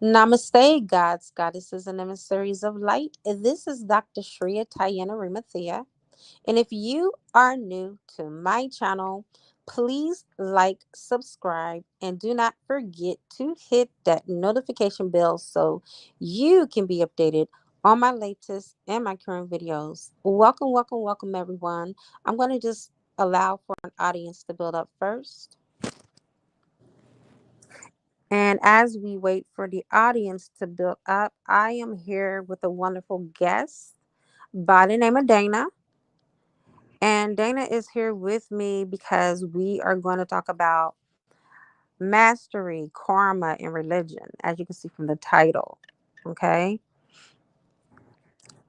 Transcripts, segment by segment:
Namaste, gods, goddesses, and emissaries of light. This is Dr. Shreya Tayana Rimathea. And if you are new to my channel, please like, subscribe, and do not forget to hit that notification bell so you can be updated on my latest and my current videos. Welcome, welcome, welcome, everyone. I'm going to just allow for an audience to build up first. And as we wait for the audience to build up, I am here with a wonderful guest by the name of Dana. And Dana is here with me because we are going to talk about mastery, karma, and religion, as you can see from the title. Okay.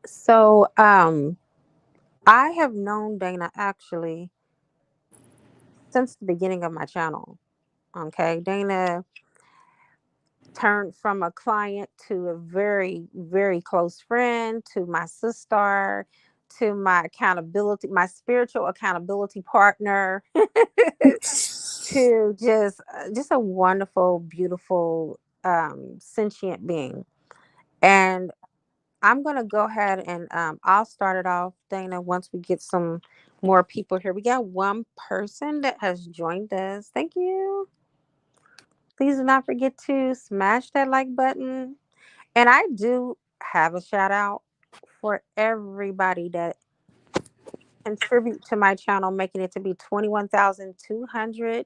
So I have known Dana actually since the beginning of my channel. Okay. Dana turned from a client to a very, very close friend, to my sister, to my accountability, my spiritual accountability partner, to just a wonderful, beautiful, sentient being. And I'm gonna go ahead and I'll start it off, Dana. Once we get some more people here, we got one person that has joined us. Thank you. Please do not forget to smash that like button. And I do have a shout out for everybody that contribute to my channel, making it to be 21,200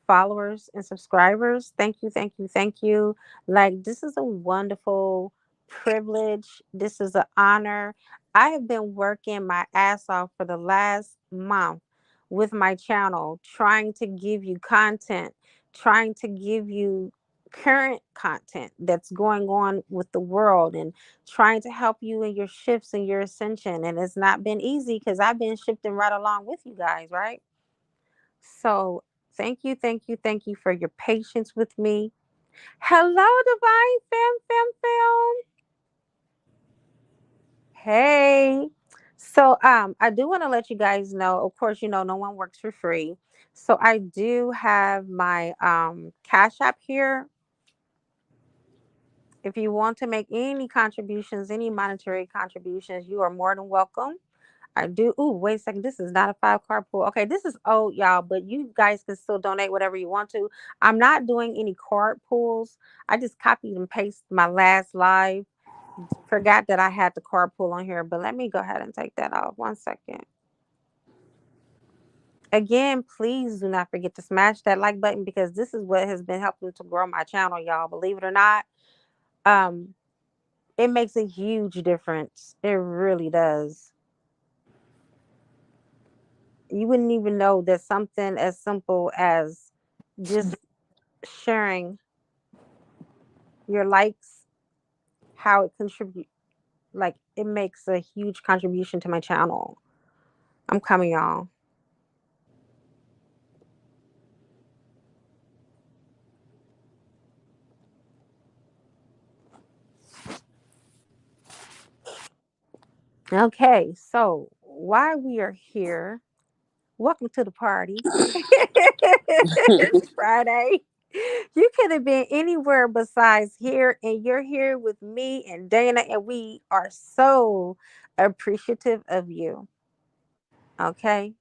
followers and subscribers. Thank you, thank you, thank you. Like, this is a wonderful privilege. This is an honor. I have been working my ass off for the last month with my channel, trying to give you content, trying to give you current content that's going on with the world, and trying to help you in your shifts and your ascension. And it's not been easy because I've been shifting right along with you guys, right? So thank you, thank you, thank you for your patience with me. Hello, Divine Fam. Hey. So I do want to let you guys know, of course, no one works for free. So I do have my Cash App here. If you want to make any contributions, any monetary contributions, you are more than welcome. I do. Ooh, wait a second. This is not a 5 card pool. Okay, this is old, y'all, but you guys can still donate whatever you want to. I'm not doing any card pools. I just copied and pasted my last live. Forgot that I had the card pool on here, but let me go ahead and take that off. 1 second. Again, please do not forget to smash that like button because this is what has been helping to grow my channel, y'all. Believe it or not, um, it makes a huge difference. It really does. You wouldn't even know that something as simple as just sharing your likes, how it contribute, like it makes a huge contribution to my channel. I'm coming, y'all. Okay, so why we are here, welcome to the party. It's Friday. You could have been anywhere besides here, and you're here with me and Dana, and we are so appreciative of you. Okay.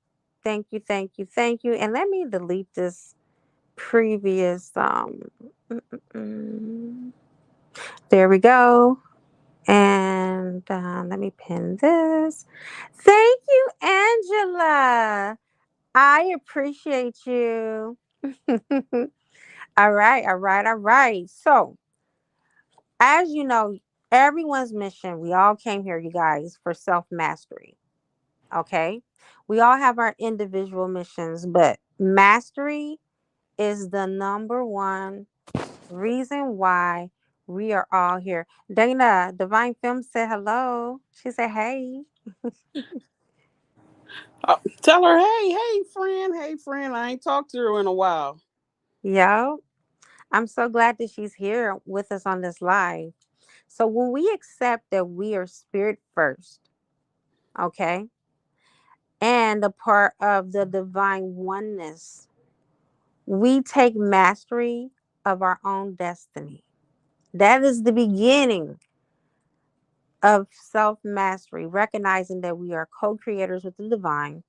Thank you, thank you, thank you. And let me delete this previous mm, mm, mm. There we go. And let me pin this. Thank you, Angela. I appreciate you. All right, all right, all right. So, as you know, everyone's mission, we all came here, you guys, for self mastery. Okay. We all have our individual missions, but mastery is the number one reason why we are all here. Dana, Divine Film said hello. She said, hey. Tell her, hey, friend. I ain't talked to her in a while. Yo, I'm so glad that she's here with us on this live. So, when we accept that we are spirit first, okay, and a part of the divine oneness, we take mastery of our own destiny. That is the beginning of self mastery, recognizing that we are co creators with the divine.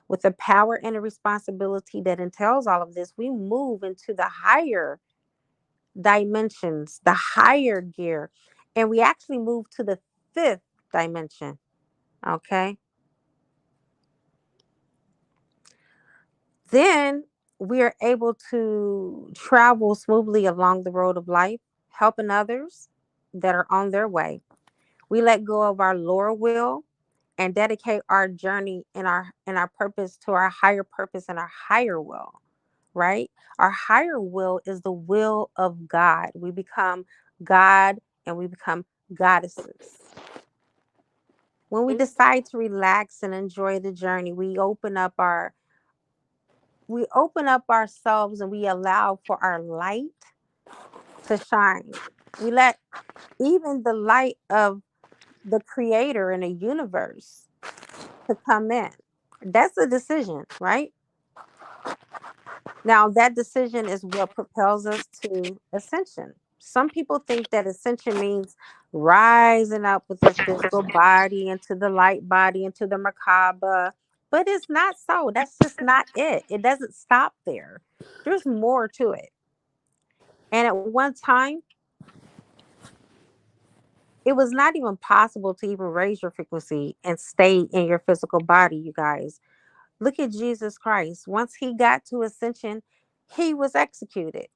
With the power and the responsibility that entails all of this, we move into the higher dimensions, the higher gear, and we actually move to the fifth dimension. Okay. Then we are able to travel smoothly along the road of life, helping others that are on their way. We let go of our lower will and dedicate our journey and our purpose to our higher purpose and our higher will, right? Our higher will is the will of God. We become God and we become goddesses. When we decide to relax and enjoy the journey, we open up ourselves and we allow for our light to shine. We let even the light of the creator in the universe to come in. That's a decision, right? Now, that decision is what propels us to ascension. Some people think that ascension means rising up with their physical body into the light body, into the macabre, but it's not so. That's just not it. It doesn't stop there. There's more to it. And at one time, it was not even possible to even raise your frequency and stay in your physical body, you guys. Look at Jesus Christ. Once he got to ascension, he was executed.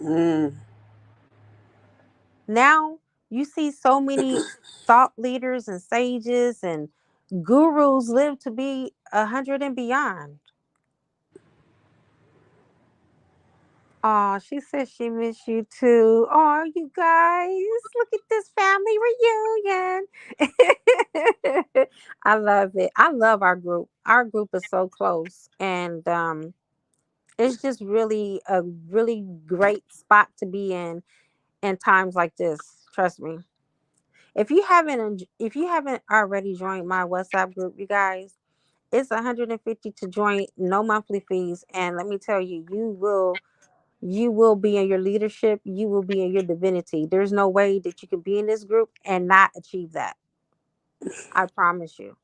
Mm. Now you see so many thought leaders and sages and gurus live to be 100 and beyond. Oh, she says she miss you too. Oh, you guys, look at this family reunion. I love it. I love our group. Our group is so close, and it's just really a really great spot to be in times like this. Trust me. If you haven't already joined my WhatsApp group, you guys, it's 150 to join, no monthly fees, and let me tell you, you will be in your leadership, you will be in your divinity. There's no way that you can be in this group and not achieve that. I promise you.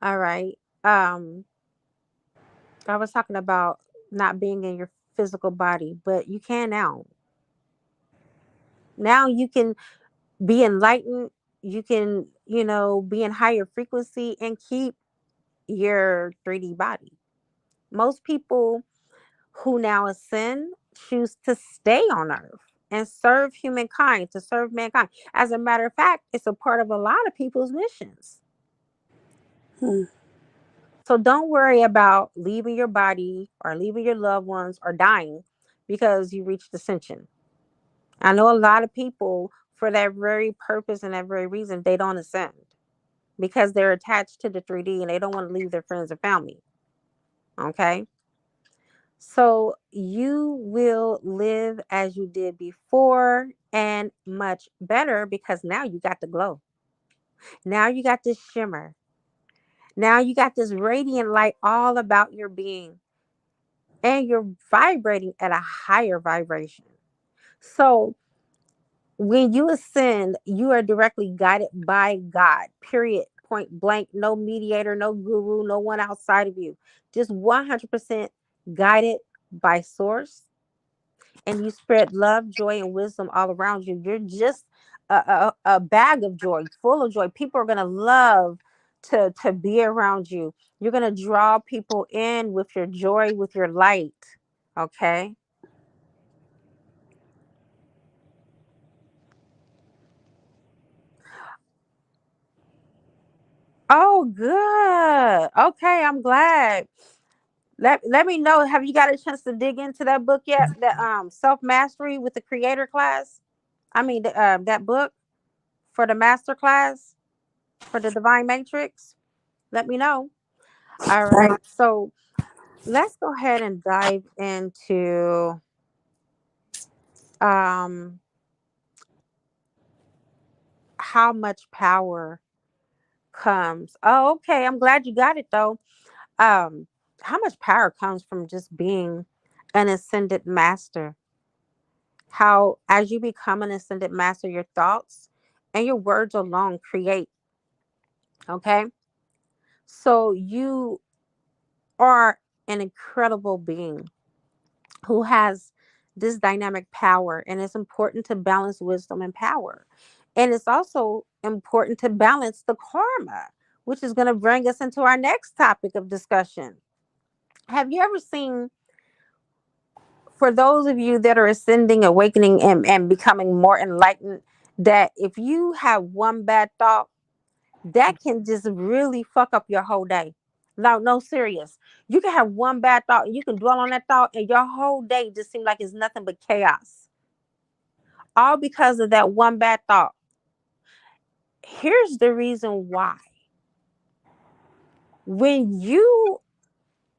All right. I was talking about not being in your physical body, but you can now. Now you can be enlightened, you can, be in higher frequency and keep your 3D body. Most people who now ascend choose to stay on earth and serve humankind, to serve mankind. As a matter of fact, it's a part of a lot of people's missions. Mm. So don't worry about leaving your body or leaving your loved ones or dying because you reached ascension. I know a lot of people, for that very purpose and that very reason, they don't ascend because they're attached to the 3D and they don't want to leave their friends and family. Okay. So you will live as you did before and much better because now you got the glow. Now you got this shimmer. Now you got this radiant light all about your being and you're vibrating at a higher vibration. So when you ascend, you are directly guided by God, period, point blank. No mediator, no guru, no one outside of you. Just 100% guided by source, and you spread love, joy, and wisdom all around you. You're just a bag of joy, full of joy. People are gonna love to be around you. You're gonna draw people in with your joy, with your light. Okay. Oh, good. Okay, I'm glad. Let me know. Have you got a chance to dig into that book yet? The self mastery with the creator class. I mean, that book for the master class for the divine matrix. Let me know. All right. So let's go ahead and dive into um, how much power comes. Oh, okay. I'm glad you got it though. How much power comes from just being an ascended master? how as you become an ascended master, your thoughts and your words alone create. Okay. So you are an incredible being who has this dynamic power, and it's important to balance wisdom and power. And it's also important to balance the karma, which is going to bring us into our next topic of discussion. Have you ever seen, for those of you that are ascending, awakening, and becoming more enlightened, that if you have one bad thought, that can just really fuck up your whole day? No, no, serious. You can have one bad thought and you can dwell on that thought, and your whole day just seems like it's nothing but chaos. All because of that one bad thought. Here's the reason why. When you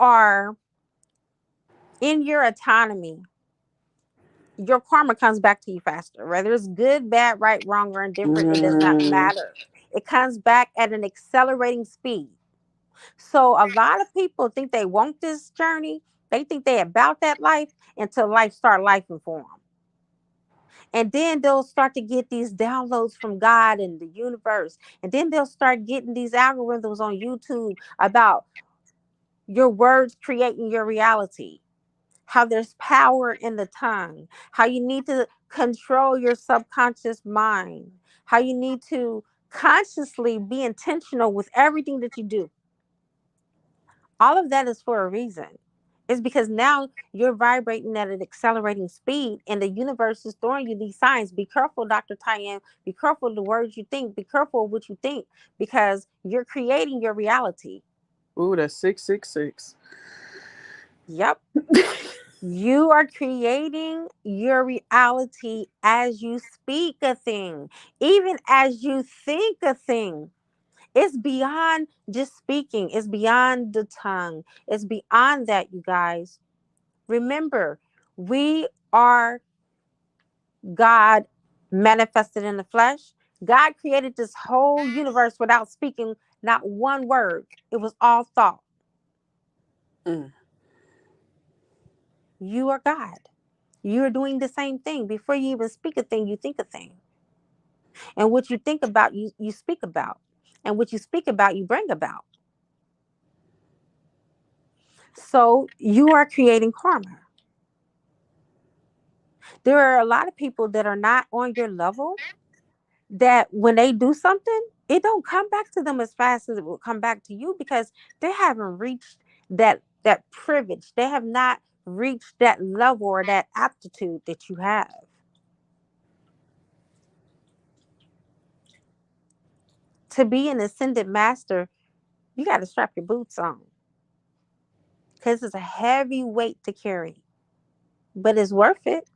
are in your autonomy, your karma comes back to you faster. Whether it's good, bad, right, wrong, or indifferent, it does not Mm. matter. It comes back at an accelerating speed. So a lot of people think they want this journey. They think they about that life until life start lifing for them. And then they'll start to get these downloads from God and the universe. And then they'll start getting these algorithms on YouTube about your words creating your reality, how there's power in the tongue, how you need to control your subconscious mind, how you need to consciously be intentional with everything that you do. All of that is for a reason. It's because now you're vibrating at an accelerating speed, and the universe is throwing you these signs. Be careful, Dr. Tyan. Be careful of the words you think. Be careful of what you think, because you're creating your reality. Ooh, that's 666. Yep. You are creating your reality as you speak a thing, even as you think a thing. It's beyond just speaking, it's beyond the tongue, it's beyond that, you guys. Remember, we are God manifested in the flesh. God created this whole universe without speaking not one word, it was all thought. Mm. You are God. You're doing the same thing. Before you even speak a thing, you think a thing. And what you think about, you speak about. And what you speak about, you bring about. So you are creating karma. There are a lot of people that are not on your level, that when they do something, it don't come back to them as fast as it will come back to you, because they haven't reached that privilege. They have not reached that level or that aptitude that you have. To be an ascended master, you got to strap your boots on, because it's a heavy weight to carry, but it's worth it.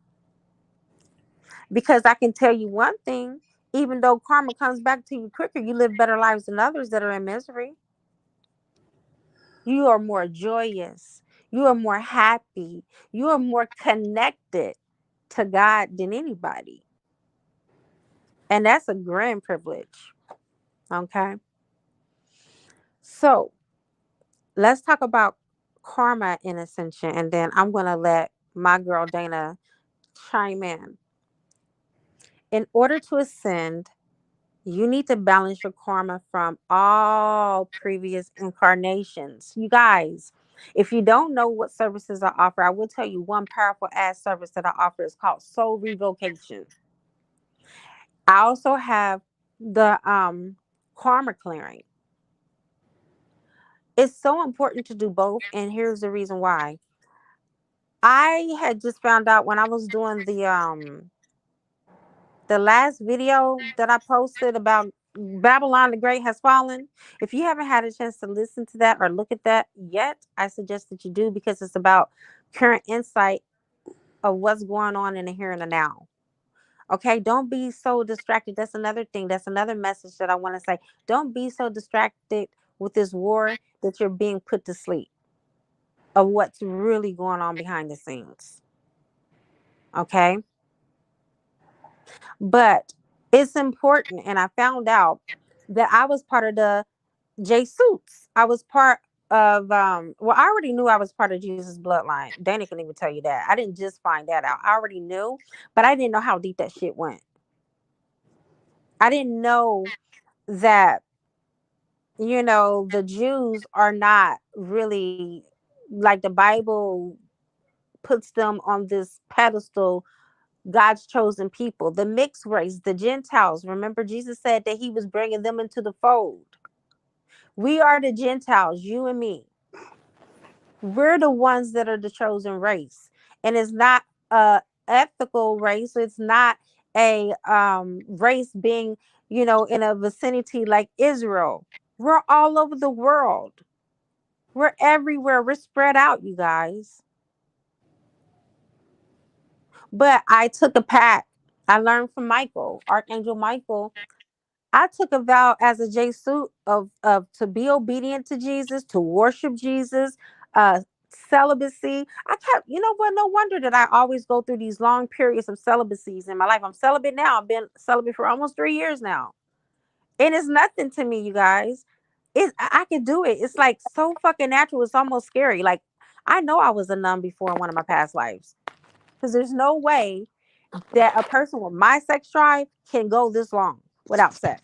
Because I can tell you one thing, even though karma comes back to you quicker, you live better lives than others that are in misery. You are more joyous. You are more happy. You are more connected to God than anybody. And that's a grand privilege. Okay. So let's talk about karma in ascension. And then I'm going to let my girl Dana chime in. In order to ascend, you need to balance your karma from all previous incarnations. You guys, if you don't know what services I offer, I will tell you one powerful ass service that I offer is called soul revocation. I also have the karma clearing. It's so important to do both, and here's the reason why. I had just found out when I was doing the last video that I posted about Babylon the Great has fallen. If you haven't had a chance to listen to that or look at that yet, I suggest that you do, because it's about current insight of what's going on in the here and the now. Okay, don't be so distracted. That's another thing. That's another message that I want to say. Don't be so distracted with this war that you're being put to sleep of what's really going on behind the scenes. Okay, but it's important. And I found out that I was part of the J Suits. I was part. of well, I already knew I was part of Jesus bloodline. Dana can even tell you that. I didn't just find that out. I already knew, but I didn't know how deep that shit went. I didn't know that, the Jews are not really, like, the Bible puts them on this pedestal, God's chosen people, the mixed race, the Gentiles. Remember, Jesus said that he was bringing them into the fold. We are the Gentiles, you and me. We're the ones that are the chosen race. And it's not a ethical race. It's not a race being, in a vicinity like Israel. We're all over the world. We're everywhere. We're spread out, you guys. But I took a pact. I learned from Michael, Archangel Michael. I took a vow as a Jesuit of to be obedient to Jesus, to worship Jesus, uh, celibacy. I kept, you know what? No wonder that I always go through these long periods of celibacies in my life. I'm celibate now. I've been celibate for almost 3 years now, and it's nothing to me, you guys. I can do it. It's like so fucking natural. It's almost scary. Like, I know I was a nun before in one of my past lives, because there's no way that a person with my sex drive can go this long without sex.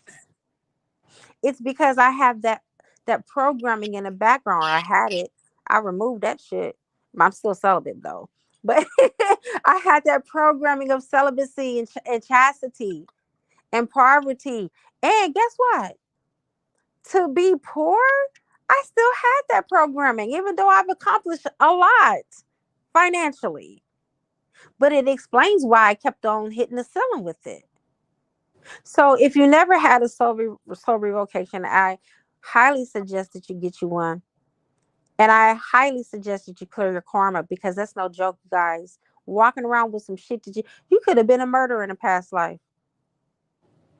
It's because I have that programming in the background. Or I had it. I removed that shit. I'm still celibate though. But I had that programming of celibacy and chastity and poverty. And guess what? To be poor, I still had that programming, even though I've accomplished a lot financially. But it explains why I kept on hitting the ceiling with it. So if you never had a soul revocation, I highly suggest that you get you one. And I highly suggest that you clear your karma, because that's no joke, you guys. Walking around with some shit that you could have been a murderer in a past life.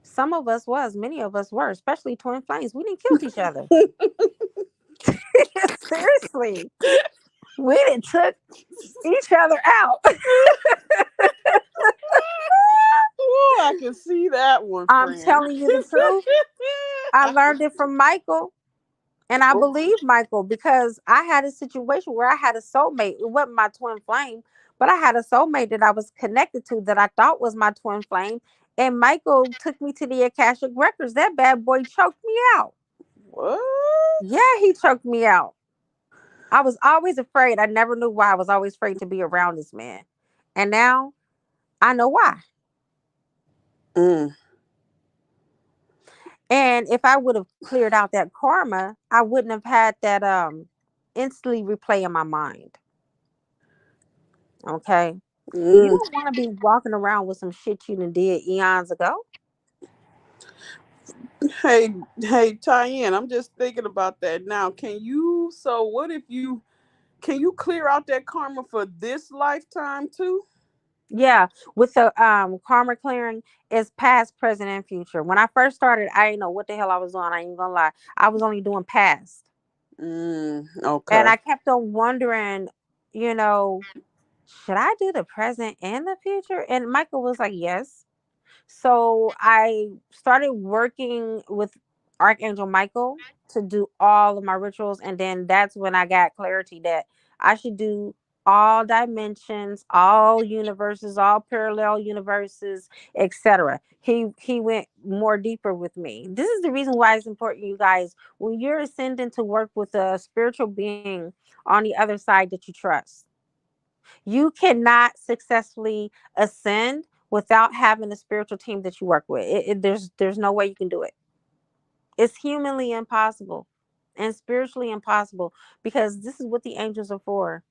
Some of us was, many of us were, especially twin flames. We didn't kill each other. Seriously. We didn't took each other out. Oh, I can see that one, I'm friend. telling you the truth. I learned it from Michael. And I believe Michael, because I had a situation where I had a soulmate. It wasn't my twin flame, but I had a soulmate that I was connected to that I thought was my twin flame. And Michael took me to the Akashic Records. That bad boy choked me out. What? Yeah, he choked me out. I was always afraid. I never knew why. I was always afraid to be around this man. And now I know why. Mm, And if I would have cleared out that karma, I wouldn't have had that instantly replay in my mind. Okay. You mm. don't want to be walking around with some shit you done did eons ago. Hey, hey, Tyann, I'm just thinking about that now. So what if can you clear out that karma for this lifetime too? Yeah, with the karma clearing, is past, present, and future. When I first started, I didn't know what the hell I was doing. I ain't gonna lie. I was only doing past. And Okay. I kept on wondering, you know, should I do the present and the future? And Michael was like, yes. So I started working with Archangel Michael to do all of my rituals. And then that's when I got clarity that I should do all dimensions, all universes, all parallel universes, etc. He went more deeper with me. This is the reason why it's important, you guys, when you're ascending, to work with a spiritual being on the other side that you trust. You cannot successfully ascend without having a spiritual team that you work with. There's no way you can do it. It's humanly impossible and spiritually impossible, because this is what the angels are for.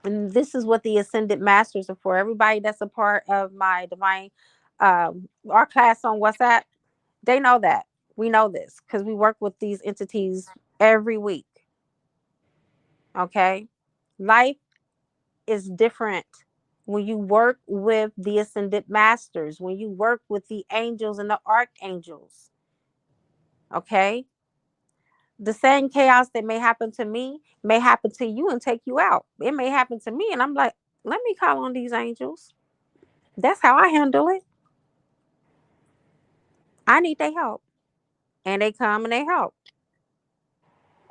And this is what the ascended masters are for. Everybody that's a part of my divine our class on WhatsApp, they know that. We know this because we work with these entities every week. Okay. Life is different when you work with the ascended masters, when you work with the angels and the archangels. Okay. The same chaos that may happen to me may happen to you and take you out. It may happen to me, and I'm like, let me call on these angels. That's how I handle it. I need their help. And they come and they help.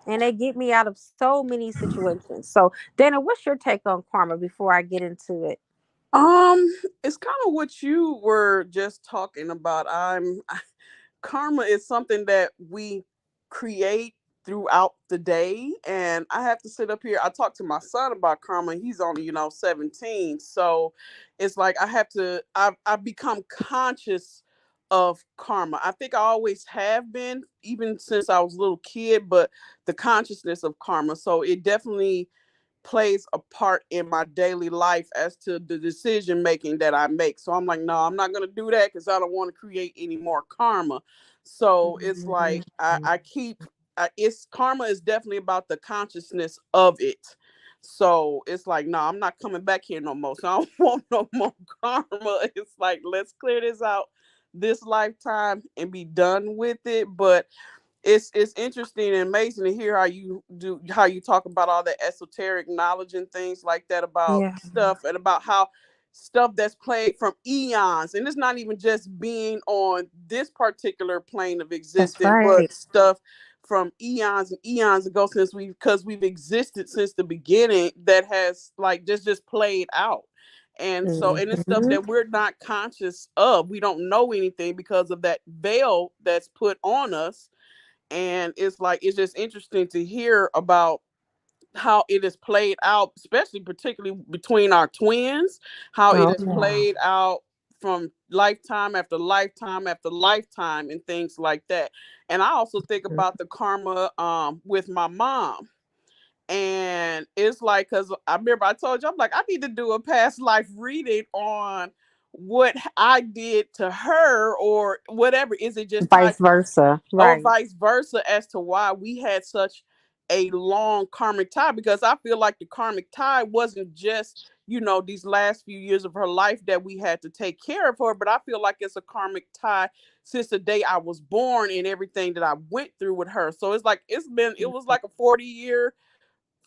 and they get me out of so many situations. So, Dana, what's your take on karma before I get into it? Um, it's kind of what you were just talking about. Karma is something that we create throughout the day, and I have to sit up here. I talked to my son about karma. He's only 17, so it's like I've become conscious of karma. I think I always have been, even since I was a little kid, but the consciousness of karma. So it definitely plays a part in my daily life as to the decision making that I make. So I'm like, no, I'm not going to do that because I don't want to create any more karma. So it's like I keep it's karma is definitely about the consciousness of it. So it's like, no, I'm not coming back here no more. So I don't want no more karma. It's like, let's clear this out this lifetime and be done with it. But it's interesting and amazing to hear how you talk about all the esoteric knowledge and things like that about Yeah, stuff, and about how stuff that's played from eons, and it's not even just being on this particular plane of that's existence, right. but stuff from eons and eons ago, since we've existed since the beginning, that has like just played out. And so, and it's stuff Hmm. that we're not conscious of. We don't know anything because of that veil that's put on us. And it's like it's just interesting to hear about how it is played out, especially particularly between our twins, how it Oh, is yeah. played out from lifetime after lifetime after lifetime and things like that. And I also think about the karma with my mom. And it's like, because I remember I told you, I'm like, I need to do a past life reading on what I did to her, or whatever. Is it just tied, Vice versa. or Right. vice versa, as to why we had such a long karmic tie? Because I feel like the karmic tie wasn't just, these last few years of her life that we had to take care of her, but I feel like it's a karmic tie since the day I was born and everything that I went through with her. So it's like it was like a 40-year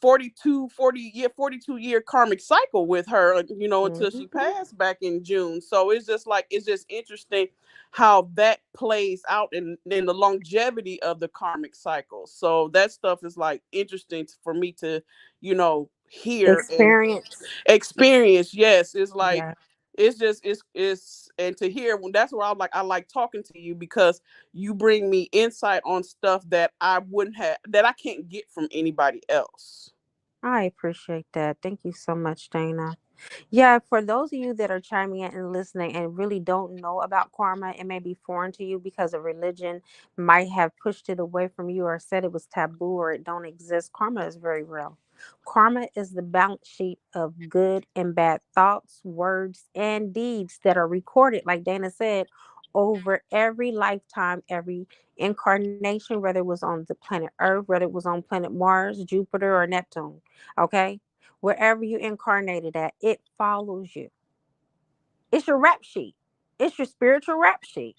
42-year karmic cycle with her, until she Mhm. passed back in June. So it's just like, it's just interesting how that plays out in the longevity of the karmic cycle. So that stuff is like interesting for me to hear and Experience. experience. Yes, it's like, Yeah, it's just it's and to hear, when that's where I like talking to you, because you bring me insight on stuff that I wouldn't have, that I can't get from anybody else. I appreciate that. Thank you so much, Dana. Yeah, for those of you that are chiming in and listening and really don't know about karma, it may be foreign to you because a religion might have pushed it away from you or said it was taboo or it don't exist. Karma is very real. Karma is the balance sheet of good and bad thoughts, words, and deeds that are recorded, like Dana said, over every lifetime, every incarnation, whether it was on the planet Earth, whether it was on planet Mars, Jupiter, or Neptune. Okay, wherever you incarnated at, it follows you. It's your rap sheet. It's your spiritual rap sheet.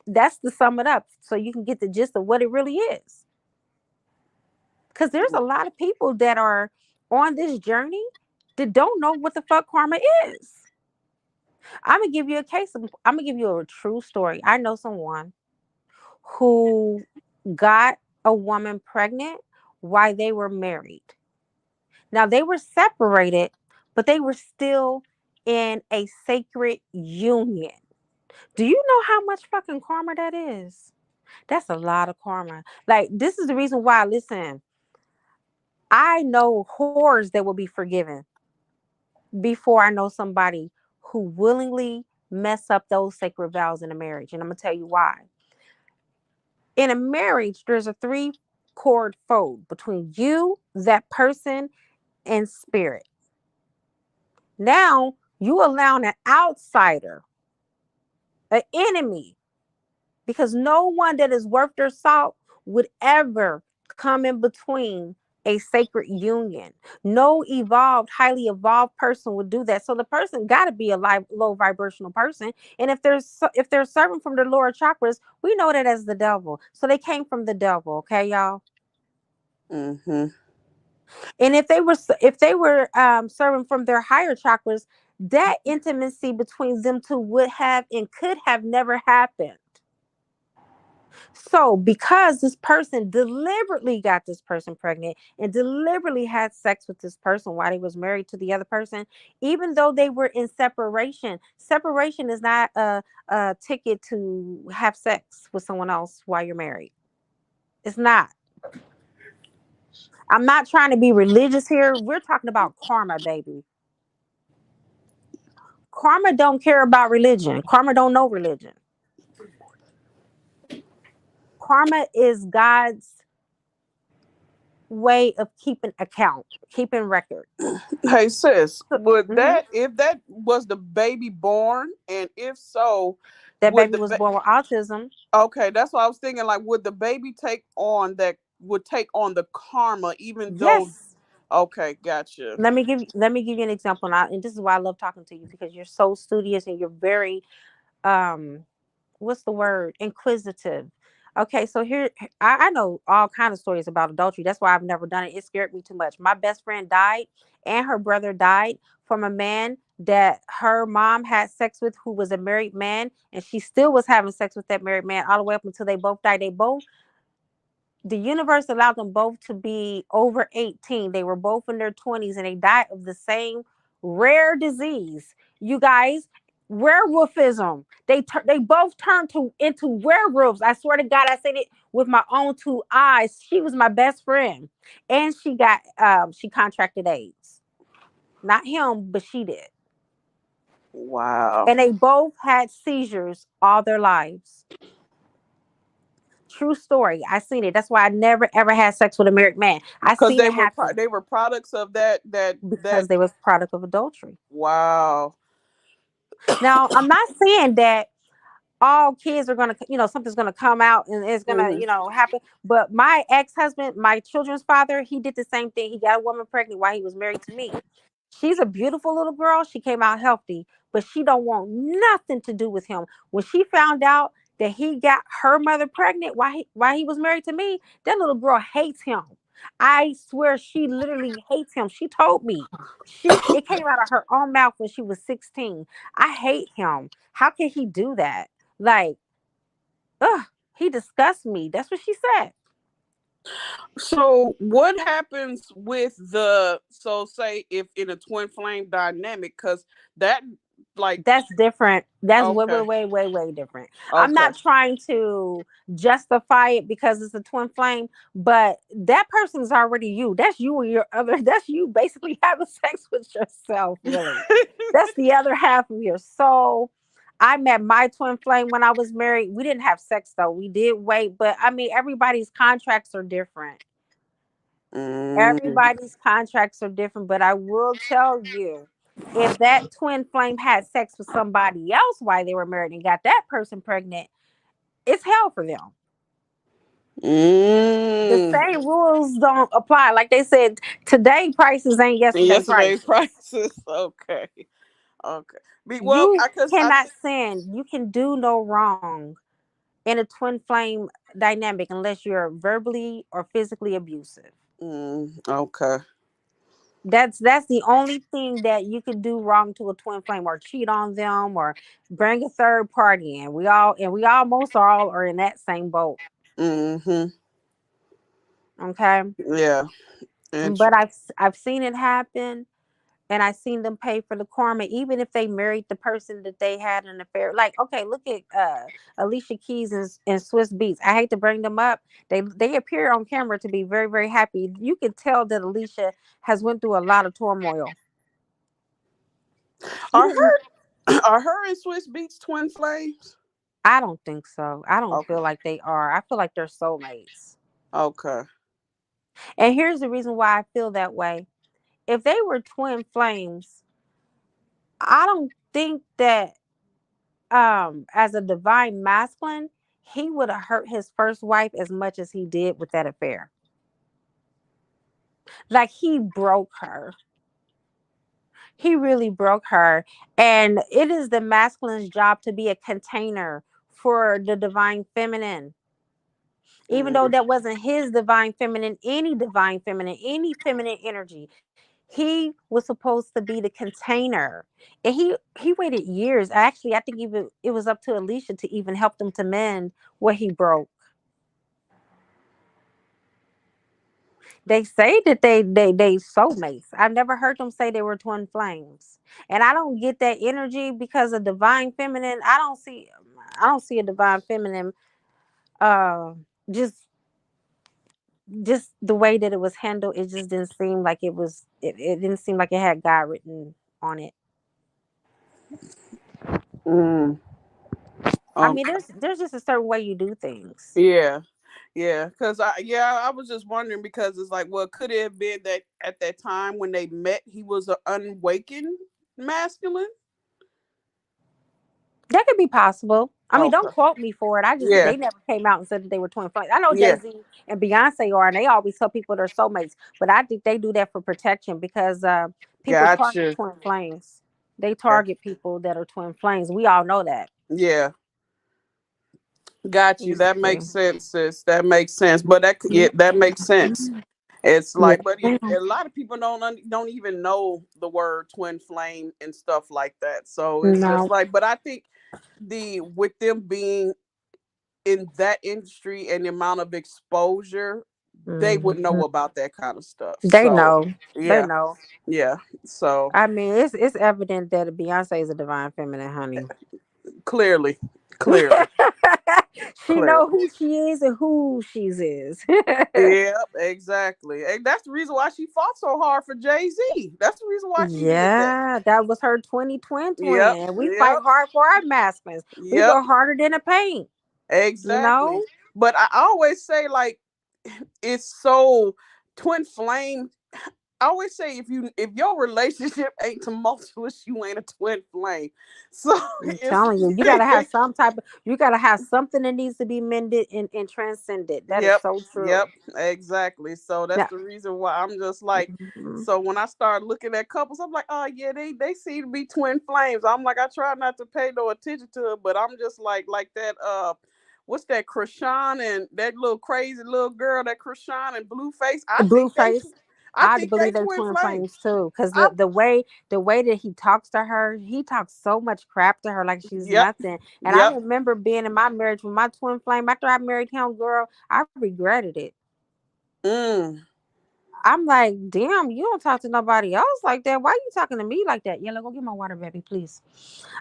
That's to sum it up so you can get the gist of what it really is. Because there's a lot of people that are on this journey that don't know what the fuck karma is. I'm gonna give you a case. I'm gonna give you a true story. I know someone who got a woman pregnant while they were married. Now they were separated, but they were still in a sacred union. Do you know how much fucking karma that is? That's a lot of karma. Like, this is the reason why, listen, I know whores that will be forgiven before I know somebody who willingly mess up those sacred vows in a marriage. And I'm going to tell you why. In a marriage, there's a three chord fold between you, that person, and spirit. Now, you allow an outsider, an enemy, because no one that is worth their salt would ever come in between a sacred union. No evolved, highly evolved person would do that. So the person got to be a low vibrational person. And if they're serving from the lower chakras, we know that as the devil. So they came from the devil. Okay, y'all. Mm-hmm. And if they were serving from their higher chakras, that intimacy between them two would have and could have never happened. So, because this person deliberately got this person pregnant and deliberately had sex with this person while he was married to the other person, even though they were in separation, separation is not a ticket to have sex with someone else while you're married. It's not. I'm not trying to be religious here. We're talking about karma, baby. Karma don't care about religion. Karma don't know religion. Karma is God's way of keeping account, keeping record. Hey sis, would Mhm. that, if that was the baby born, and if so, That would baby the was born with autism. okay, that's what I was thinking. Like, would the baby take on that? Would take on the karma, even though? Yes. Okay, gotcha. Let me give you an example now, and this is why I love talking to you because you're so studious and you're very um what's the word, inquisitive. Okay, so here I know all kind of stories about adultery. That's why I've never done it. It scared me too much. My best friend died and her brother died from a man that her mom had sex with, who was a married man, and she still was having sex with that married man all the way up until they both died. They both, the universe allowed them both to be over 18. They were both in their 20s and they died of the same rare disease. You guys, werewolfism. They both turned to into werewolves. I swear to God, I said it with my own two eyes. She was my best friend, and she contracted AIDS. Not him, but she did. Wow. And they both had seizures all their lives. True story. I seen it. That's why I never ever had sex with a married man. I Because seen it happen they were products of that. because they was product of adultery. Wow. Now, I'm not saying that all kids are gonna, something's gonna come out and it's gonna, Hmm. happen. But my ex-husband, my children's father, he did the same thing. He got a woman pregnant while he was married to me. She's a beautiful little girl. She came out healthy, but she don't want nothing to do with him. When she found out that he got her mother pregnant while he was married to me, that little girl hates him. I swear she literally hates him. She told me. It came out of her own mouth when she was 16. I hate him. How can he do that? Like, ugh, he disgusts me. That's what she said. So what happens with the, so say if in a twin flame dynamic, because that, like, That's different. That's way, way, okay, way, way, way different. I'm okay. not trying to justify it because it's a twin flame, but that person is already you. That's you and your other, that's you basically having sex with yourself, really. That's the other half of your soul. I met my twin flame when I was married. We didn't have sex though. We did wait, but I mean, everybody's contracts are different. Mm, Everybody's contracts are different, but I will tell you, if that twin flame had sex with somebody else while they were married and got that person pregnant, it's hell for them. The mm. same rules don't apply. Like they said, today prices ain't yesterday Yesterday prices. prices. Okay, okay. Well, You because I cannot think. sin. You can do no wrong in a twin flame dynamic unless you're verbally or physically abusive. Okay. That's the only thing that you could do wrong to a twin flame, or cheat on them, or bring a third party in. We almost all are in that same boat. Mm-hmm. Okay. Yeah. And But I've seen it happen, and I've seen them pay for the karma, even if they married the person that they had an affair. Like, okay, look at Alicia Keys and Swiss Beats. I hate to bring them up. They appear on camera to be very, very happy. You can tell that Alicia has went through a lot of turmoil. She are didn't. her are her and Swiss Beats twin flames? I don't think so. I don't Okay. feel like they are. I feel like they're soulmates. Okay. And here's the reason why I feel that way. If they were twin flames, I don't think that as a divine masculine, he would have hurt his first wife as much as he did with that affair. Like, he broke her. He really broke her. And it is the masculine's job to be a container for the divine feminine, even though Mm, that wasn't his divine feminine, any feminine energy. He was supposed to be the container. And he waited years. Actually, I think even it was up to Alicia to even help them to mend what he broke. They say that they soulmates. I never heard them say they were twin flames, and I don't get that energy because of divine feminine. I don't see a divine feminine. Uh, just just the way that it was handled, it just didn't seem like it was. It didn't seem like it had God written on it. Mm. I Um. mean, there's just a certain way you do things. Yeah. Yeah. Because I was just wondering because it's like, well, could it have been that at that time when they met, he was an unawakened masculine? That could be possible. I mean, don't Okay. quote me for it. I just Yeah. they never came out and said that they were twin flames. I know Jay Yeah. Z and Beyonce are, and they always tell people they're soulmates. But I think they do that for protection because people target Gotcha. twin flames. They Yeah. target people that are twin flames. We all know that. Yeah. Got you. Let's That see. makes sense, sis. That makes sense. But yeah, that makes sense. It's Yeah. like, but a lot of people don't even know the word twin flame and stuff like that. So it's just No. like, but I think with them being in that industry and the amount of exposure, they would Mhm. know about that kind of stuff. They So know. They yeah, know. yeah. So I mean, it's evident that Beyonce is a divine feminine, honey. clearly, clearly, She know clearly. who she is and who she's is. Yep, exactly. And that's the reason why she fought so hard for Jay-Z. That's the reason why she did that. Yeah, that was her 20 Yep, twin. We fight yep, hard for our masculines. We yep, go harder than the paint, you exactly. know? But I always say, like, it's so twin flame. I always say if your relationship ain't tumultuous, you ain't a twin flame. So I'm it's telling you, you gotta have some type of you gotta have something that needs to be mended and transcended. That is yep, so yep, true. exactly. So that's Now, the reason why I'm just like, mhm. so when I start looking at couples, I'm like, oh yeah, they seem to be twin flames. I'm like, I try not to pay no attention to it, but I'm just like that. What's that? Krishan and that little crazy little girl, that Krishan and Blueface. Blueface, I I think they believe they're twin twin flames. flames too. Cause I the way that he talks to her, he talks so much crap to her like she's Yep, nothing. And I yep. remember being in my marriage with my twin flame. After I married him, girl, I regretted it. Mm. I'm like, damn, you don't talk to nobody else like that. Why you talking to me like that? Yeah, go get my water, baby, please.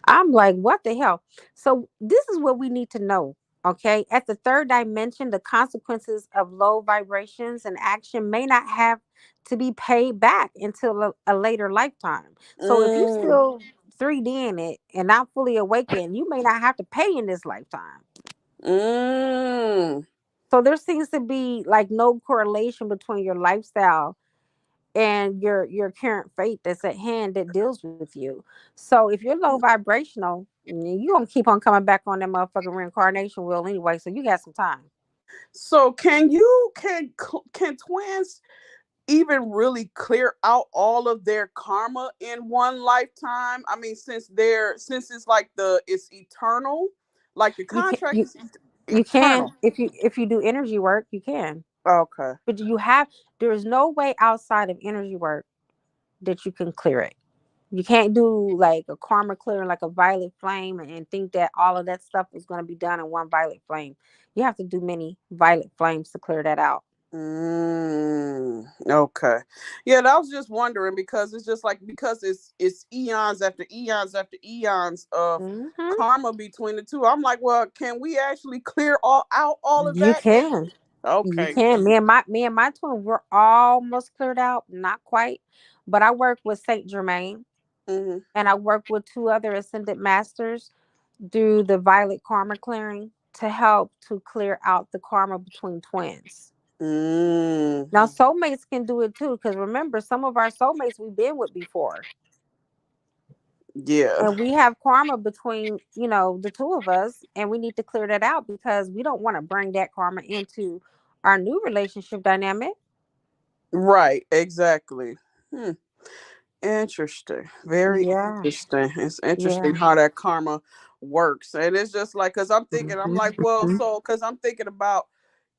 I'm like, what the hell? So this is what we need to know. Okay. At the third dimension, the consequences of low vibrations and action may not have to be paid back until a later lifetime. So if you Mm. still 3D in it and not fully awakened, you may not have to pay in this lifetime. Mm. So there seems to be like no correlation between your lifestyle and your current fate that's at hand that deals with you. So if you're low vibrational, you gonna keep on coming back on that motherfucking reincarnation wheel anyway. So you got some time. So can twins even really clear out all of their karma in one lifetime? I mean, since it's like it's eternal, like the You can contract you is you can eternal. if you do energy work, you can. Okay. But there is no way outside of energy work that you can clear it. You can't do like a karma clearing like a violet flame and think that all of that stuff is going to be done in one violet flame. You have to do many violet flames to clear that out. Mm, okay. Yeah, I was just wondering because it's just like because it's eons after eons after eons of Hmm. karma between the two. I'm like, well, can we actually clear all of You that? can. You Okay. can. Me and my twin, we're almost cleared out, not quite. But I work with Saint Germain Mm-hmm. and I work with two other ascended masters through the violet karma clearing to help to clear out the karma between twins. Mm, Now soulmates can do it too, because remember, some of our soulmates we've been with before. yeah. And we have karma between, the two of us, and we need to clear that out because we don't want to bring that karma into our new relationship dynamic. Right. Exactly. Hmm. Interesting. Very Yeah. interesting. It's interesting Yeah. how that karma works, and it's just like because I'm like, well, Mhm. so because I'm thinking about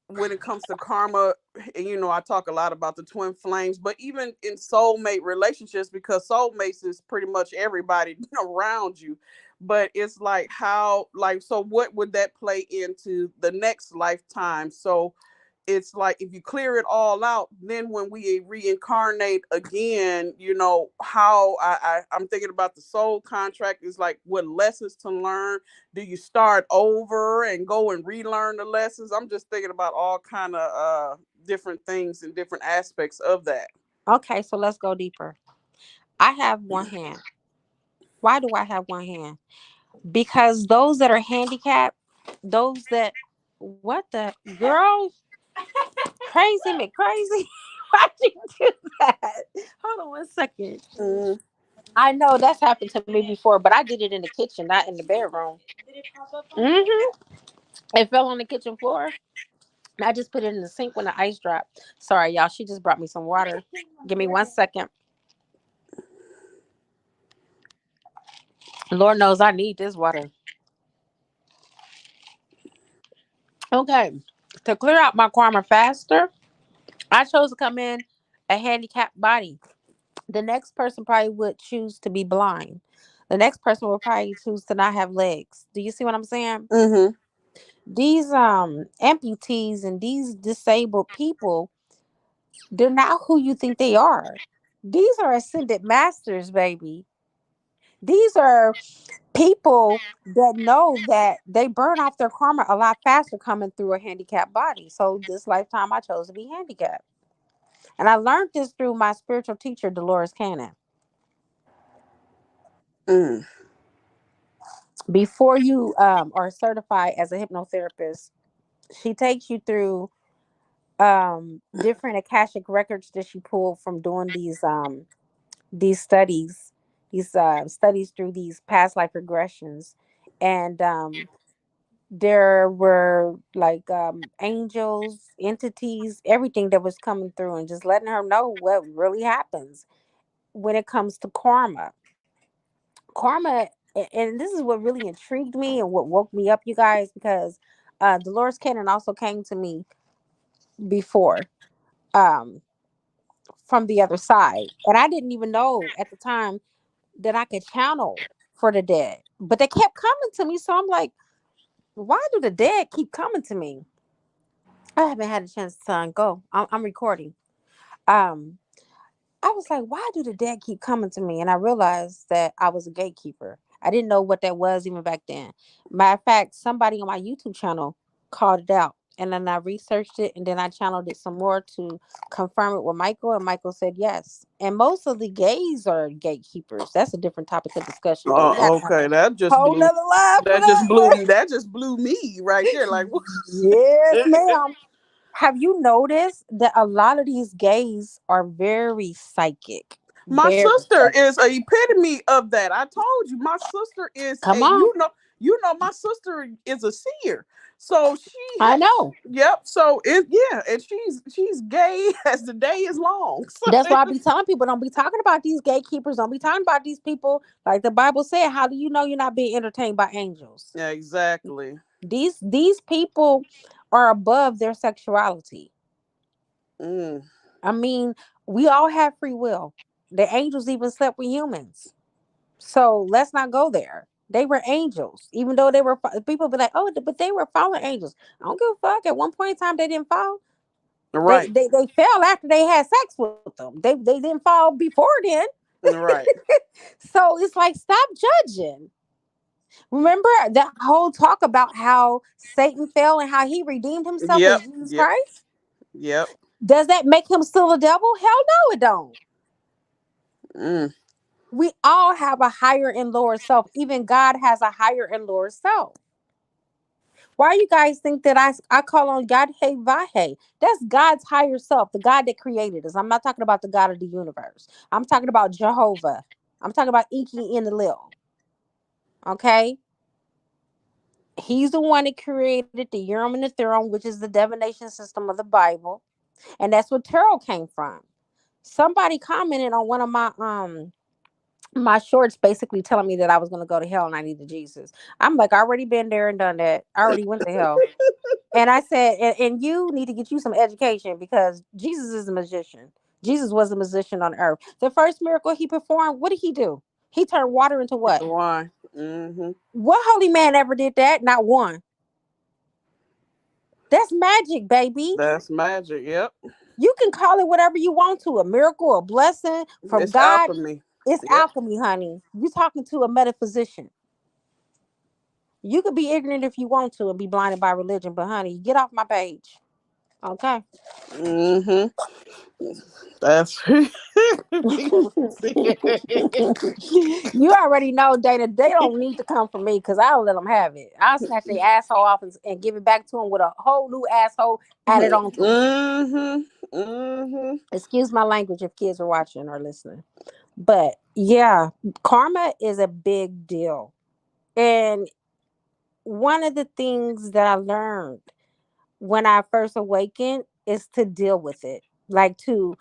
when it comes to karma, and I talk a lot about the twin flames, but even in soulmate relationships, because soulmates is pretty much everybody around you. But it's like how, like, so what would that play into the next lifetime? So it's like if you clear it all out, then when we reincarnate again, how I'm thinking about the soul contract is like what lessons to learn. Do you start over and go and relearn the lessons? I'm just thinking about all kind of different things and different aspects of that. Okay, so let's go deeper. I have one hand. Why do I have one hand? Because those that are handicapped, those that, what the girl, crazy me crazy. Why'd you do that? Hold on 1 second. Mm, I know that's happened to me before, but I did it in the kitchen, not in the bedroom. Mm-hmm. It fell on the kitchen floor. And I just put it in the sink when the ice dropped. Sorry, y'all. She just brought me some water. Give me 1 second. Lord knows I need this water. Okay. To clear out my karma faster, I chose to come in a handicapped body. The next person probably would choose to be blind. The next person will probably choose to not have legs. Do you see what I'm saying? mm-hmm. These amputees and these disabled people, they're not who you think they are. These are ascended masters, baby. These are people that know that they burn off their karma a lot faster coming through a handicapped body. So this lifetime I chose to be handicapped. And I learned this through my spiritual teacher, Dolores Cannon. Mm, Before you are certified as a hypnotherapist, she takes you through different akashic records that she pulled from doing these studies, these studies through these past life regressions. And there were like angels, entities, everything that was coming through and just letting her know what really happens when it comes to karma. Karma, and this is what really intrigued me and what woke me up, you guys, because Dolores Cannon also came to me before, um, from the other side. And I didn't even know at the time that I could channel for the dead. But they kept coming to me. So I'm like, why do the dead keep coming to me? I haven't had a chance to go. I'm recording. Um, I was like, why do the dead keep coming to me? And I realized that I was a gatekeeper. I didn't know what that was even back then. Matter of fact, somebody on my YouTube channel called it out. And then I researched it and then I channeled it some more to confirm it with Michael. And Michael said yes. And most of the gays are gatekeepers. That's a different topic of discussion, but we got a okay, that just whole blew nother live for that that just one. blew that just blew me right there. Like what? Yes, ma'am. Have you noticed that a lot of these gays are very psychic? My Very sister psychic. is a epitome of that. I told you, my sister is a Come on. my sister is a seer. So she I has, know. yep. So it yeah, and she's gay as the day is long. So That's why I be telling people don't be talking about these gatekeepers. Don't be talking about these people. Like the Bible said, how do you know you're not being entertained by angels? yeah, exactly. These people are above their sexuality. Mm, I mean, we all have free will. The angels even slept with humans. So let's not go there. They were angels, even though they were people be like, oh, but they were fallen angels. I don't give a fuck. At one point in time, they didn't fall. They right, they they fell after they had sex with them. They didn't fall before then. right. So it's like stop judging. Remember that whole talk about how Satan fell and how he redeemed himself as Yep, Jesus yep, Christ? yep. Does that make him still a devil? Hell no, it don't. Mm, We all have a higher and lower self. Even God has a higher and lower self. Why you guys think that I call on God hey Vahe? That's God's higher self, the God that created us. I'm not talking about the God of the universe. I'm talking about Jehovah. I'm talking about Iki in the Lil. Okay? He's the one that created the Urim and the Thummim, which is the divination system of the Bible. And that's where tarot came from. Somebody commented on one of my shorts basically telling me that I was going to go to hell and I needed Jesus. I'm like, I already been there and done that. I already went to hell. And I said, and you need to get you some education because Jesus is a magician. Jesus was a magician on earth. The first miracle he performed, what did he do? He turned water into what? why? Mm-hmm. What holy man ever did that? Not one. That's magic, baby. That's magic. Yep. You can call it whatever you want to, a miracle, a blessing from It's God. alchemy. It's Yep. alchemy, honey. You talking to a metaphysician. You could be ignorant if you want to and be blinded by religion, but honey, get off my page. Okay. Mm-hmm. That's people see it. You already know, Dana, they don't need to come for me because I'll let them have it. I'll snatch their asshole off and give it back to them with a whole new asshole added onto it. Mm-hmm. Mm-hmm. Excuse my language if kids are watching or listening. But yeah, karma is a big deal. And one of the things that I learned when I first awakened is to deal with it. Like to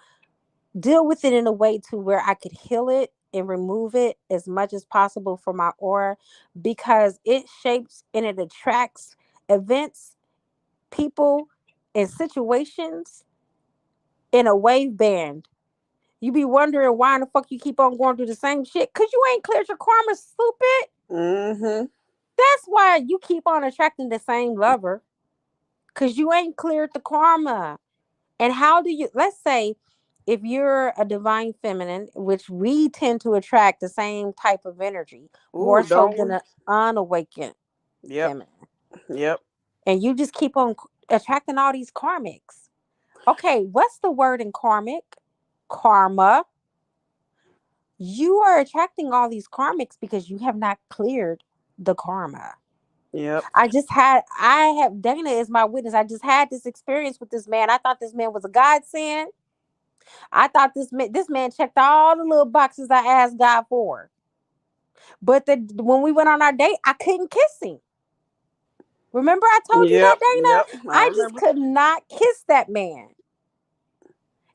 deal with it in a way to where I could heal it and remove it as much as possible from my aura because it shapes and it attracts events, people, and situations in a wave band. You be wondering why in the fuck you keep on going through the same shit because you ain't cleared your karma, stupid. Mm-hmm. That's why you keep on attracting the same lover because you ain't cleared the karma. And how do you, let's say, if you're a divine feminine, which we tend to attract the same type of energy, more Ooh, so don't than we? an unawakened Yep. feminine, Yep. and you just keep on attracting all these karmics. Okay, what's the word in karmic? Karma. You are attracting all these karmics because you have not cleared the karma. Yep. I have, Dana is my witness. I just had this experience with this man. I thought this man was a godsend. I thought this man checked all the little boxes I asked God for. But when we went on our date, I couldn't kiss him. Remember I told you that, Yep. Yep. Dana? I I just remember. could not kiss that man.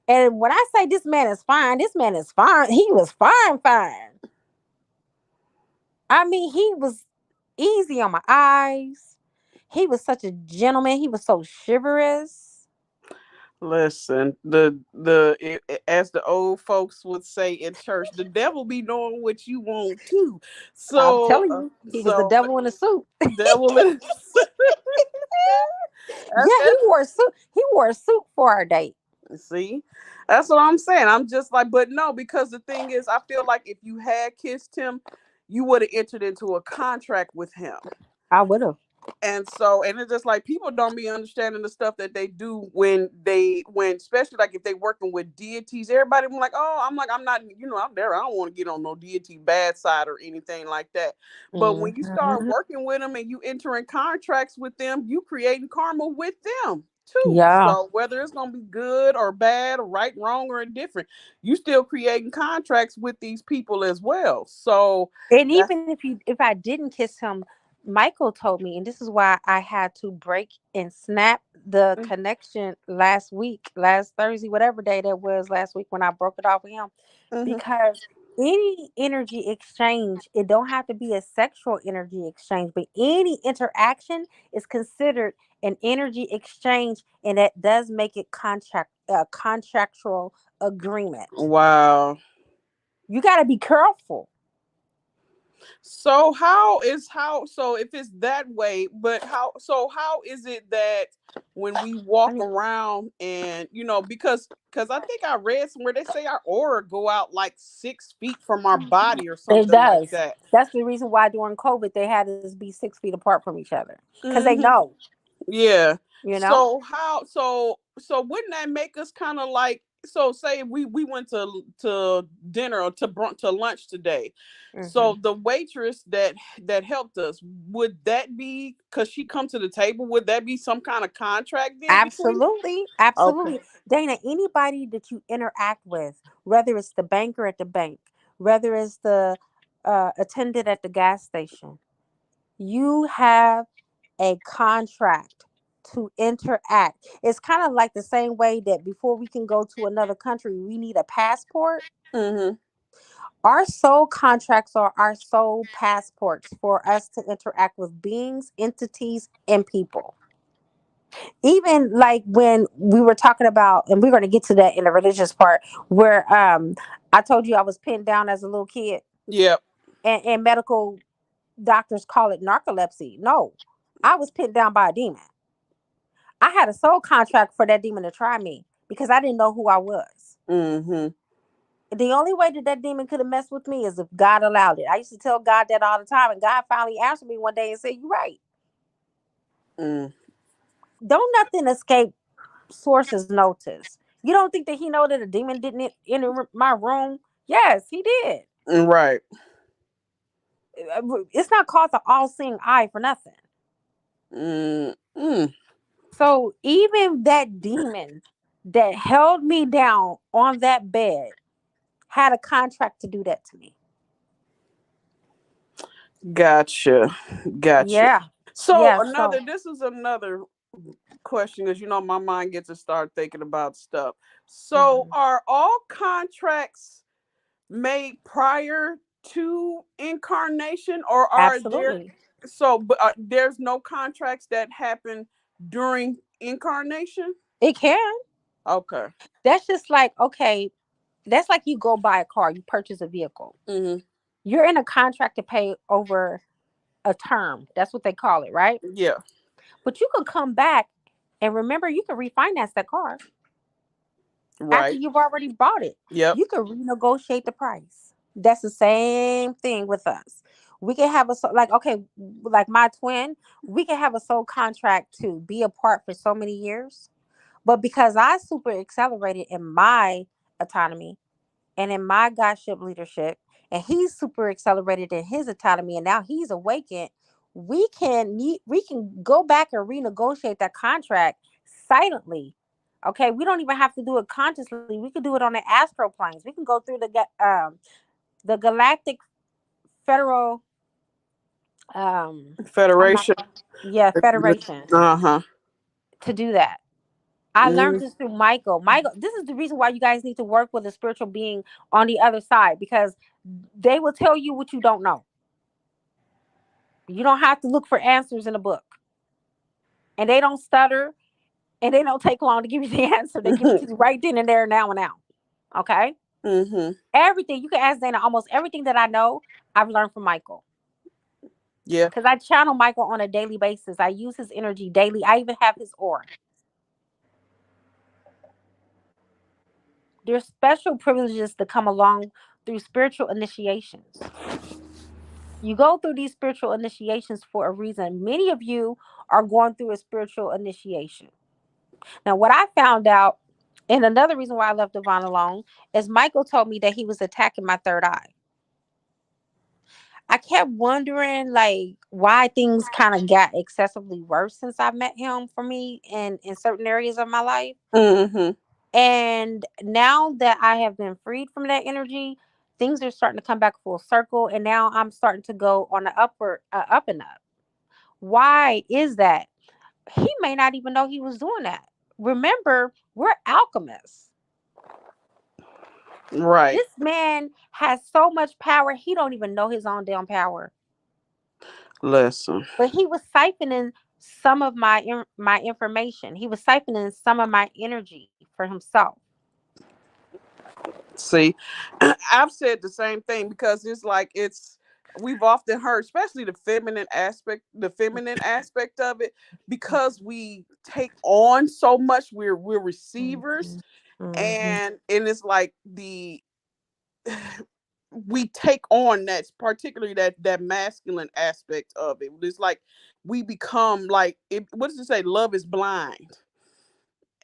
And when I say this man is fine, this man is fine. He was fine, fine. I mean, he was easy on my eyes. He was such a gentleman. He was so chivalrous. Listen, as the old folks would say in church, the devil be knowing what you want too. I'm So, telling you, he was the so devil in a suit. devil is Yeah, he that's wore a suit. He wore a suit for our date. see, that's what I'm saying. I'm just like, but no, because the thing is, I feel like if you had kissed him, you would have entered into a contract with him. I would have. And so, and it's just like people don't be understanding the stuff that they do when especially like if they working with deities. Everybody be like, oh, I'm not, I'm there. I don't want to get on no deity bad side or anything like that. But when you start Mhm. working with them and you entering contracts with them, you creating karma with them too. Yeah. So whether it's gonna be good or bad or right, wrong, or indifferent, you still creating contracts with these people as well. So And that's even if I didn't kiss him, Michael told me, and this is why I had to break and snap the connection last week, last Thursday, whatever day that was last week when I broke it off with him, mm-hmm. because any energy exchange, it don't have to be a sexual energy exchange, but any interaction is considered an energy exchange, and that does make it a contractual agreement. Wow. You got to be careful. So how if it's that way, but how is it that when we I walk mean, around and because I think I read somewhere they say our aura go out like 6 feet from our body or it something like does. that. That's the reason why during COVID they had us be 6 feet apart from each other because they Hmm. know, Yeah. you know. So wouldn't that make us kind of like so say we went to dinner or to lunch today. Hmm. So the waitress that helped us, would that be cuz she come to the table, would that be some kind of contract then between? Absolutely, Okay. absolutely, Dana. Anybody that you interact with, whether it's the banker at the bank, whether it's the attendant at the gas station, you have a contract to interact. It's kind of like the same way that before we can go to another country, we need a passport. Mhm. Our soul contracts are our soul passports for us to interact with beings, entities, and people. Even like when we were talking about, and we're going to get to that in the religious part, where I told you I was pinned down as a little kid, Yep. and medical doctors call it narcolepsy. No, I was pinned down by a demon. I had a soul contract for that demon to try me because I didn't know who I was. Mm-hmm. The only way that that demon could have messed with me is if God allowed it. I used to tell God that all the time, and God finally answered me one day and said, "You're right. Mm. Don't nothing escape source's notice. You don't think that he know that a demon didn't enter my room? Yes, he did. Right. It's not called the all-seeing eye for nothing. Mm. Mm. So even that demon that held me down on that bed had a contract to do that to me. Gotcha. Gotcha. Yeah. So Yeah. So this is another question, because my mind gets to start thinking about stuff. So mhm. are all contracts made prior to incarnation, or are there, Absolutely. but there's no contracts that happen during incarnation? It can. Okay. That's just like, okay, that's like you go buy a car, you purchase a vehicle. Mm-hmm. You're in a contract to pay over a term. That's what they call it, right? Yeah. But you could come back and remember you can refinance that car after Right. you've already bought it. Yep. You can renegotiate the price. That's the same thing with us. We can have like, okay, like my twin, we can have a soul contract to be apart for so many years. But because I super accelerated in my autonomy and in my godship leadership, and he's super accelerated in his autonomy, and now he's awakened, we can go back and renegotiate that contract silently. Okay, we don't even have to do it consciously. We can do it on the astral planes. We can go through the galactic federal I'm not Federation. gonna, yeah, federation Uh-huh. to do that. I learned Mm. this through Michael. Michael, this is the reason why you guys need to work with a spiritual being on the other side, because they will tell you what you don't know. You don't have to look for answers in a book. And they don't stutter and they don't take long to give you the answer. They give it to you right then and there, now and now. Okay? Mm-hmm. Everything, you can ask Dana, almost everything that I know, I've learned from Michael. Yeah. Because I channel Michael on a daily basis. I use his energy daily. I even have his aura. There's special privileges that come along through spiritual initiations. You go through these spiritual initiations for a reason. Many of you are going through a spiritual initiation. Now, what I found out, and another reason why I left Devon alone, is Michael told me that he was attacking my third eye. I kept wondering, like, why things kind of got excessively worse since I met him for me in certain areas of my life. Mm-hmm. And now that I have been freed from that energy, things are starting to come back full circle. And now I'm starting to go on the upward, up and up. Why is that? He may not even know he was doing that. Remember, we're alchemists. Right. This man has so much power, he don't even know his own damn power. Listen. But he was siphoning some of my information. He was siphoning some of my energy for himself. See, I've said the same thing, because it's like we've often heard, especially the feminine aspect of it, because we take on so much, we're receivers, Mhm. Mhm. and it's like we take on that, particularly that masculine aspect of it. It's like we become like what does it say? Love is blind.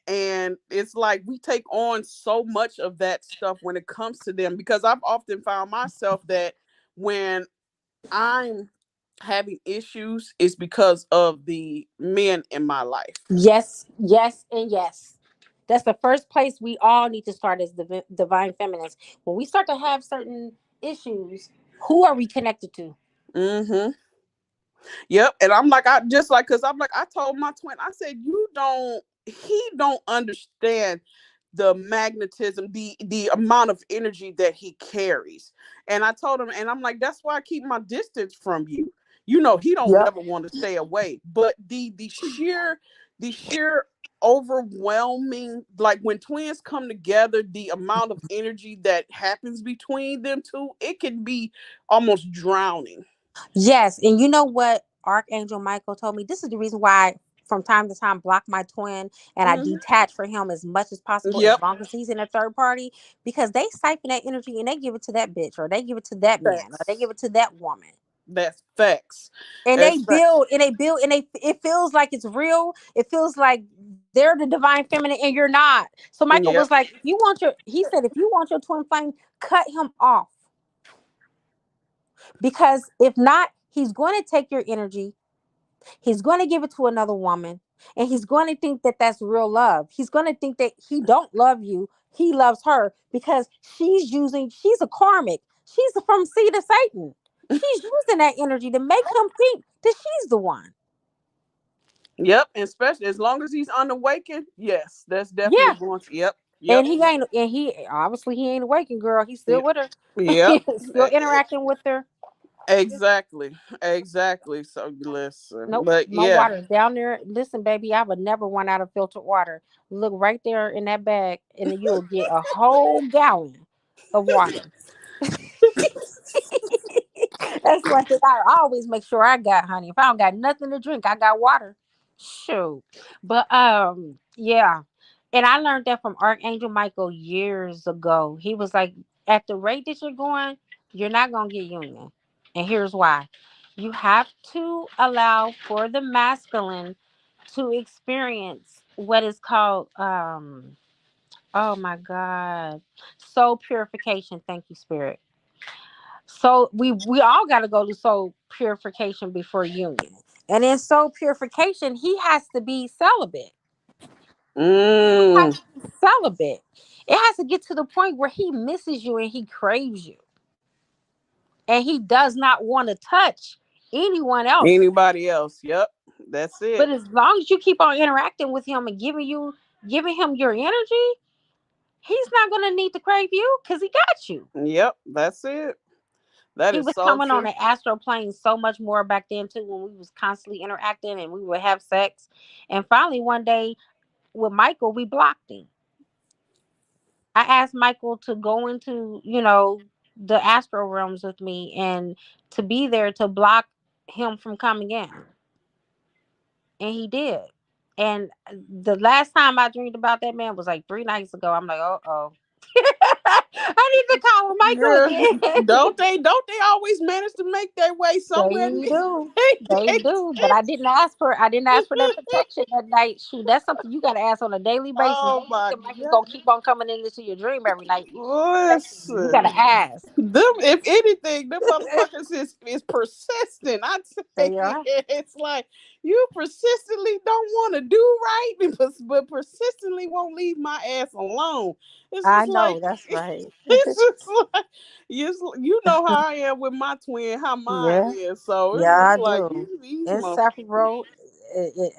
And it's like we take on so much of that stuff when it comes to them, because I've often found myself that when I'm having issues, it's because of the men in my life. Yes, yes, and yes. That's the first place we all need to start as divine feminines. When we start to have certain issues, who are we connected to? Mm-hmm. Yep. And I'm like, I just like, because I'm like, I told my twin, I said, he don't understand the magnetism, the amount of energy that he carries. And I told him, and I'm like, that's why I keep my distance from you. He don't Yep. never want to stay away. But the sheer overwhelming, like when twins come together, the amount of energy that happens between them two, it can be almost drowning. Yes, and you know what Archangel Michael told me? This is the reason why. from time to time block my twin and I Hmm. detach for him as much as possible as Yep. long as he's in a third party, because they siphon that energy and they give it to that bitch, or they give it to that man, or they Facts. give it to that woman. That's facts. And they That's facts. build and they build and they it feels like it's real. It feels like they're the divine feminine and you're not. So Michael was Yep. like, if you want your he said, if you want your twin flame, cut him off. Because if not, he's going to take your energy. He's going to give it to another woman, and he's going to think that that's real love. He's going to think that he don't love you. He loves her because she's a karmic. She's from seed of Satan. She's using that energy to make him think that she's the one. Yep. And especially as long as he's unawakened, yes, that's definitely Yeah. going to. Yep. And Yep. he obviously he ain't awakened, girl. He's still Yep. with her. Yep. Still interacting with her. Exactly. Exactly. So listen, Nope, but no yeah. water down there. Listen, baby, I would never run out of filtered water. Look right there in that bag, and you'll get a whole gallon of water. That's one thing I always make sure I got, honey. If I don't got nothing to drink, I got water. Shoot. But yeah. And I learned that from Archangel Michael years ago. He was like, at the rate that you're going, you're not gonna get union. And here's why. You have to allow for the masculine to experience what is called oh my God. Soul purification. Thank you, Spirit. So we all got to go to soul purification before union. And in soul purification, he has to be celibate. He has Mm. to be celibate. It has to get to the point where he misses you and he craves you. And he does not want to touch anyone else. Anybody else? Yep. That's But it. as long as you keep on interacting with him and giving him your energy, he's not gonna need to crave you because he got you. Yep. That's it. That He is was so coming on true. the astral plane so much more back then too, when we was constantly interacting and we would have sex. And finally one day with Michael, we blocked him. I asked Michael to go into, the astral realms with me and to be there to block him from coming in. And he did. And the last time I dreamed about that man was like 3 nights ago. I'm like, oh. I need to call Michael Girl, again. don't they always manage to make their way somewhere? They do. They- They do. But I didn't ask for that protection that night. Shoot, that's something you gotta ask on a daily basis. oh Don't think my that Michael's god. gonna keep on coming into your dream every night protecting you. You gotta Listen. ask. Them, if anything, them motherfuckers is persistent. I say They are. it's like you persistently don't want to do right, but persistently won't leave my ass alone. It's I just like know, that's right. it's just like you know how I am with my twin, how mine Yeah. is. So it's Yeah, just I like do. these Inseparable,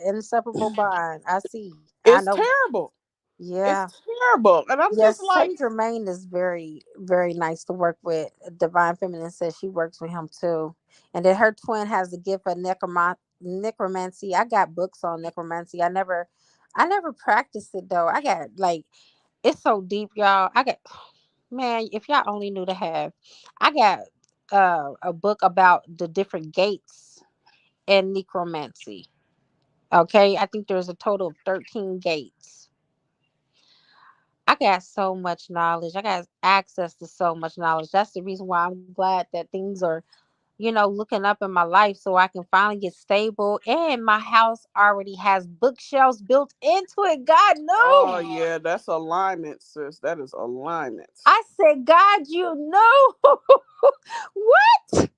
inseparable bond. I see. I it's know. terrible. Yeah. It's terrible, and I'm just Yes, like, Saint Germain is very, very nice to work with. Divine Feminine says she works with him too. And that her twin has the gift of necromancy. I got books on necromancy. I never practiced it though. I got like it's so deep, y'all. I got man, if y'all only knew to have. I got a book about the different gates in necromancy. Okay. I think there's a total of 13 gates. I got so much knowledge. I got access to so much knowledge. That's the reason why I'm glad that things are, looking up in my life so I can finally get stable. And my house already has bookshelves built into it. God oh knew. yeah, that's alignment, sis. That is alignment. I said, God, you know. What?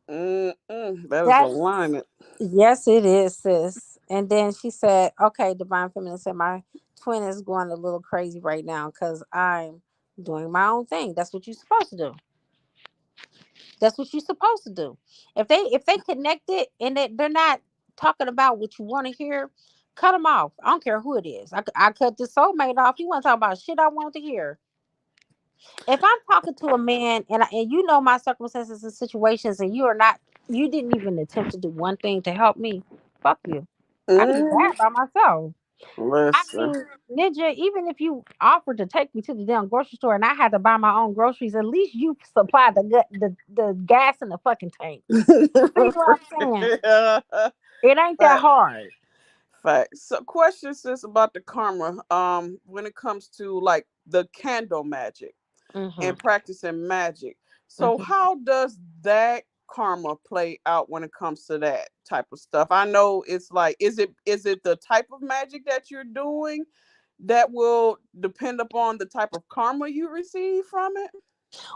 That is That's alignment. yes, it is, sis. And then she said, okay, Divine Feminine said, my twin is going a little crazy right now because I'm doing my own thing. That's what you're supposed to do. That's what you're supposed to do. If they connect it and they're not talking about what you want to hear, cut them off. I don't care who it is. I cut the soulmate off. He want to talk about shit I want to hear. If I'm talking to a man and you know my circumstances and situations and you didn't even attempt to do one thing to help me, fuck you. I did Mm, that by myself. I listen. mean, Ninja, even if you offered to take me to the damn grocery store and I had to buy my own groceries, at least you supplied the gas in the fucking tank. You feel what I'm saying? It ain't that Fact. hard. Fact. So, question, sis, about the karma. When it comes to like the candle magic Hmm. and practicing magic, so Hmm. how does that karma play out when it comes to that type of stuff? I know it's like, is it the type of magic that you're doing that will depend upon the type of karma you receive from it?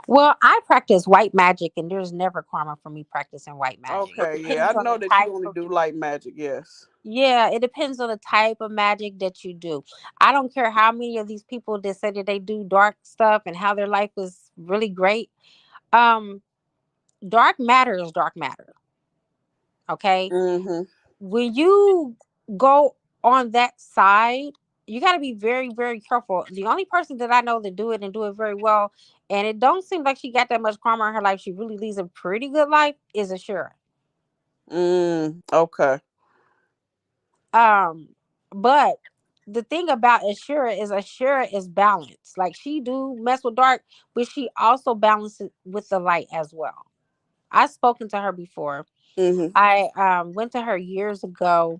Well, I practice white magic, and there's never karma for me practicing white magic. It Okay, yeah, I depends on know the that you type only of. do light magic. Yes. Yeah, it depends on the type of magic that you do. I don't care how many of these people that say that they do dark stuff and how their life is really great. Um, Dark matter is dark matter. Okay, Mm-hmm. when you go on that side, you got to be very, very careful. The only person that I know that do it and do it very well, and it don't seem like she got that much karma in her life. She really leads a pretty good life. Is Ashura. Okay. Um, but the thing about Ashura is balance. Like she do mess with dark, but she also balances with the light as well. I've spoken to her before. Mm-hmm. I went to her years ago.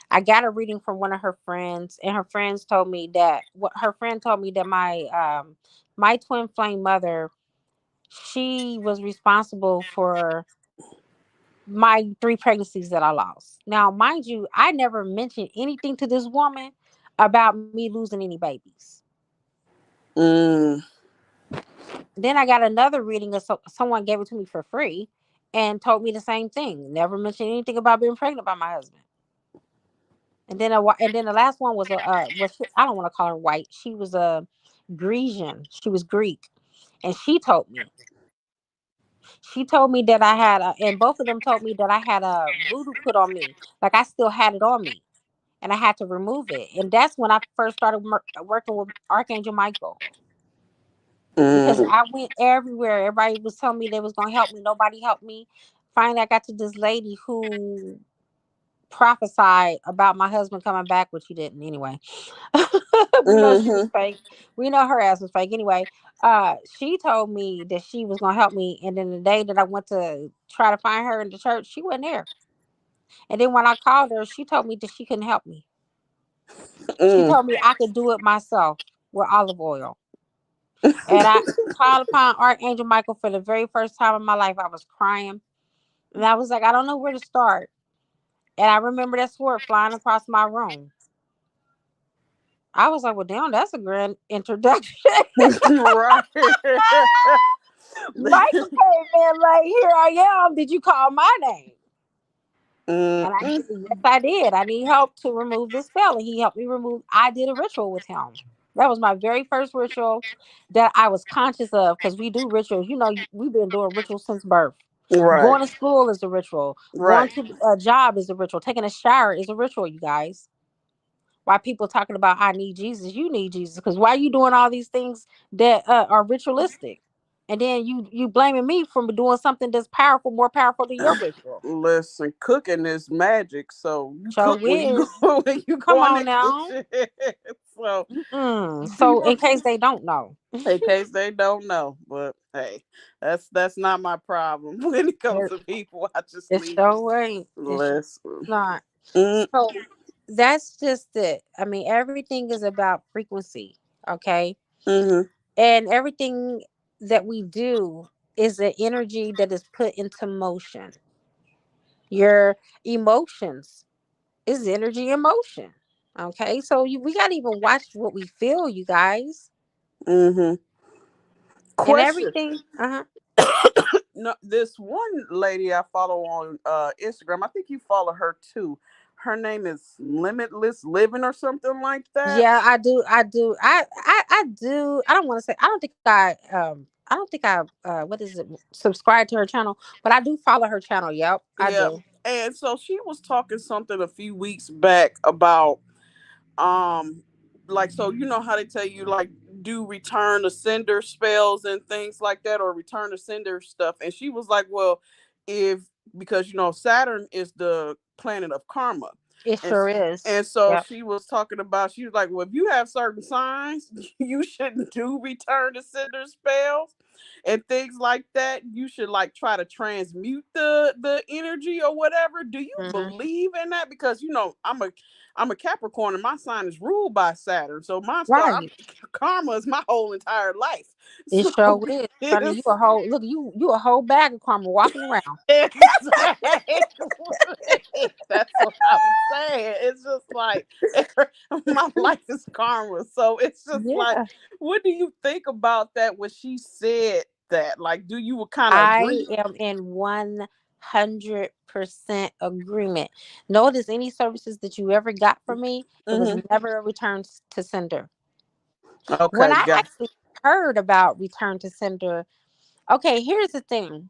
I got a reading from one of her friends, and her friends told me that what her friend told me that my twin flame mother, she was responsible for my three pregnancies that I lost. Now, mind you, I never mentioned anything to this woman about me losing any babies. Mm. Then I got another reading of someone gave it to me for free and told me the same thing. Never mentioned anything about being pregnant by my husband. And then the last one was I don't want to call her white. She was a Grecian. She was Greek, and she told me that and both of them told me that I had a voodoo put on me, like I still had it on me, and I had to remove it. And that's when I first started working with Archangel Michael, because Mm. I went everywhere. Everybody was telling me they was gonna help me. Nobody helped me. Finally, I got to this lady who prophesied about my husband coming back, which he didn't anyway. We know she was Mm-hmm. fake. We know her ass was fake anyway. She told me that she was gonna help me, and then the day that I went to try to find her in the church, she wasn't there. And then when I called her, she told me that she couldn't help me. She Mm. told me I could do it myself with olive oil. And I called upon Archangel Michael for the very first time in my life. I was crying, and I was like, I don't know where to start. And I remember that sword flying across my room. I was like, well, damn, that's a grand introduction. Right. Michael came in like, here I am. Did you call my name? And I Mm-mm. said, yes, I did. I need help to remove this spell. And he helped me remove, I did a ritual with him. That was my very first ritual that I was conscious of, because we do rituals. You know, we've been doing rituals since birth. Right. Going to school is a ritual. Going Right. to a job is a ritual. Taking a shower is a ritual, you guys. Why people talking about I need Jesus, you need Jesus, because why you doing all these things that are ritualistic, and then you blaming me for doing something that's powerful, more powerful than your ritual. Listen, cooking is magic. So you So cook when you whiz, go when you come go in on the now. kitchen. So So people, in case they don't know, in case they don't know, but hey, that's not my problem when it comes it, to people. I just it leave. sure ain't. It's Listen. not. Mm, So that's just it. I mean, everything is about frequency, okay? mm-hmm. And everything that we do is an energy that is put into motion. Your emotions is energy in motion. Okay, so we gotta even watch what we feel, you guys, Mm-hmm. and Question. everything. Uh-huh. No, this one lady I follow on Instagram. I think you follow her too. Her name is Limitless Living or something like that. Yeah, I do. I do. I do. I don't want to say. I don't think I what is it? Subscribe to her channel, but I do follow her channel. Yep, I Yeah. do. And so she was talking something a few weeks back about um like, so you know how they tell you like do return to sender spells and things like that, or return to sender stuff. And she was like, well, if, because you know Saturn is the planet of karma. It and sure is. and so Yep. she was talking about, she was like, well, if you have certain signs, you shouldn't do return to sender spells. and things like that, you should like try to transmute the energy or whatever. Do you Hmm. believe in that? Because I'm a Capricorn and my sign is ruled by Saturn. So Right. karma is my whole entire life. It So sure is. Honey, you it's a whole look, you a whole bag of karma walking around. exactly. That's what I'm saying. It's just like my life is karma. So it's just like, Yeah. what do you think about that when she said that? Like, do you kind of I agree? am in 100% agreement. Notice any services that you ever got from me, it was Hmm. never a return to sender. When Okay, I got. actually heard about return to sender, okay, here's the thing.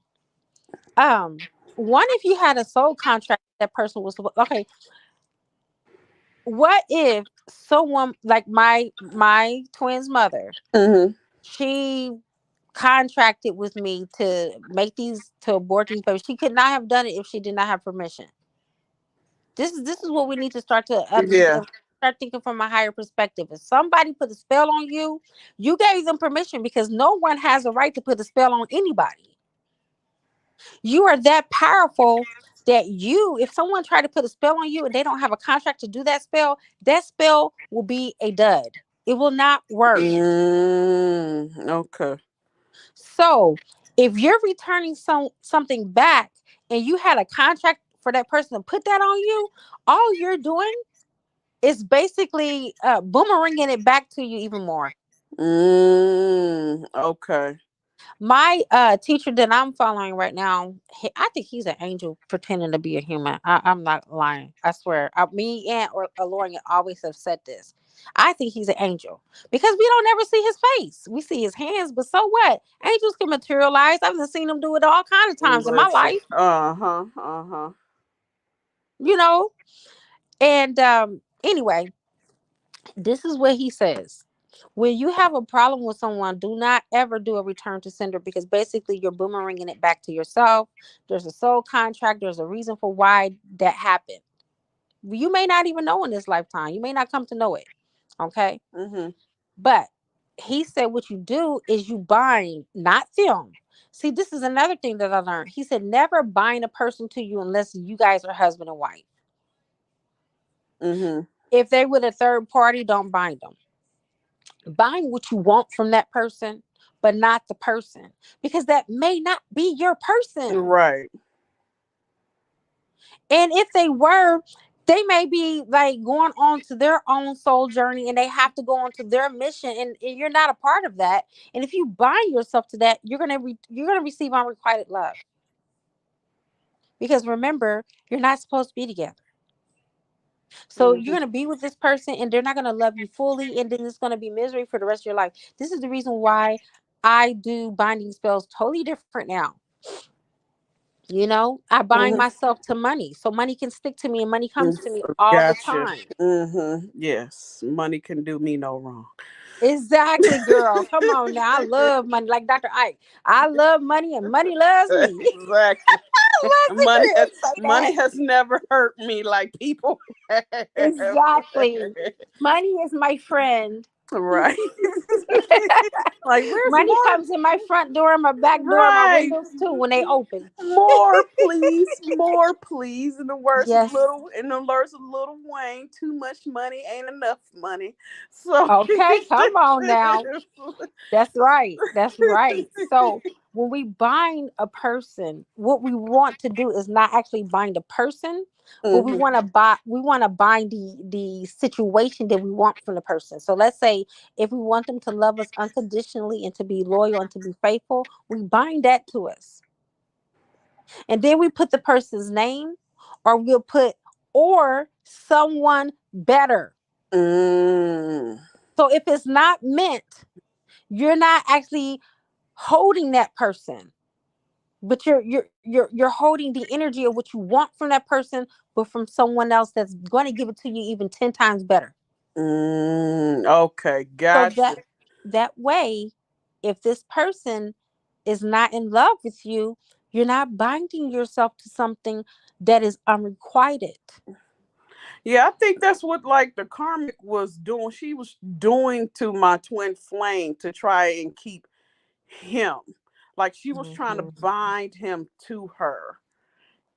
One, if you had a soul contract, that person was okay. What if someone like my twin's mother, Hmm. she contracted with me to make these to abort these babies. She could not have done it if she did not have permission. This is what we need to start to Yeah. understand. Start thinking from a higher perspective. If somebody put a spell on you, you gave them permission because no one has a right to put a spell on anybody. You are that powerful that if someone tried to put a spell on you and they don't have a contract to do that spell will be a dud. It will not work. Okay. So if you're returning something back and you had a contract for that person to put that on you, all you're doing is basically boomeranging it back to you even more. Okay. My teacher that I'm following right now, I think he's an angel pretending to be a human. I'm not lying. I swear. Me and or Lauren always have said this. I think he's an angel because we don't ever see his face. We see his hands, but so what? Angels can materialize. I've seen them do it all kind of times in my Listen. life. Uh-huh. Uh-huh. You know. And anyway, this is what he says. When you have a problem with someone, do not ever do a return to sender because basically you're boomeranging it back to yourself. There's a soul contract, there's a reason for why that happened. You may not even know in this lifetime, you may not come to know it. Okay. Mm-hmm. But he said what you do is you bind, not film. See, this is another thing that I learned. He said never bind a person to you unless you guys are husband and wife. Mm-hmm. If they with a third party, don't bind them. Buying what you want from that person, but not the person, because that may not be your person. Right. And if they were, they may be like going on to their own soul journey and they have to go on to their mission, and you're not a part of that. And if you bind yourself to that, you're gonna receive unrequited love. Because remember, you're not supposed to be together. So you're Mm-hmm. gonna be with this person and they're not gonna love you fully, and then it's gonna be misery for the rest of your life. This is the reason why I do binding spells totally different now. I bind Mm-hmm. myself to money so money can stick to me and money comes to me all the Gotcha. time. Mm-hmm. Yes. Money can do me no wrong. Exactly, girl. Come on now. I love money like Dr. Ike. I love money and money loves me. Exactly. Let's Money hear has it say that. money has never hurt me like people have. Exactly. Money is my friend. Right. Like, where's Money more? comes in my front door and my back door and my Right. windows too when they open. More, please. More, please. Yes. In the words of Little Wayne, too much money ain't enough money. So Okay, come on now. That's right. That's right. So when we bind a person, what we want to do is not actually bind a person, but we Mhm. want to bind the situation that we want from the person. So let's say if we want them to love us unconditionally and to be loyal and to be faithful, we bind that to us. And then we put the person's name, or we'll put or someone better. Mm. So if it's not meant, you're not actually holding that person, but you're holding the energy of what you want from that person, but from someone else that's going to give it to you even 10 times better. Okay, So gotcha. that way, if this person is not in love with you, you're not binding yourself to something that is unrequited. Yeah, I think that's what like the karmic was doing. She was doing to my twin flame to try and keep him. Like she was trying to Mhm. bind him to her.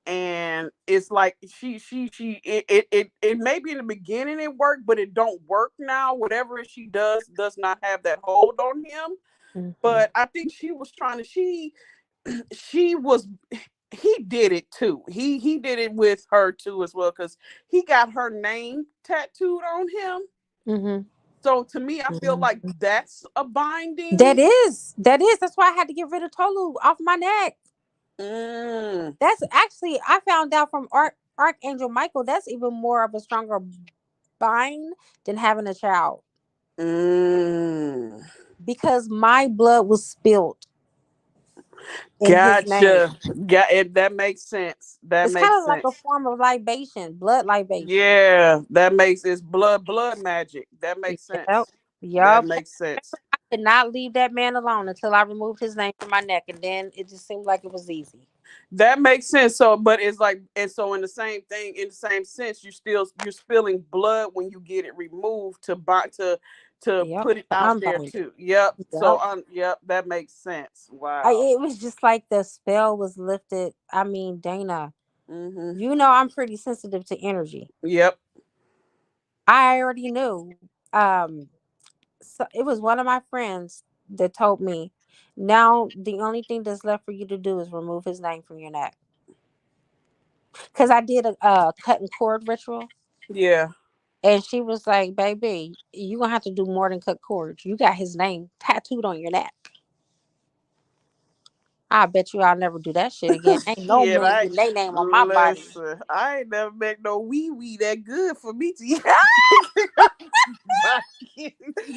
And it's like it maybe in the beginning it worked, but it don't work now. Whatever she does not have that hold on him. Mhm. But I think she was trying to she was he did it too. He did it with her too as well, because he got her name tattooed on him. Mhm. So to me, I feel like Mhm. that's a binding. That is. That is. That's why I had to get rid of Tolu off my neck. Mm, That's actually I found out from Archangel Michael. That's even more of a stronger bind than having a child mm. because my blood was spilled in his name. Gotcha. Got it. That makes sense. That It's kind makes of like a sense. form of libation, blood libation. Yeah, that makes it's blood magic. That makes Yep. sense. That Yep. makes sense. I could not leave that man alone until I removed his name from my neck, and then it just seemed like it was easy. That makes sense. So, but it's like, and so in the same thing, in the same sense, you're spilling blood when you get it removed to Yep. put it To out there unbind it. too. Yep. So, Yep. yep, that makes sense. Wow. It was just like the spell was lifted. I mean, Dana, Mhm. you know I'm pretty sensitive to energy. Yep. I already knew. So it was one of my friends that told me, now the only thing that's left for you to do is remove his name from your neck. Because I did a cut and cord ritual, Yeah. and she was like, "Baby, you gonna have to do more than cut cords. You got his name tattooed on your neck. I bet you I'll never do that shit again. Ain't no Shit, man I getting their name on my body." listen. I ain't never met no wee wee that good for me to back in.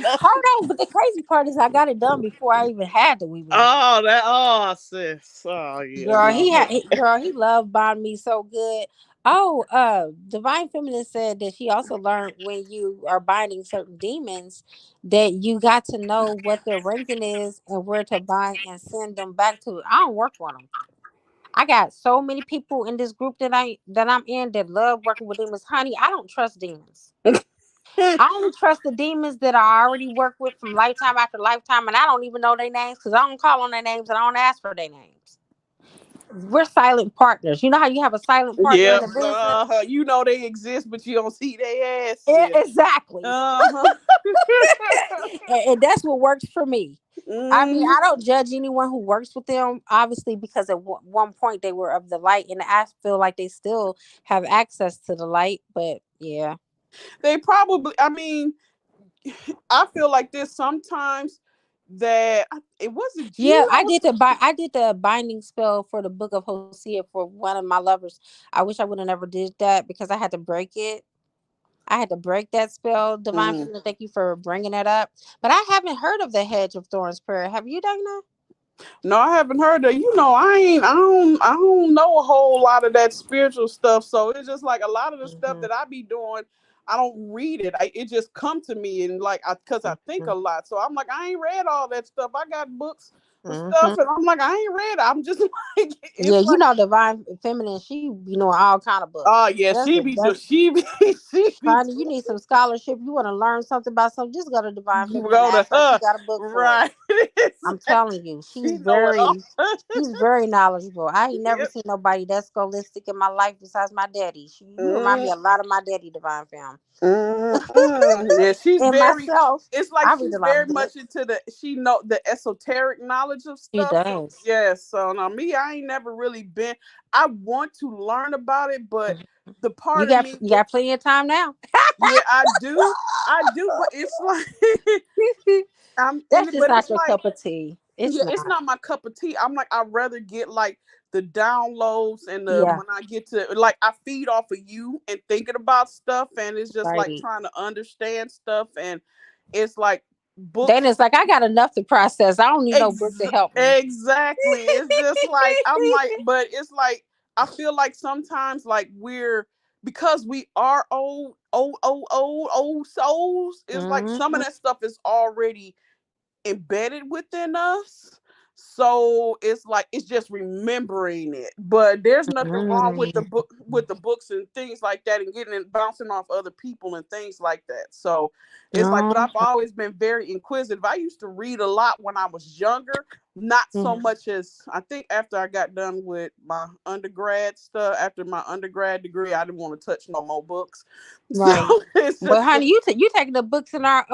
Hold on, but the crazy part is I got it done before I even had the wee wee. Oh, that sis. Oh yeah, Girl, no. girl, he loved bond me so good. Oh, Divine Feminine said that she also learned when you are binding certain demons that you got to know what their ranking is and where to bind and send them back to. I don't work on them. I got so many people in this group that I'm in that love working with demons. Honey, I don't trust demons. I only trust the demons that I already work with from lifetime after lifetime, and I don't even know their names because I don't call on their names and I don't ask for their names. We're silent partners. You know how you have a silent partner in Yep. a business? You know they exist, but you don't see their ass, sis. Exactly. Uh-huh. And that's what works for me. I mean, Mm. I don't judge anyone who works with them, obviously, because at one point they were of the light, and I feel like they still have access to the light. But yeah, They probably, I mean, I feel like this sometimes that it wasn't yeah, G. I was I did the binding spell for the book of Hosea for one of my lovers. I wish I would have never did that because I had to break it. I had to break that spell. Divine mm. Feminine, thank you for bringing that up. But I haven't heard of the Hedge of Thorns prayer. Have you, Dana? No, I haven't heard of. I don't know a whole lot of that spiritual stuff. So it's just like a lot of the stuff Hmm. that I be doing. I don't read it. It just come to me and like because I think Hmm. a lot. So I'm like I ain't read all that stuff. I got books and stuff, Hmm. and I'm like I ain't read it. I'm just like Yeah, it's you like know, Divine Feminine, she be knowing all kind of oh books. yeah, That's do that's she be she be honey, you need some scholarship. You want to learn something about something, just go to Divine Feminine and go to ask her if she her got a book for it. right. I'm telling you, She know it all. she's very knowledgeable. I ain't never Yep. seen nobody that scholastic in my life besides my daddy. You remind me Mm. a lot of my daddy, Divine Fam. Mm-mm. Yeah, she's And very. myself, It's like I read she's a lot very of much books. into the. She know the esoteric knowledge of She stuff. So does. yes, so now me, I ain't never really been. I want to learn about it, but Mhm. the part of me, You got plenty of time now. yeah, I do, but it's like I'm in That's it, just but not it's your like cup of tea. It's yeah, it's not. not my cup of tea. I'm like I'd rather get like the downloads and the Yeah, when I get to like I feed off of you and thinking about stuff and it's just like right. trying to understand stuff and it's like Then books it's like I got enough to process. I don't need no book to help me. exactly. It's just like I'm like, but it's like I feel like sometimes like we're because we are old souls. It's like some of Hmm. that stuff is already embedded within us. So it's like it's just remembering it. But there's nothing wrong with the book with the books and things like that and getting it bouncing off other people and things like that. So it's like but No. I've always been very inquisitive. I used to read a lot when I was younger, not so Mhm. much as I think after I got done with my undergrad stuff, after my undergrad degree, I didn't want to touch no more books. So Right. it's But just honey, you taking the books in our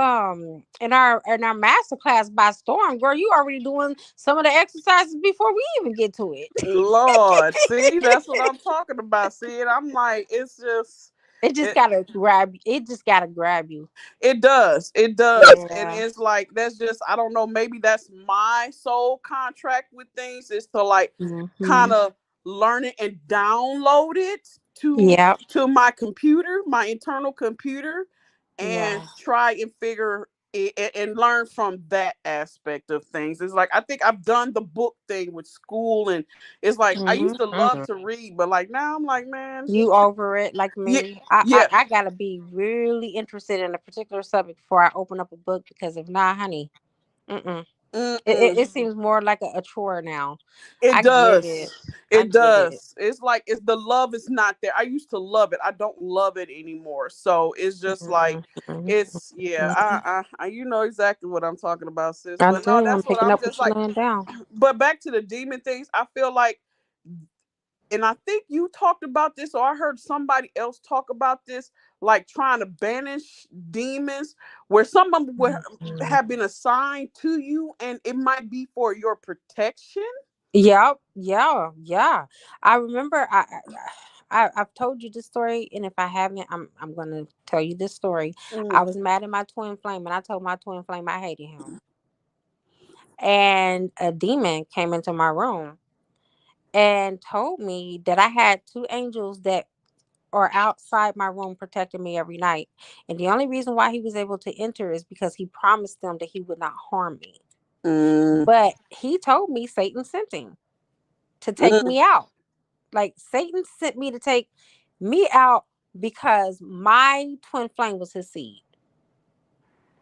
master class by storm, girl. You already doing some of the exercises before we even get to it. Lord, see, that's what I'm talking about. See, and I'm like, it's just It just it. gotta grab. It just gotta grab you. It does. It does. And Yeah. it's like that's just I don't know, maybe that's my soul contract with things is to like kind Hmm. of learn it and download it Yep. to my computer, my internal computer, and Yeah. try and figure it and learn from that aspect of things. It's like I think I've done the book thing with school, and it's like I used to love Hmm. to read, but like now I'm like, man, You over it like yeah, me. I, I yeah. I gotta be really interested in a particular subject before I open up a book because if not, honey, mm-mm. It, it, Mm-mm. it seems more like a chore now. It I get it. does. I It get it. does. It's like it's the love is not there. I used to love it. I don't love it anymore. So it's just like Mhm. it's yeah. I you know exactly what I'm talking about, sis. I But no, do. I'm that's what picking I'm up just what you're like. laying down. But back to the demon things, I feel like, and I think you talked about this, or I heard somebody else talk about this, like trying to banish demons, where some of them Mhm. have been assigned to you, and it might be for your protection. Yep. Yeah. Yeah. I remember. I've told you this story, and if I haven't, I'm gonna tell you this story. I Mm, was mad at my twin flame, and I told my twin flame I hated him. And a demon came into my room and told me that I had two angels that are outside my room protecting me every night. And the only reason why he was able to enter is because he promised them that he would not harm me. mm, But he told me Satan sent him to take mm. me out. Like Satan sent me to take me out because my twin flame was his seed.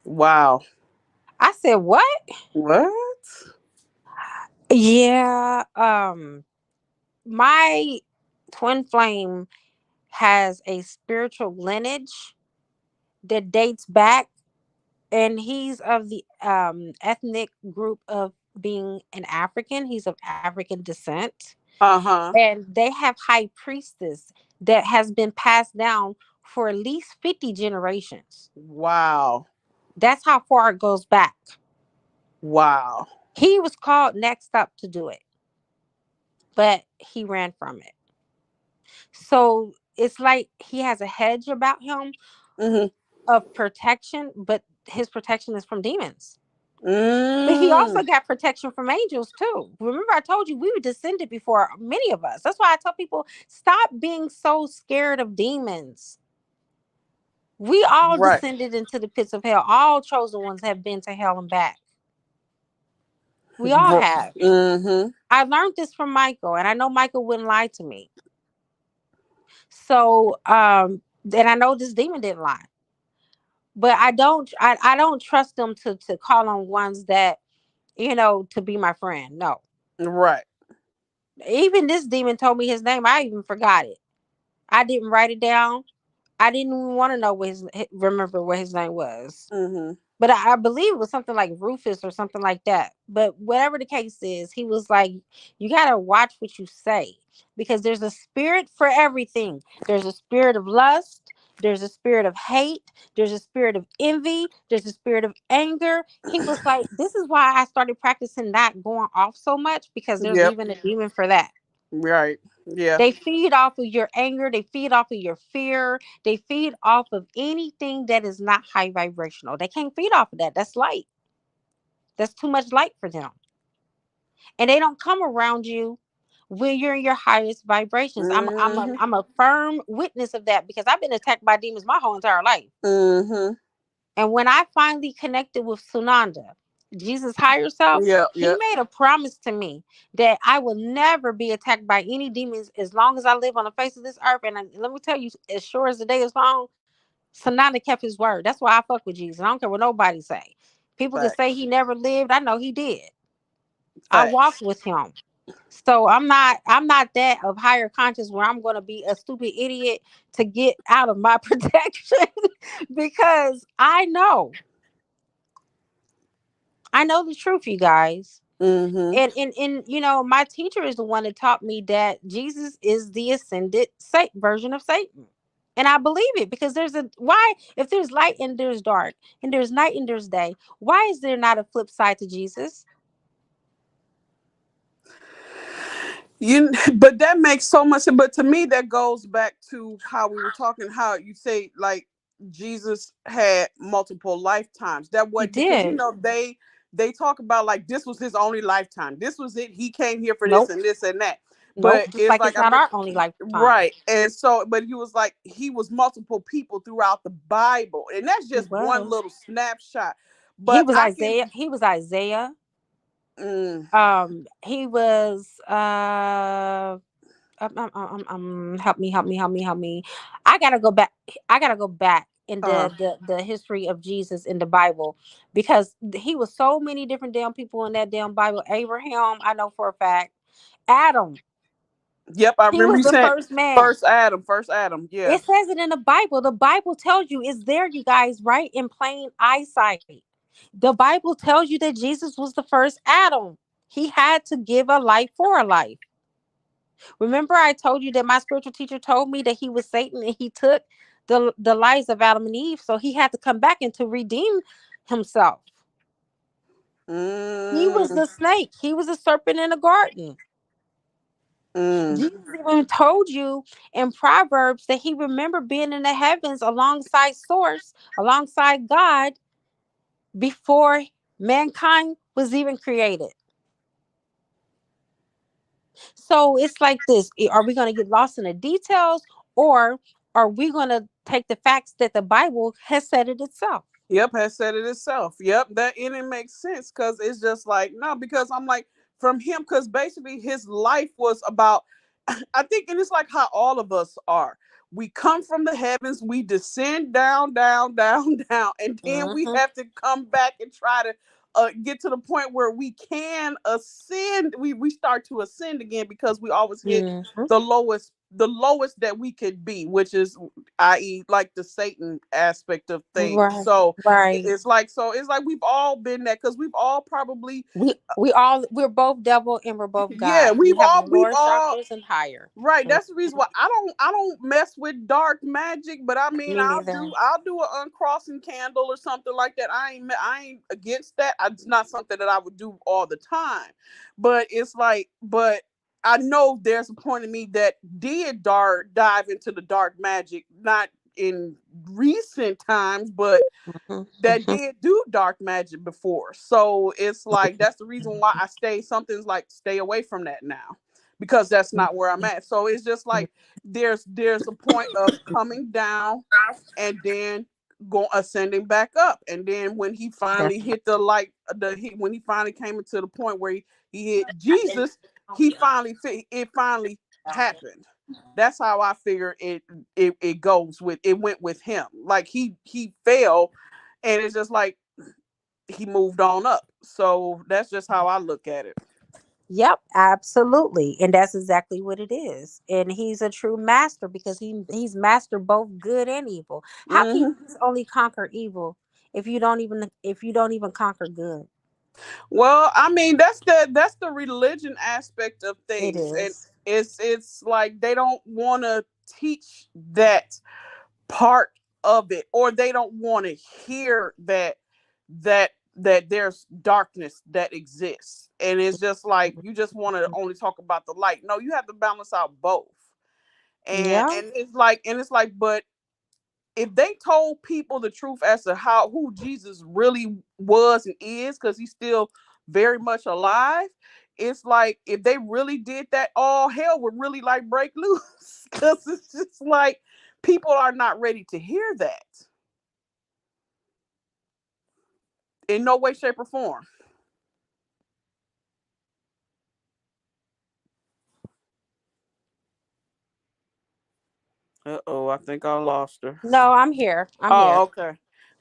Wow. I said, "What?" What? Yeah, my twin flame has a spiritual lineage that dates back, and he's of the ethnic group of being an African. He's of African descent, Uh-huh. and they have high priestess that has been passed down for at least 50 generations. Wow. That's how far it goes back. Wow. He was called next up to do it, but he ran from it. So it's like he has a hedge about him Mm-hmm. of protection, but his protection is from demons. But he Mm. also got protection from angels too. Remember, I told you we were descended before many of us. That's why I tell people stop being so scared of demons. We all Right. descended into the pits of hell. All chosen ones have been to hell and back. We all have. Mm-hmm. I learned this from Michael, and I know Michael wouldn't lie to me. So, and I know this demon didn't lie, but I don't trust them to call on ones that to be my friend. No, Right. even this demon told me his name. I even forgot it. I didn't write it down. I didn't even want to know remember what his name was. Mm-hmm. But I believe it was something like Rufus or something like that. But whatever the case is, he was like, you got to watch what you say because there's a spirit for everything. There's a spirit of lust. There's a spirit of hate. There's a spirit of envy. There's a spirit of anger. He was like, this is why I started practicing not going off so much because there's Yep. even a demon for that. Right. Yeah. They feed off of your anger. They feed off of your fear. They feed off of anything that is not high vibrational. They can't feed off of that. That's light. That's too much light for them. And they don't come around you when you're in your highest vibrations. Mm-hmm. I'm a firm witness of that because I've been attacked by demons my whole entire life. Mm-hmm. And when I finally connected with Sunanda, Jesus' higher self, Yeah. he Yeah. made a promise to me that I will never be attacked by any demons as long as I live on the face of this earth. And let me tell you, as sure as the day is long, Sananda kept his word. That's why I fuck with Jesus. I don't care what nobody say. People can say Facts. he never lived. I know he did. I walked Facts. with him. So I'm not that of higher conscious where I'm gonna be a stupid idiot to get out of my protection because I know the truth, you guys. Mm-hmm. And you know, my teacher is the one that taught me that Jesus is the ascended version of Satan. And I believe it, because there's a why, if there's light and there's dark and there's night and there's day, why is there not a flip side to Jesus? But that makes so much sense. But to me, that goes back to how we were talking, how you say like Jesus had multiple lifetimes. That He what, because did. they talk about like this was his only lifetime. This was it. He came here for this Nope. and this and that. Nope. But Just it's like like it's I not mean, our only lifetime. right. And so, but he was like he was multiple people throughout the Bible, and that's He just one was. little snapshot. He But was I can. Isaiah. He was Isaiah. Mm, He was help me, help me, help me, help me. I gotta go back. I gotta go back in uh, the history of Jesus in the Bible, because he was so many different damn people in that damn Bible. Abraham, I know for a fact. Adam, yep, I he remember was you the saying first man. first Adam, first Adam. Yeah. It says it in the Bible. The Bible tells you it's there, you guys, right in plain eyesight. The Bible tells you that Jesus was the first Adam. He had to give a life for a life. Remember, I told you that my spiritual teacher told me that he was Satan and he took the lives of Adam and Eve. So he had to come back and to redeem himself. He was Mm, the snake. He was a serpent in the garden. mm, Jesus even told you in Proverbs that he remembered being in the heavens alongside Source, alongside God, before mankind was even created. So it's like this: are we going to get lost in the details, or are we going to take the facts that the Bible has said it itself? yep, has said it itself. Yep, that and it makes sense because it's just like no, because I'm like from him because basically his life was about. I think, and it's like how all of us are. We come from the heavens, we descend down, down, down, down, and then we Hmm. have to come back and try to get to the point where we can ascend. We start to ascend again because we always hit Hmm. the lowest that we could be, which is i.e. like the Satan aspect of things. Right, So right. it's like we've all been that because we've all probably We're both devil and we're both yeah God. We have the we've lower all chakras and higher. right. Mhm. That's the reason why I don't mess with dark magic, but I mean Me neither. I'll do an uncrossing candle or something like that. I ain't against that. It's not something that I would do all the time, but it's like but I know there's a point in me that did dive into the dark magic, not in recent times, but Mhm, that mhm, did do dark magic before. So it's like that's the reason why I something's like stay away from that now. Because that's not where I'm at. So it's just mhm. like there's a point of coming down and then go ascending back up. And then when he That's finally hit the like when he finally came into the point where he hit Jesus, it finally happened. That's how I figure it goes with it went with him. Like he fell and it's just like he moved on up. So that's just how I look at it. Yep, absolutely. And that's exactly what it is. And he's a true master because he's mastered both good and evil. How can Hmm. you just only conquer evil if you don't even conquer good? Well, I mean that's the religion aspect of It things, and is. it's like they don't want to teach that part of it, or they don't want to hear that there's darkness that exists, and it's just like you just want to only talk about the light. No, you have to balance out both, Yeah. and it's like, but if they told people the truth as to how who Jesus really was and is, because he's still very much alive, it's like if they really did that, all hell would really like break loose. Because it's just like people are not ready to hear that in no way, shape, or form. Uh-oh, I think I lost her. No, I'm here. I'm Oh, here. okay.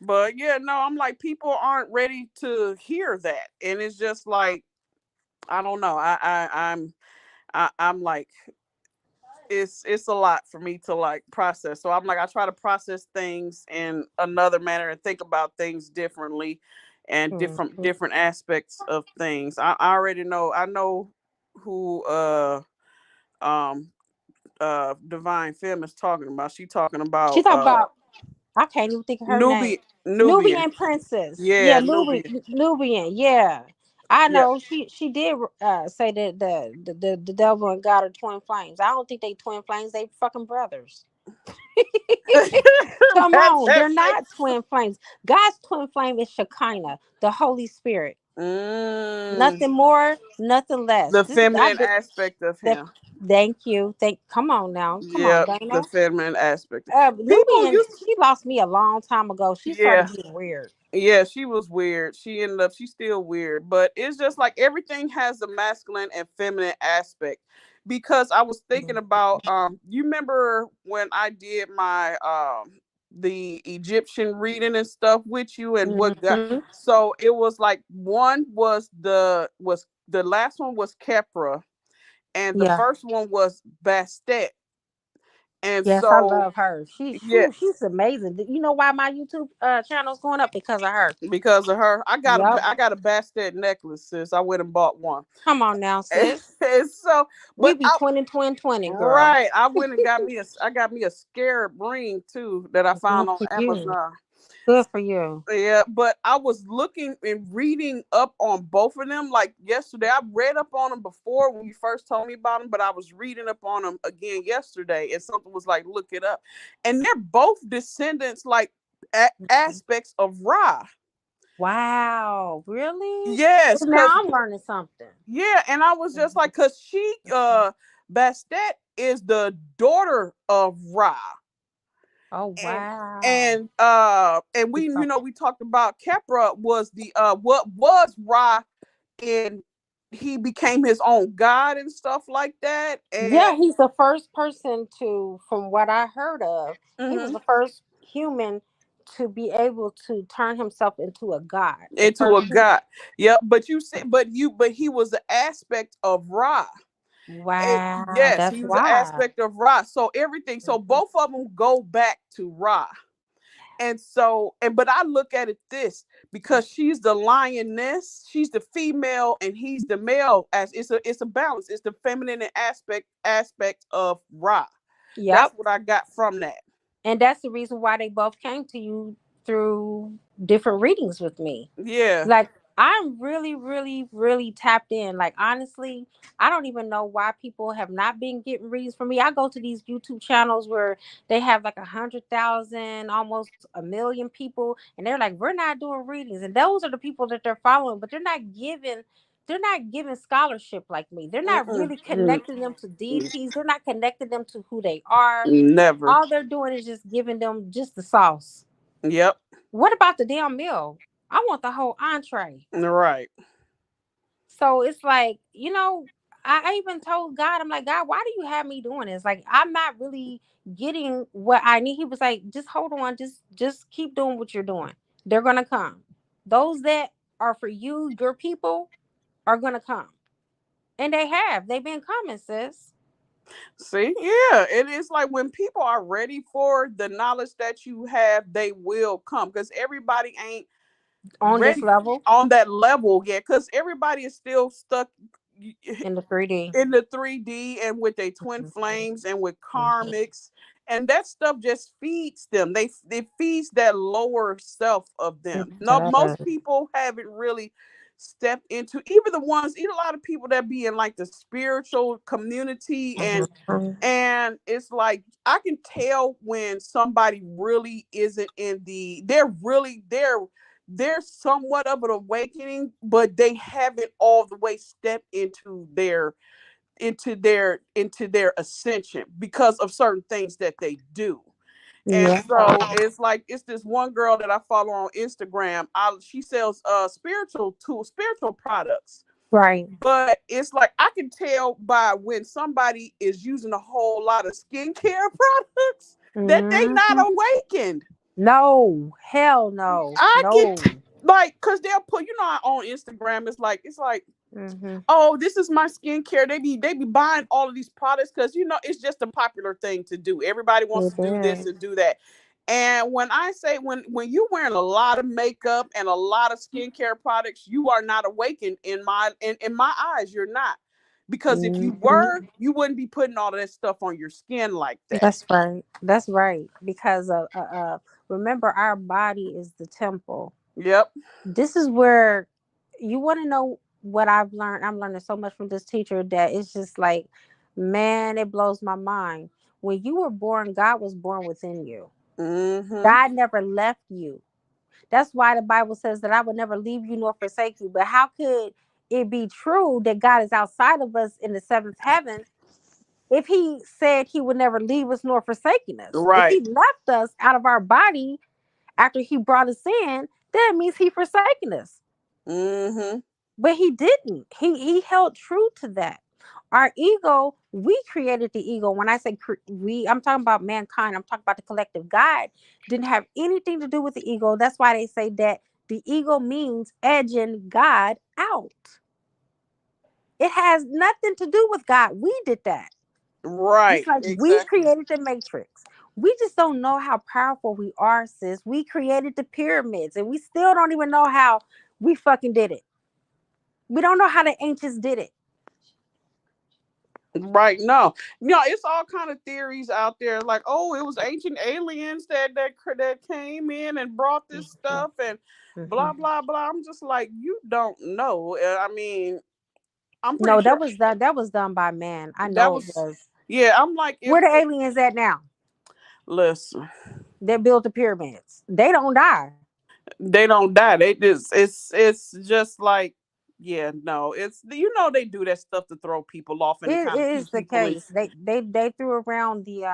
But yeah, no, I'm like people aren't ready to hear that, and it's just like I don't know. I'm like it's a lot for me to like process. So I'm like I try to process things in another manner and think about things differently. and Mhm. different aspects of things. I already know. I know who um Divine Femme is talking about. She talking She about talk about, I can't even think of her name. Nubian. Nubian princess. Yeah, Yeah, Nubian. Nubian. Yeah, I Yep. know. She did say that the devil and God are twin flames. I don't think they twin flames. They fucking brothers. Come on, That they're not makes twin flames. God's twin flame is Shekinah, the Holy Spirit. mm, Nothing more, nothing less. the This I feminine did aspect of the. him. Thank you. Come on now. Come on, Yep, the Dana. feminine aspect. People Nubian, used to, she lost me a long time ago. She yeah. started being weird. Yeah, she was weird. She ended up, she's still weird, but it's just like everything has a masculine and feminine aspect. Because I was thinking about, you remember when I did my the Egyptian reading and stuff with you and what got, Mm-hmm. so it was like one was the last one was Kepra and the Yeah. first one was Bastet. And Yes, I so love her. yes, She's amazing. You know why my YouTube channel's going up? Because of her. because of her, Yep. I got a Bastet necklace, sis. I went and bought one. Come on now, sis. And so, We but be I, twin, twin, 20, girl. right, I went and I got me a scarab ring too that I Good found on for you. Amazon. Good for you. Yeah, but I was looking and reading up on both of them. Like yesterday, I read up on them before when you first told me about them, but I was reading up on them again yesterday, and something was like, look it up, and they're both descendants, like aspects of Ra. Wow. Really? Yes, Well, now because I'm learning something. yeah, and I was just like, cause she Bastet is the daughter of Ra. Oh, And wow. and we, you know, we talked about Kepra was the what was Ra, and he became his own god and stuff like that. Yeah, And he's the first person to, from what I heard of, he was mhm, the first human to be able to turn himself into a god. The into first a human. god. Yep, but you said but he was the aspect of Ra. Wow, Yes, that's he was an why. aspect of Ra. So everything, so both of them go back to Ra. And so, and but I look at it this, because she's the lioness, she's the female, and he's the male. As it's a balance. It's the feminine aspect of Ra. That's Yep. what I got from that. And that's the reason why they both came to you through different readings with me. Yeah. Like, I'm really, really, really tapped in. Like, honestly, I don't even know why people have not been getting readings from me. I go to these YouTube channels where they have like 100,000, almost a million people, and they're like, we're not doing readings. And those are the people that they're following, but they're not giving scholarship like me. They're not Mm-mm. really connecting them to deities. They're not connecting them to who they are. Never. All they're doing is just giving them just the sauce. Yep. What about the damn meal? I want the whole entree. Right. So it's like, I even told God, I'm like, God, why do you have me doing this? Like, I'm not really getting what I need. He was like, just hold on, just keep doing what you're doing. They're gonna come. Those that are for you, your people, are gonna come. And they have. They've been coming, sis. See, yeah, it is like when people are ready for the knowledge that you have, they will come, because everybody ain't On this ready level on that level yet, because everybody is still stuck in the 3D. in the 3D and with their twin flames and with Mhm. karmics, and that stuff just feeds them. It feeds that lower self of It them. No, most does. people haven't really stepped into, even the ones, even a lot of people that be in like the spiritual community, Mhm. and it's like I can tell when somebody really isn't in the, they're really they're somewhat of an awakening, but they haven't all the way stepped into their ascension because of certain things that they do. And Yeah. so it's like, it's this one girl that I follow on Instagram. She sells spiritual products. Right. But it's like I can tell by when somebody is using a whole lot of skincare products that they not Hmm. awakened. No, hell no, I can no. like, cause they'll put, on Instagram, it's like, Hmm. oh, this is my skincare. They be buying all of these products because it's just a popular thing to do. Everybody wants It to do this is. and do that. And when I say when you're wearing a lot of makeup and a lot of skincare products, you are not awakened in my eyes. You're not. Because if you Mhm. were, you wouldn't be putting all of that stuff on your skin like that. That's right. That's right. Because remember, our body is the temple. Yep. This is where you want to know what I've learned. I'm learning so much from this teacher that it's just like, man, it blows my mind. When you were born, God was born within you. Mm-hmm. God never left you. That's why the Bible says that I would never leave you nor forsake you. But how could it be true that God is outside of us in the seventh heaven if he said he would never leave us nor forsaking us? If he Right. left us out of our body after he brought us in, that means he forsaken us. Mm-hmm. But he didn't. He held true to that. Our ego, we created the ego. When I say we, I'm talking about mankind. I'm talking about the collective. God didn't have anything to do with the ego. That's why they say that the ego means edging God out. It has nothing to do with God. We did that. Just Right. like we Exactly. created the matrix. We just don't know how powerful we are, sis. We created the pyramids and we still don't even know how we fucking did it. We don't know how the ancients did it. Right. No. It's all kind of theories out there. Like, oh, it was ancient aliens that came in and brought this Mhm, stuff and blah mhm. blah blah. I'm just like, you don't know. I mean, I'm pretty No, sure that was done by man. I that know it was. was. Yeah. I'm like, if Where the aliens at now? listen, That built the pyramids. They don't die. they don't die. They just it's just like, yeah, no, it's they do that stuff to throw people off and to It kind of is keep the people in. case. They threw around the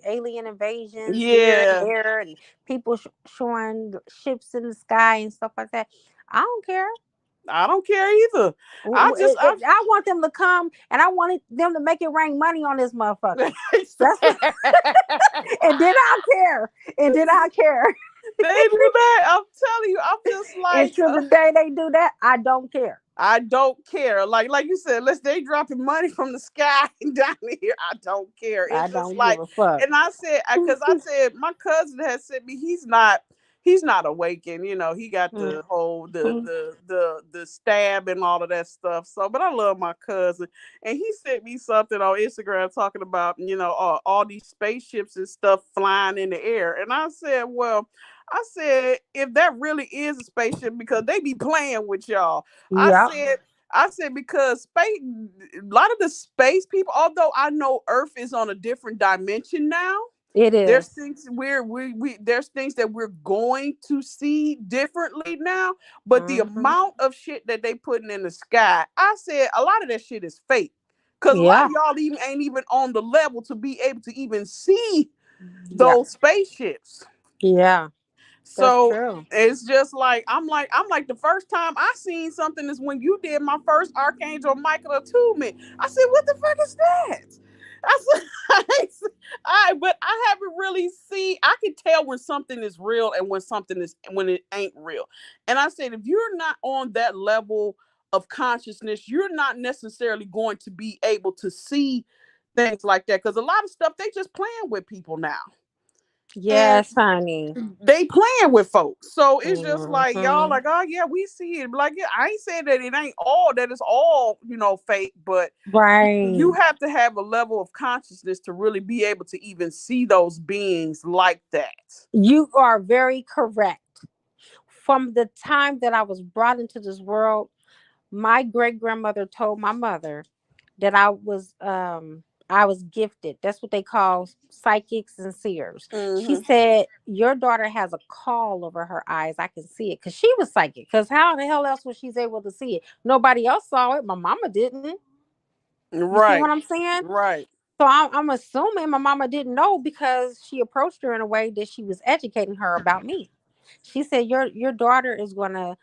alien invasions here and Yeah, there, and people showing ships in the sky and stuff like that. I don't care. I don't care either. I I want them to come, and I wanted them to make it rain money on this motherfucker. That's what, and then I'll care. And then I'll care. they do that. I'm telling you, I'm just like, Until the day they do that, I don't care. I don't care. Like you said, let's they dropping money from the sky down here. I don't care. I It's just don't give like, a fuck. and I said, because I said my cousin has said me, he's not awakened. He got the whole the stab and all of that stuff. So, but I love my cousin, and he sent me something on Instagram talking about all these spaceships and stuff flying in the air, and I said, well. I said, if that really is a spaceship, because they be playing with y'all. I Yeah, said, I said because space, a lot of the space people, although I know Earth is on a different dimension now, it there's is. things there's things that we're going to see differently now. But the Hmm. amount of shit that they putting in the sky, I said a lot of that shit is fake. Cause a lot Yeah, of y'all even ain't even on the level to be able to even see yeah, those spaceships. yeah. That's So true. it's just like I'm like the first time I seen something is when you did my first Archangel Michael attunement. I said, what the fuck is that? I said, but I haven't really seen. I can tell when something is real and when it ain't real. And I said, if you're not on that level of consciousness, you're not necessarily going to be able to see things like that because a lot of stuff they just playing with people now. And Yes, honey. they playing with folks. So it's just like y'all Hmm. like, oh yeah, we see it. Like, yeah, I ain't saying that it ain't all that it's all, fake, but you Right. have to have a level of consciousness to really be able to even see those beings like that. You are very correct. From the time that I was brought into this world, my great grandmother told my mother that I was gifted. That's what they call psychics and seers. She Mm-hmm. said your daughter has a call over her eyes. I can see it because she was psychic. Because how the hell else was she able to see it? Nobody else saw it. My mama didn't. You see what Right. I'm saying? Right. So I'm assuming my mama didn't know because she approached her in a way that she was educating her about me. She said your daughter is gonna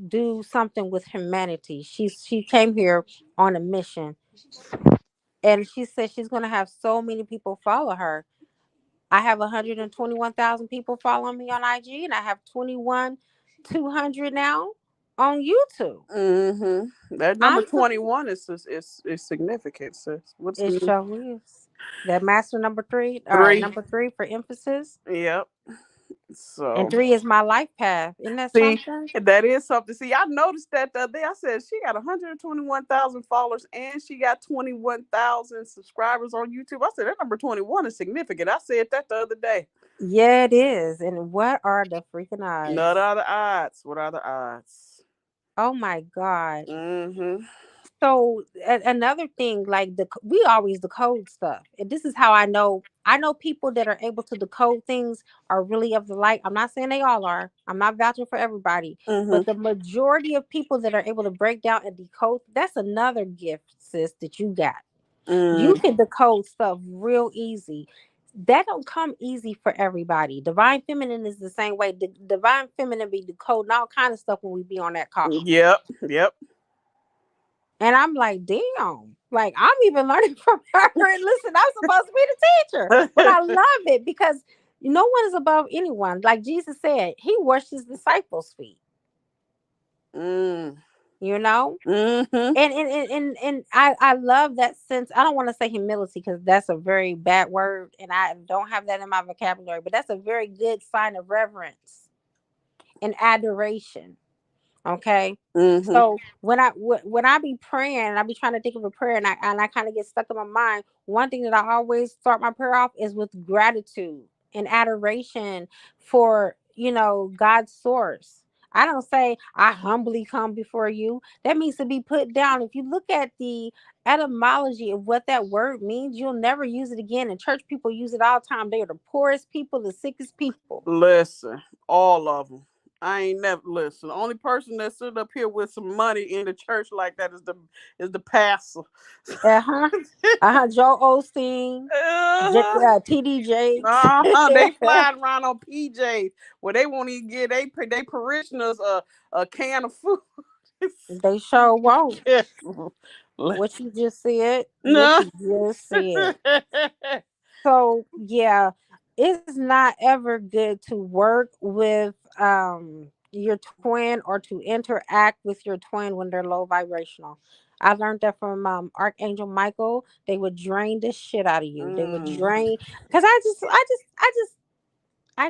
do something with humanity. She came here on a mission, and she said she's gonna have so many people follow her. I have 121,000 people following me on IG, and I have 21,200 now. on YouTube. That number I'm 21 is significant, sis. What's it the show is that master number three, three? number three for emphasis, Yep. and So three is my life path. Isn't that see, something? that is something. See, I noticed that the other day. I said she got 121,000 followers and she got 21,000 subscribers on YouTube. I said that number 21 is significant. I said that the other day. Yeah, it is. And what are the freaking What odds? are the odds? What are the odds? Oh my God. Mm-hmm. So another thing, like we always decode stuff. And this is how I know. I know people that are able to decode things are really of the light. I'm not saying they all are. I'm not vouching for everybody, but Mm-hmm. the majority of people that are able to break down and decode, that's another gift, sis, that you got. You Mm, can decode stuff real easy. That don't come easy for everybody. Divine feminine is the same way. Divine feminine be decoding all kind of stuff when we be on that call. yep. Yep. And I'm like, damn, like I'm even learning from her. And listen, I'm supposed to be the teacher, but I love it because no one is above anyone. Like Jesus said, he washed his disciples' feet, mm, you know? mm-hmm. And I love that sense. I don't want to say humility because that's a very bad word and I don't have that in my vocabulary, but that's a very good sign of reverence and adoration. Okay. Mm-hmm. So when I be praying, I be trying to think of a prayer, and I kind of get stuck in my mind. One thing that I always start my prayer off is with gratitude and adoration for God's source. I don't say I humbly come before you. That means to be put down. If you look at the etymology of what that word means, you'll never use it again. And church people use it all the time. They are the poorest people, the sickest people. Listen, all of them. I ain't never listen. The only person that stood up here with some money in the church like that is the pastor. Uh-huh. Uh-huh. Joe Osteen, uh-huh. TD Jakes. Uh-huh. They flying around on PJs where they won't even get they parishioners a can of food. They sure won't. Yes. What you just said. What No. you just said. So yeah, it's not ever good to work with your twin or to interact with your twin when they're low vibrational. I learned that from Archangel Michael. They would drain the shit out of you. They would Mm. drain because I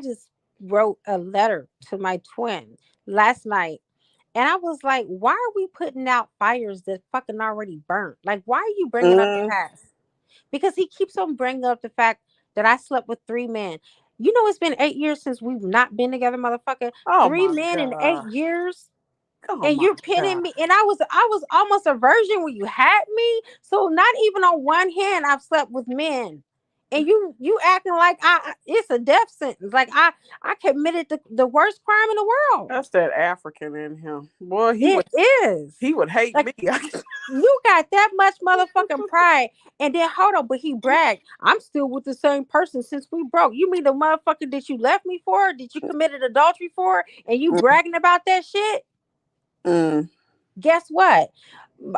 just wrote a letter to my twin last night. And I was like, why are we putting out fires that fucking already burnt? Like, why are you bringing up the Mm. past? Because he keeps on bringing up the fact that I slept with three men. You know, it's been 8 years since we've not been together, motherfucker. Oh Three my men in eight god. years, Oh and my you're pitting god. me. And I was almost a virgin when you had me. So not even on one hand, I've slept with men. And you acting like it's a death sentence. Like I committed the worst crime in the world. That's that African in him. Boy, It is. he would hate Like me. you got that much motherfucking pride. And then hold on, but he bragged. I'm still with the same person since we broke. You mean the motherfucker that you left me for, that you committed adultery for, and you bragging about that shit? Mm. Guess what?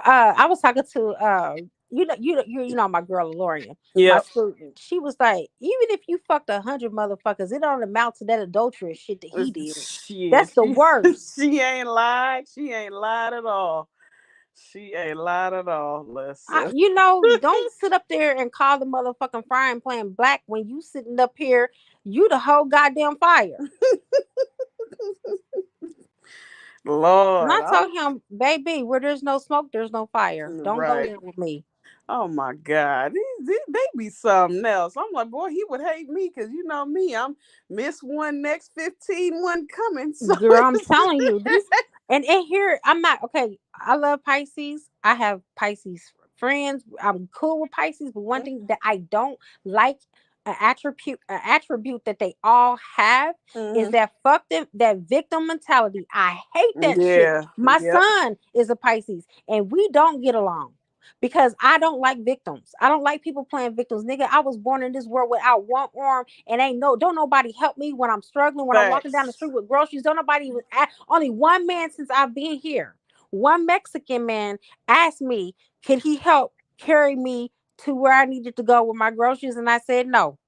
I was talking to you know my girl Lorian, my Yep. student. She was like, even if you fucked 100 motherfuckers, it don't amount to that adulterous shit that he did. Shit. That's the worst. She ain't lied. She ain't lied at all. She ain't lied at all. Listen. Don't sit up there and call the motherfucking frying pan black when you sitting up here. You the whole goddamn fire. And Lord. I told him, baby, where there's no smoke, there's no fire. Don't go Right. there with me. Oh my God. They be something else. I'm like, boy, he would hate me because you know me. I'm miss one next 15, one coming. So Girl, I'm telling you, these and here I'm not okay. I love Pisces. I have Pisces friends. I'm cool with Pisces, but one thing that I don't like an attribute that they all have is mm-hmm. that fuck them that victim mentality. I hate that shit. Yeah. My Yep. son is a Pisces and we don't get along because I don't like victims. I don't like people playing victims. Nigga, I was born in this world without one arm and don't nobody help me when I'm struggling, when I'm walking down the Facts. street with groceries. Don't nobody even only one man since I've been here. One Mexican man asked me, could he help carry me to where I needed to go with my groceries? And I said, no,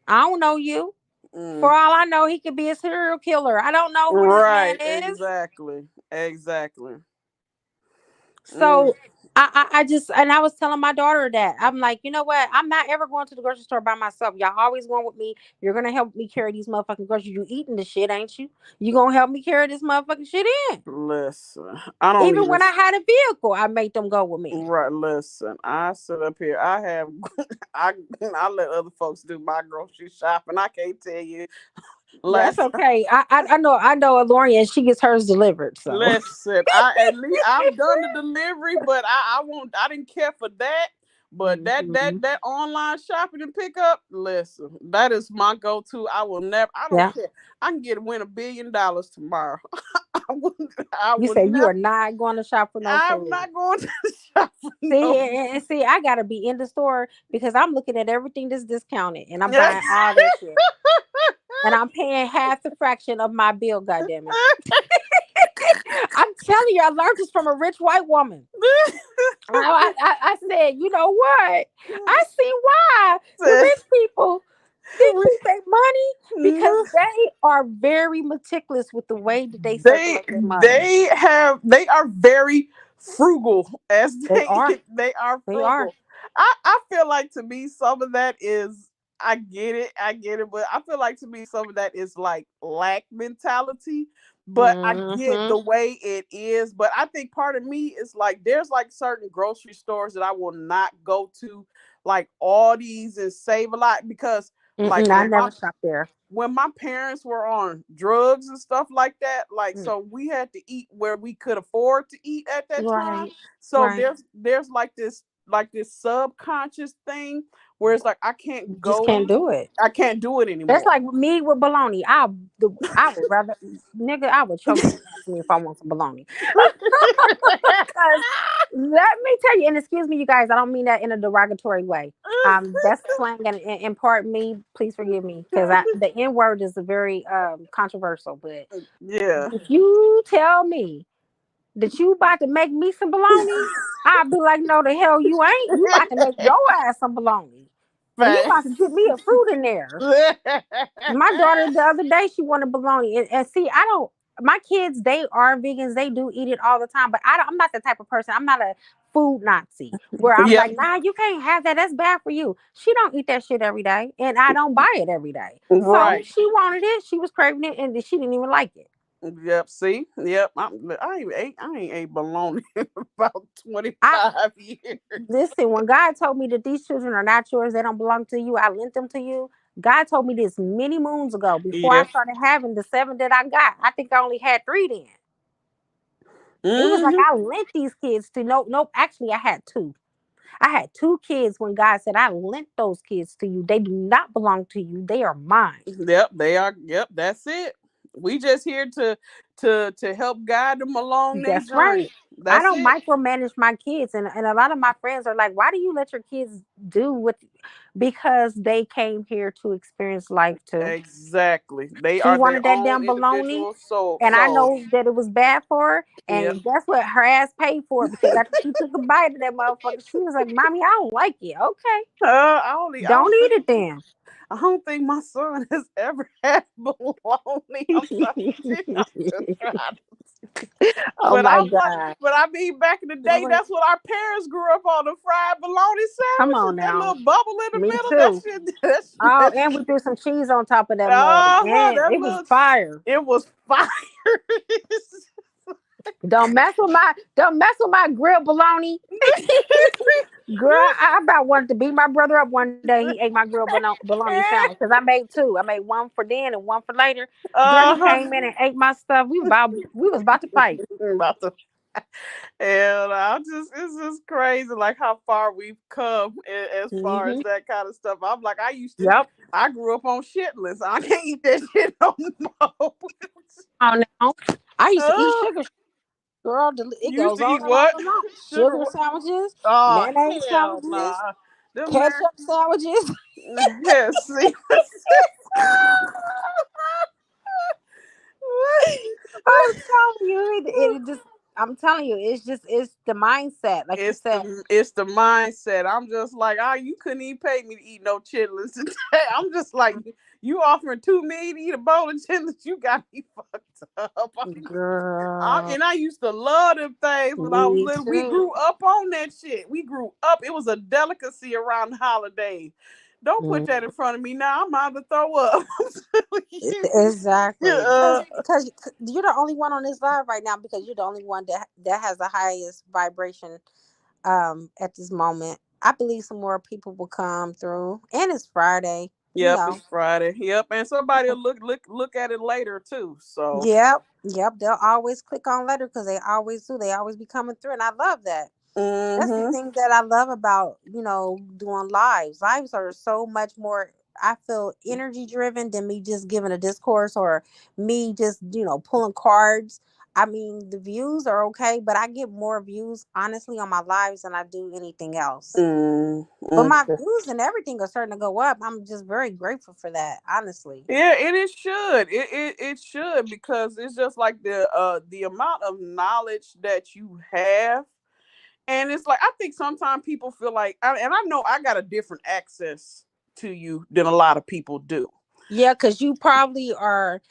I don't know you. For Mm. all I know, he could be a serial killer. I don't know who this man Right. is. Exactly. Exactly. Mm. So I just, and I was telling my daughter that I'm like, you know what? I'm not ever going to the grocery store by myself. Y'all always going with me. You're gonna help me carry these motherfucking groceries. You eating the shit, ain't you? You gonna help me carry this motherfucking shit in. Listen, I don't Even even. when I had a vehicle, I made them go with me. Right, listen. I sit up here. I have. I I let other folks do my grocery shopping. I can't tell you. That's Last okay. I know Lorian, she gets hers delivered. So Listen, I at least I've done the delivery, but I won't. I didn't care for that. But that hmm online shopping and pickup, listen, that is my go-to. I will never. I don't yeah. care. I can get win $1 billion tomorrow. I would. I You would say you never. are not going to shop for no I'm food. not going to shop for See, no. and see, I gotta be in the store because I'm looking at everything that's discounted and I'm buying all that shit. And I'm paying half the fraction of my bill, goddamn it. I'm telling you, I learned this from a rich white woman. I said, you know what? I see why the rich people they keep their money because they are very meticulous with the way that they they circulate their money. they are very frugal as They are. they are They are. frugal. I feel like to me some of that is I get it, but I feel like to me some of that is like lack mentality. But I get hmm the way it is. But I think part of me is like there's like certain grocery stores that I will not go to, like Aldi's and Save a Lot, because like I never shop there. when my parents were on drugs and stuff like that, like Mm, so we had to eat where we could afford to eat at that time. right. So Right. there's like this subconscious thing where it's like You just go can't do it. I can't do it That's anymore. like me with bologna. I would rather, nigga, I would choke the shit out of me if I want some bologna. Because let me tell you, and excuse me, you guys, I don't mean that in a derogatory way. That's slang, and in part me. Please forgive me, because the N word is a very controversial. But Yeah. if you tell me that you about to make me some bologna, I'll be like, no, the hell you ain't. You about to make your ass some bologna, and you about to get Facts. me a fruit in there. My daughter the other day she wanted bologna, and see, I don't. My kids, they are vegans. They do eat it all the time, but I'm not the type of person. I'm not a food Nazi where I'm Yep. like, nah, you can't have that. That's bad for you. She don't eat that shit every day, and I don't buy it every day. So Right. she wanted it. She was craving it, and she didn't even like it. Yep. See. Yep. I ain't ate bologna in about I 25 years. Listen, when God told me that these children are not yours, they don't belong to you, I lent them to you. God told me this many moons ago before I Yeah. started having the seven that I got. I think I only had three then. It was like Hmm. I lent these kids to nope. Actually, I had two. I had two kids when God said I lent those kids to you. They do not belong to you. They are mine. Yep, they are. Yep, that's it. We just here to help guide them along their That's right. journey. I That's don't it. micromanage my kids, and a lot of my friends are like, "Why do you let your kids do what?" Because they came here to experience life too. Exactly. They She are their wanted that own damn bologna, individual soul and I souls. know that it was bad for her. Yep. And guess what? Her ass paid for it because after she took a bite of that motherfucker, she was like, "Mommy, I don't like it." Okay, don't eat it then. I don't think my son has ever had bologna. I'm sorry. I'm just trying. Oh But my I'm like, god! but I mean, back in the day, Lord, that's what our parents grew up on, the fried bologna come sandwiches. on That now. little bubble in the Me middle. That too. shit. That Oh, shit. and we threw some cheese on top of that mug, Uh-huh, and that it was looks. fire. It was fire. Don't mess with my grilled bologna. Girl, I about wanted to beat my brother up one day. He ate my grilled bologna sandwich because I made two. I made one for then and one for later. Girl, he uh-huh. came in and ate my stuff. We was about to fight. About to, and I just it's just crazy like how far we've come as far as hmm that kind of stuff. I'm like Yep. I grew up on shitless. I can't eat that shit no more. Oh no. I used to eat Oh, sugar. Girl, it you used goes to on eat and on what? and on. Sugar? Sugar sandwiches, Oh mayonnaise hell sandwiches, nah. Them there. ketchup sandwiches. Yeah, see. I'm telling you, I'm telling you, it's the mindset, like you said. It's the mindset. I'm just like, oh, you couldn't even pay me to eat no chitlins today. I'm just like, you offering $2 million to eat a bowl of chitlins, you got me fucked up. Girl, And I used to love them things when I was me little. We too. grew up on that shit. We grew up. It was a delicacy around the holidays. Don't put that in front of me now. I'm about to throw up. Exactly, uh, because you're the only one on this live right now because you're the only one that has the highest vibration at this moment. I believe some more people will come through, and it's Friday. You yep, know. it's Friday. Yep, and somebody will look at it later too. So, Yep. They'll always click on later because they always do. They always be coming through, and I love that. That's the mm-hmm, thing that I love about doing lives. Lives are so much more. I feel energy driven than me just giving a discourse or me just pulling cards. I mean, the views are okay, but I get more views honestly on my lives than I do anything else. But my okay. views and everything are starting to go up. I'm just very grateful for that, honestly. Yeah, and it should. It should, because it's just like the amount of knowledge that you have. And it's like, I think sometimes people feel like, and I know I got a different access to you than a lot of people do. Yeah, because you probably are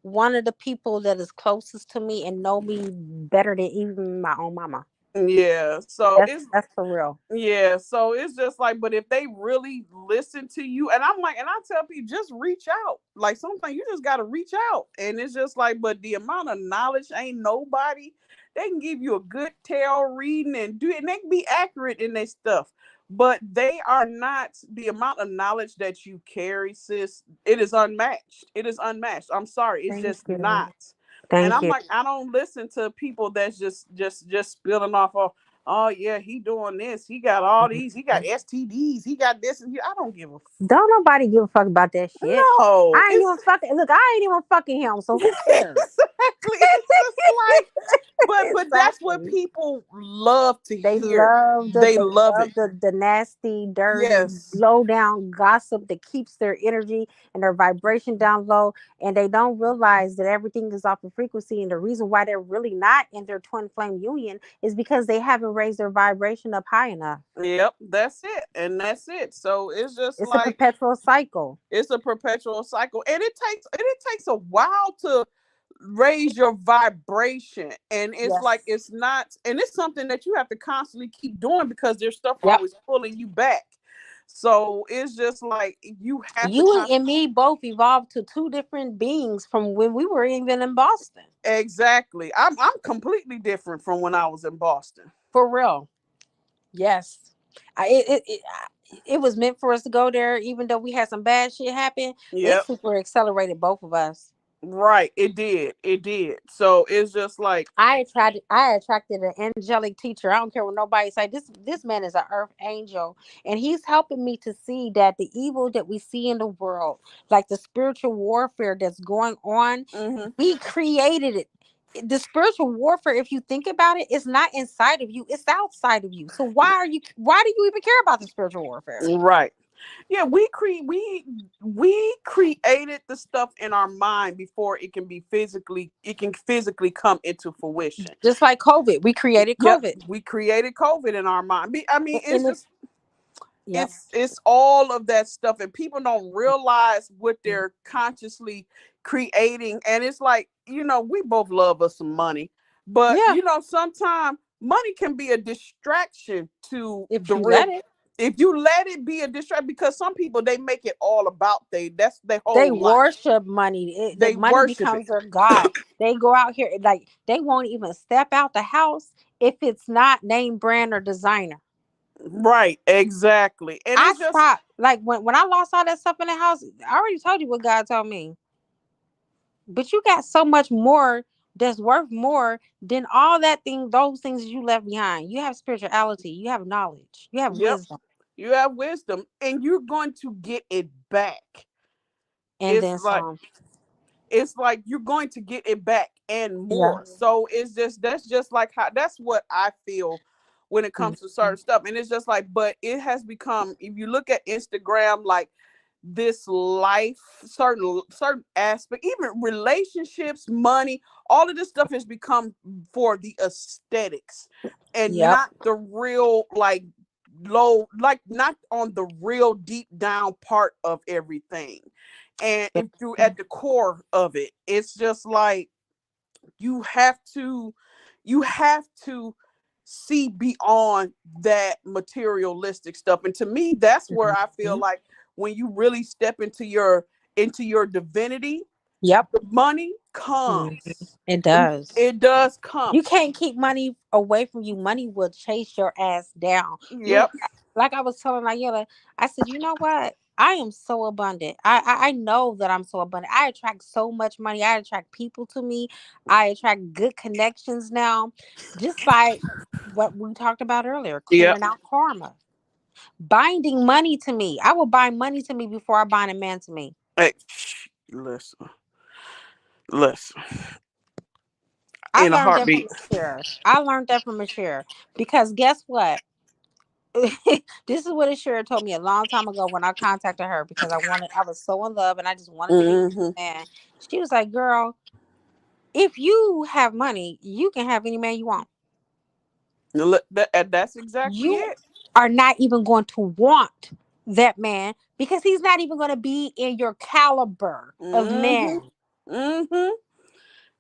one of the people that is closest to me and know me better than even my own mama. Yeah. So That's for real. yeah, so it's just like, but if they really listen to you, and I'm like, and I tell people, just reach out. Like, sometimes you just got to reach out. And it's just like, but the amount of knowledge, ain't nobody, they can give you a good tarot reading and do it, and they can be accurate in their stuff. But they are not, the amount of knowledge that you carry, sis, it is unmatched. It is unmatched. I'm sorry, it's Thank just you. not. And Thank I'm you. like, I don't listen to people that's just spilling off of, oh yeah, he doing this. He got all these. He got STDs. He got this and he, I don't give a Don't nobody give a fuck about that shit. no. I ain't It's even fucking look. I ain't even fucking him. So who cares? exactly. It's just like, but that's what Exactly. people love to They hear. love They love it. the nasty, dirty, Yes. low down gossip that keeps their energy and their vibration down low. And they don't realize that everything is off of frequency. And the reason why they're really not in their twin flame union is because they haven't raised their vibration up high enough. Yep. That's it. And that's it. So it's just It's a like, perpetual cycle. it's a perpetual cycle, and it takes a while to raise your vibration. And it's like, Yes. it's not, and it's something that you have to constantly keep doing because there's stuff Yep. always pulling you back. So it's just like, you have to You and me both evolved to two different beings from when we were even in Boston. exactly. I'm completely different from when I was in Boston. For real. Yes. It was meant for us to go there, even though we had some bad shit happen. It Yep. super accelerated both of us. Right, it did. So it's just like, I attracted an angelic teacher. I don't care what nobody say. This man is an earth angel, and he's helping me to see that the evil that we see in the world, like the spiritual warfare that's going on, mm-hmm, we created it. The spiritual warfare, if you think about it, is not inside of you; it's outside of you. So why do you even care about the spiritual warfare? right. Yeah, we created the stuff in our mind before it can physically come into fruition. Just like COVID, we created Yep, COVID. we created COVID in our mind. I mean, it's And just, yep. it's all of that stuff, and people don't realize what they're consciously creating. And it's like, we both love us some money, but Yeah, sometimes money can be a distraction to if the you let real, it. if you let it be a distraction, because some people, they make it all about that's their They whole life. worship money. The They money worship it. becomes their god. They go out here like they won't even step out the house if it's not name brand or designer. Right, exactly. And I it's just, stopped. Like when I lost all that stuff in the house, I already told you what God told me. But you got so much more that's worth more than all that thing, those things you left behind. You have spirituality, you have knowledge, you have yep, wisdom, you have wisdom, and you're going to get it back. and It's then like, some. you're going to get it back and Yeah. more. So it's just, that's just like how, that's what I feel when it comes to certain Mhm. stuff. And it's just like, but it has become, if you look at Instagram, like, this life, certain aspect, even relationships, money, all of this stuff has become for the aesthetics, and Yep. not the real, like, low, like, not on the real deep down part of everything. And if you at the core of it, it's just like, you have to you have to see beyond that materialistic stuff. And to me, that's where I feel Mhm. like when you really step into your divinity, Yep. the money Mhm. comes. It does. It does come. You can't keep money away from you. Money will chase your ass down. You Yep. like I was telling Ayala, I said, you know what? I am so abundant. I know that I'm so abundant. I attract so much money. I attract people to me. I attract good connections now. Just like what we talked about earlier, Yep. clearing out karma. Binding money to me. I will bind money to me before I bind a man to me. Hey, listen, listen. I In a learned that heartbeat. from a share. I learned that from a share. Because guess what? This is what Ashira told me a long time ago when I contacted her because I was so in love and I just wanted to be with Hmm. a man. She was like, girl, if you have money, you can have any man you want. That's exactly You it. are not even going to want that man because he's not even going to be in your caliber of Hmm. man. Hmm.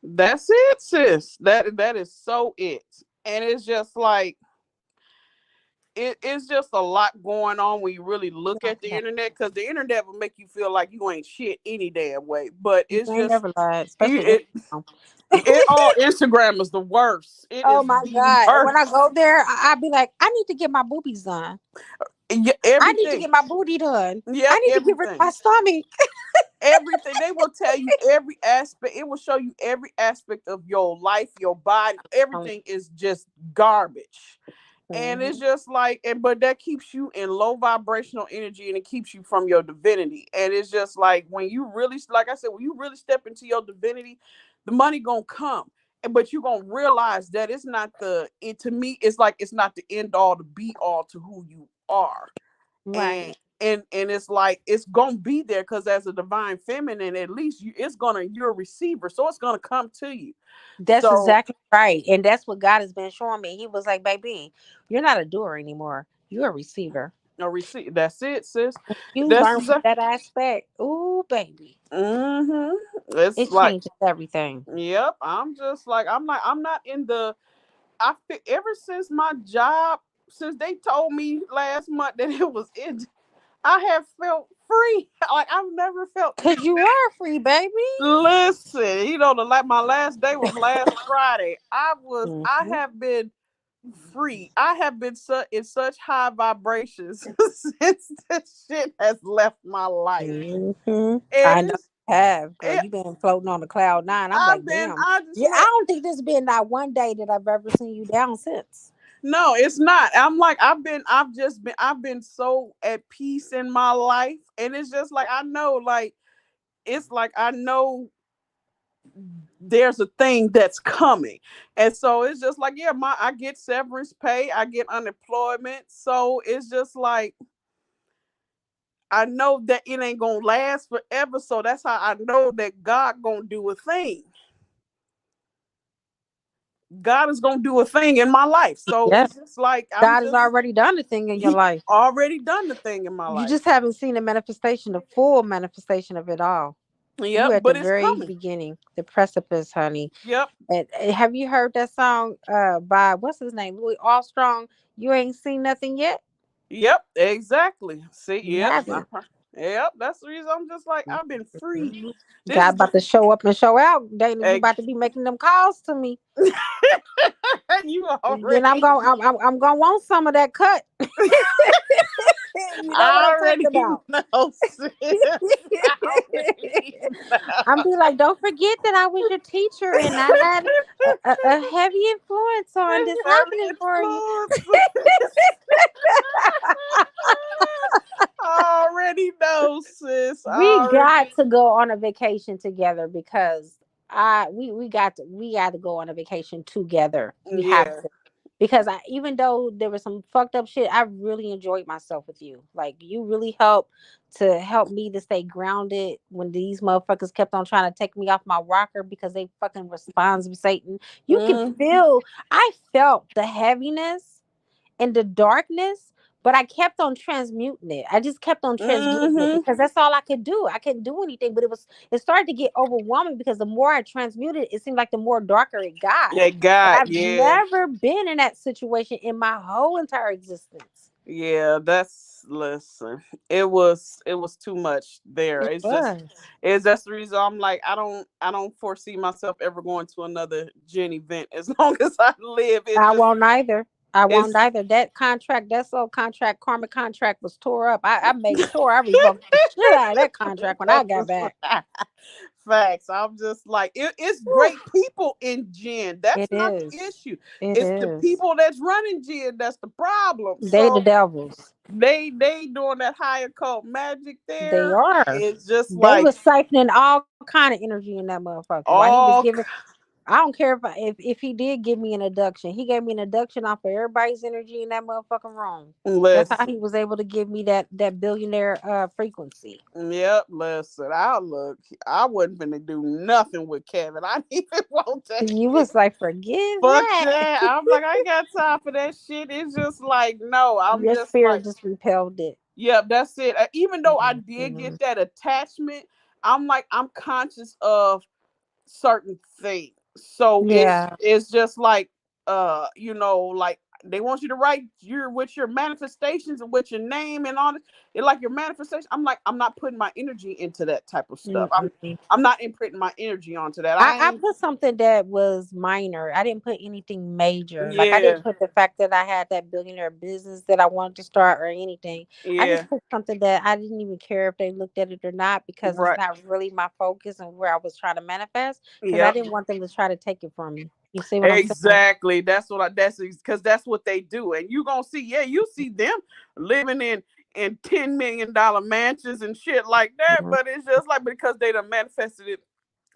That's it, sis. That is so it. And it's just like it's just a lot going on when you really look at the Yeah. internet, because the internet will make you feel like you ain't shit any damn way. But You it's ain't just never lied, especially it, Instagram. it all Instagram is the worst. It Oh is my the God. And when I go worst. there, I be like, I need to get my boobies done. Yeah, I need to everything. get my booty done. I Yep, need to get rid of everything. my stomach. Everything. They will tell you every aspect. It will show you every aspect of your life, your body. Everything is just garbage. And it's Mhm. just like, but that keeps you in low vibrational energy, and it keeps you from your divinity. And it's just like when you really, like I said, when you really step into your divinity, the money gonna come. But you're gonna realize that it's not to me, it's like it's not the end all to be all to who you are. and Right. and it's like it's gonna be there because as a divine feminine, at least you're a receiver, so it's gonna come to you. That's So exactly right. And that's what God has been showing me. He was like, baby, you're not a doer anymore. You're a receiver. a receive, that's it, sis. You That's learn from that aspect. Ooh, baby. mm-hmm. It's It like, changes everything. yep, I'm just like, I'm not in the ever since my job, since they told me last month that it was it, I have felt free. Like I've never felt. Cause you are free, baby. Listen, like my last day was last Friday. I Hmm. have been free. I have been in such high vibrations since this shit has left my life. Hmm. And I know you have, girl. it, You've been floating on the cloud nine. I'm like, damn. I just Yeah, I had, don't think there's been not one day that I've ever seen you down since. no, it's not. I'm like, I've been so at peace in my life. And it's just like, I know, like, it's like, I know there's a thing that's coming. And so it's just like, yeah, I get severance pay, I get unemployment. So it's just like I know that it ain't gonna last forever. So that's how I know that God gonna do a thing. God is gonna do a thing in my life. So Yeah. it's just like I'm God has just already done the thing in your he life. already done the thing in my You life. just haven't seen the manifestation, the full manifestation of it all. You Yep, at the but it's very coming. beginning, the precipice, honey. Yep, And have you heard that song by what's his name, Louis Armstrong? You ain't seen nothing yet. yep, exactly. See, You yep. haven't. Yep, that's the reason I'm just like I've been free. Mhm. This God is the about to show up and show out. Dana, you egg. about to be making them calls to me. You Then already I'm gonna want some of that cut. You know what I I'm talking already about. know, sis. I already I'm know. be like, don't forget that I was your teacher and I had a heavy influence on this Heavy happening for you. influence. I already know, sis. We I already. got to go on a vacation together because we got to go on a vacation together. We have Yeah. to. Because even though there was some fucked up shit, I really enjoyed myself with you. Like you really help me to stay grounded when these motherfuckers kept on trying to take me off my rocker because they fucking responds with Satan. You can Mm, feel I felt the heaviness and the darkness, But I kept on transmuting it. I just kept on transmuting it Mm-hmm. because that's all I could do. I couldn't do anything, but it started to get overwhelming because the more I transmuted, it seemed like the more darker it got. Yeah, And God, I've yeah. never been in that situation in my whole entire existence. Yeah, listen. It was too much there. It was. That's the reason I'm like I don't foresee myself ever going to another Gen event as long as I live. I won't either. I won't It's either. That contract, that soul contract, karma contract was tore up. I made sure I revoked the shit out of that contract when I got back. facts. I'm just like it's Whew. great people in Gen. That's It not the is. issue. It It's the is. people that's running Gen that's the problem. They the So devils. they doing that higher cult magic They there. are. It's just They like was siphoning all kind of energy in that motherfucker while he was all giving. I don't care if he did give me an induction. He gave me an induction off of everybody's energy in that motherfucking room. That's how he listen. was able to give me that billionaire frequency. Yep, listen. I look. I wasn't gonna do nothing with Kevin. I didn't even want that You shit. was like, forgive Fuck that. that. I'm like, I ain't got time for that shit. It's just like, no. I'm Your just spirit like, just repelled it. yep, that's it. Even though I did Mhm. get that attachment, I'm like, I'm conscious of certain things. So Yeah. it's just like like they want you to write your with your manifestations and with your name and all this. It like your manifestation. I'm like, I'm not putting my energy into that type of stuff. Mm-mm. I'm not imprinting my energy onto that. I, I I ain't put something that was minor. I didn't put anything major. Like I yeah, didn't put the fact that I had that billionaire business that I wanted to start or anything. I yeah, just put something that I didn't even care if they looked at it or not because it's right. not really my focus and where I was trying to manifest because I Yep. didn't want them to try to take it from me. You see what I'm saying? Exactly. That's because that's what they do. And you gonna see, yeah, you see them living in $10 million mansions and shit like that, Mhm. but it's just like because they done manifested it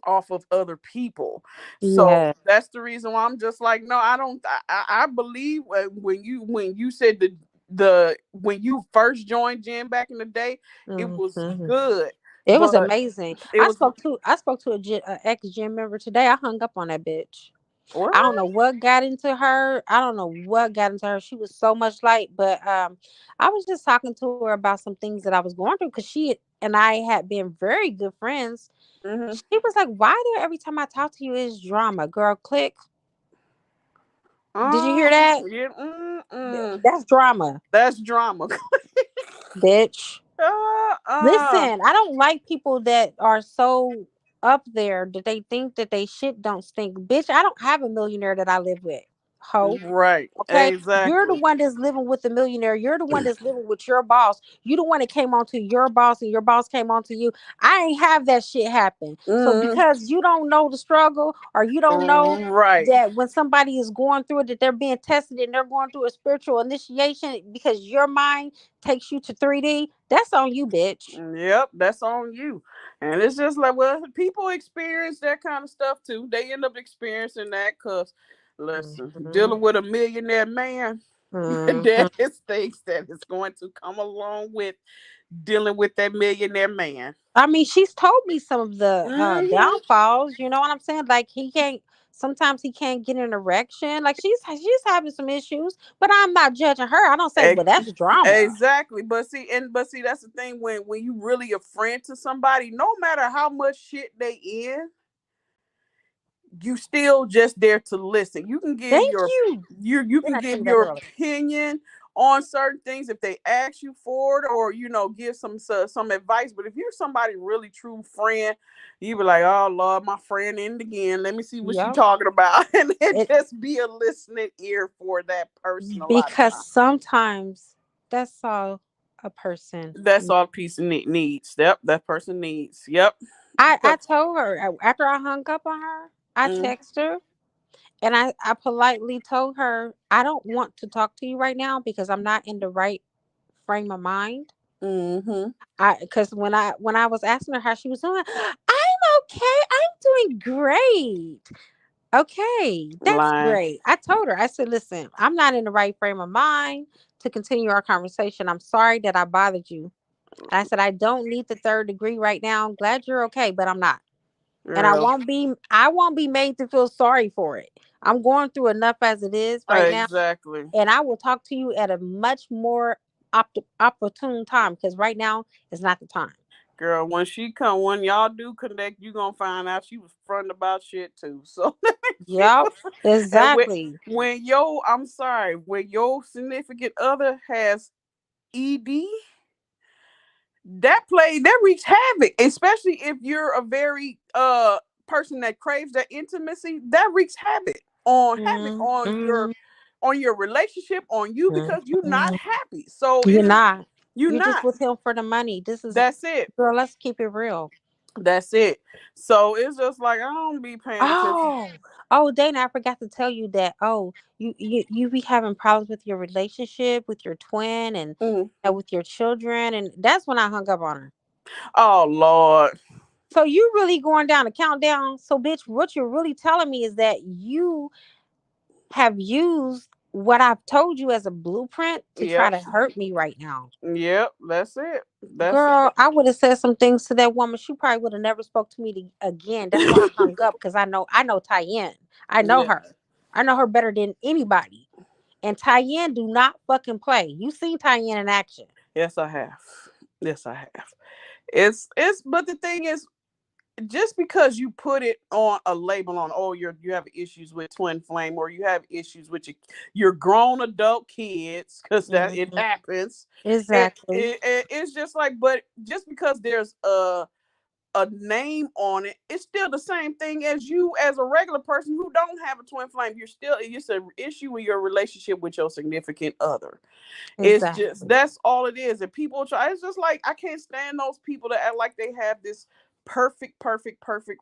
off of other people. So Yeah. that's the reason why I'm just like, no, I don't. I believe when you said the when you first joined Jen back in the day, it was Mhm. good, It was but amazing. it was I spoke to a ex gym member today. I hung up on that bitch. what? I don't know what got into her. I don't know what got into her. She was so much light, but I was just talking to her about some things that I was going through because she and I had been very good friends. Mm-hmm. She was like, "Why do every time I talk to you is drama, girl? Click. Did you hear that? Yeah. That's drama, That's drama. bitch." uh, uh. Listen, I don't like people that are so up there that they think that they shit don't stink. Bitch, I don't have a millionaire that I live with. Ho. Right. Okay, you're the Exactly. one that's living with the millionaire. You're the one that's living with your boss. You the one that came on to your boss, and your boss came on to you. I ain't have that shit happen. So Mm, because you don't know the struggle, or you don't know right. that when somebody is going through it, that they're being tested and they're going through a spiritual initiation because your mind takes you to 3D. That's on you, bitch. Yep, that's on you. And it's just like, well, people experience that kind of stuff too. They end up experiencing that because, listen, Mhm. dealing with a millionaire man, Mhm. that is things that is going to come along with dealing with that millionaire man. I mean, she's told me some of the Hmm. downfalls. You know what I'm saying? Like he can't. Sometimes he can't get an erection. Like she's having some issues, but I'm not judging her. I don't say, well, that's drama. Exactly, but see, that's the thing when you really a friend to somebody, no matter how much shit they in, you still just there to listen. You can give Thank your you. you Did can I tell give you that your earlier? opinion on certain things if they ask you for it, or give some advice. But if you're somebody really true friend, you be like, oh Lord, my friend in again. Let me see what she Yeah. talking about, and then It just be a listening ear for that person a lot of because time. sometimes that's all a person. That's all a piece of needs. Yep, that person needs. Yep. I told her after I hung up on her, I Mm, texted her and I politely told her I don't want to talk to you right now because I'm not in the right frame of mind. mm-hmm. I because when I was asking her how she was doing, I'm okay. I'm doing great. Okay, that's Lying. great. I told her, I said, listen, I'm not in the right frame of mind to continue our conversation. I'm sorry that I bothered you. And I said, I don't need the third degree right now. I'm glad you're okay, but I'm not. And Girl. I won't be made to feel sorry for it. I'm going through enough as it is right now. Exactly. And I will talk to you at a much more opportune time, because right now is not the time. Girl, when she come, when y'all do connect, you gonna find out she was fronting about shit too. So Yep, and exactly. when yo, I'm sorry, when your significant other has ED, that wreaks havoc, especially if you're a very person that craves that intimacy. That wreaks Mm, mm, on your relationship, on you, because you're not mm. happy. So You're it's just not. you're You're just not. with him for the money. This is, That's it. girl, let's keep it real. That's it. So it's just like I don't be paying attention. Oh, oh, Dana, I forgot to tell you that. Oh, you be having problems with your relationship with your twin Mm. and with your children, and that's when I hung up on her. Oh Lord. So you really going down a countdown? So, bitch, what you're really telling me is that you have used what I've told you as a blueprint to try Yep. to hurt me right now. Yep. That's it. That's it. Girl, I would have said some things to that woman. She probably would have never spoke to me again. That's why I hung up, because I know Tyann. I know Yeah. her. I know her better than anybody. And Tyann do not fucking play. You seen Tyann in action. Yes, I have. Yes, I have. It's but the thing is, just because you put it on a label on, oh, you have issues with twin flame, or you have issues with your grown adult kids, because that it Mhm. happens. Exactly. It's just like, but just because there's a name on it, it's still the same thing as you as a regular person who don't have a twin flame. It's an issue in your relationship with your significant other. It's just Exactly. that's all it is. And people try. It's just like I can't stand those people that act like they have this perfect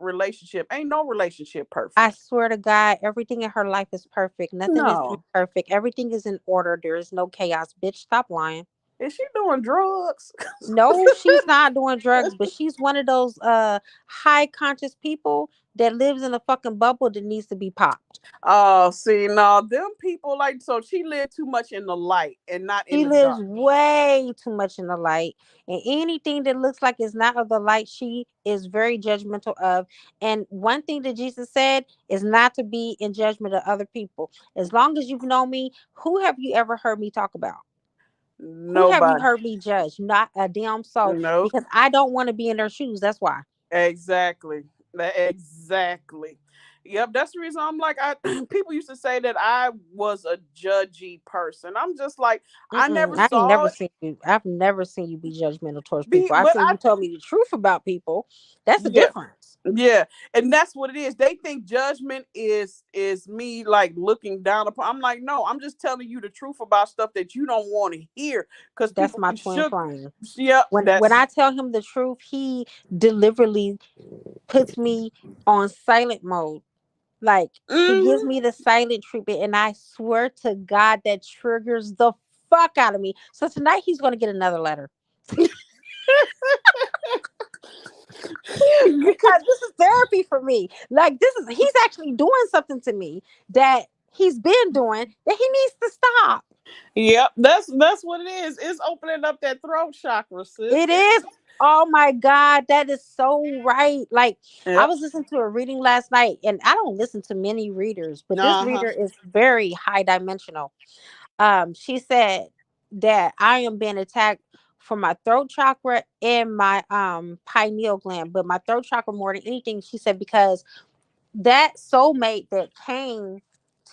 relationship. Ain't no relationship I perfect. swear to God, everything in her life is perfect. Nothing is No. imperfect. Everything is in order. There is no chaos. Bitch, stop lying. Is she doing drugs? No, she's not doing drugs, but she's one of those high conscious people that lives in a fucking bubble that needs to be popped. Oh, see, no, them people like so she lived too much in the light and not in She the lives dark. way too much in the light. And anything that looks like it's not of the light, she is very judgmental of. And one thing that Jesus said is not to be in judgment of other people. As long as you've known me, who have you ever heard me talk about? Who have you Nobody. heard me judge? Not a damn soul. Nope. Because I don't want to be in their shoes. That's why. Exactly. Exactly. Yep, that's the reason I'm like I people used to say that I was a judgy person. I'm just like I never I ain't saw never it seen you. I've never seen you be judgmental towards be people. I've but seen I you tell me the truth about people. That's the yeah. difference. Yeah, and that's what it is. They think judgment is me like looking down upon. I'm like, no, I'm just telling you the truth about stuff that you don't want to hear because That's people my twin shook. flame. Yep, When that's I tell him the truth, he deliberately puts me on silent mode. Like, he gives hmm me the silent treatment, and I swear to God that triggers the fuck out of me. So tonight he's gonna get another letter. Because this is therapy for me. Like, he's actually doing something to me that he's been doing that he needs to stop. Yep, that's what it is. It's opening up that throat chakra, sis. It is. Oh my God, that is so right. Like, I Yep. was listening to a reading last night, and I don't listen to many readers, but this Uh huh. reader is very high dimensional. She said that I am being attacked for my throat chakra and my pineal gland, but my throat chakra more than anything. She said because that soulmate that came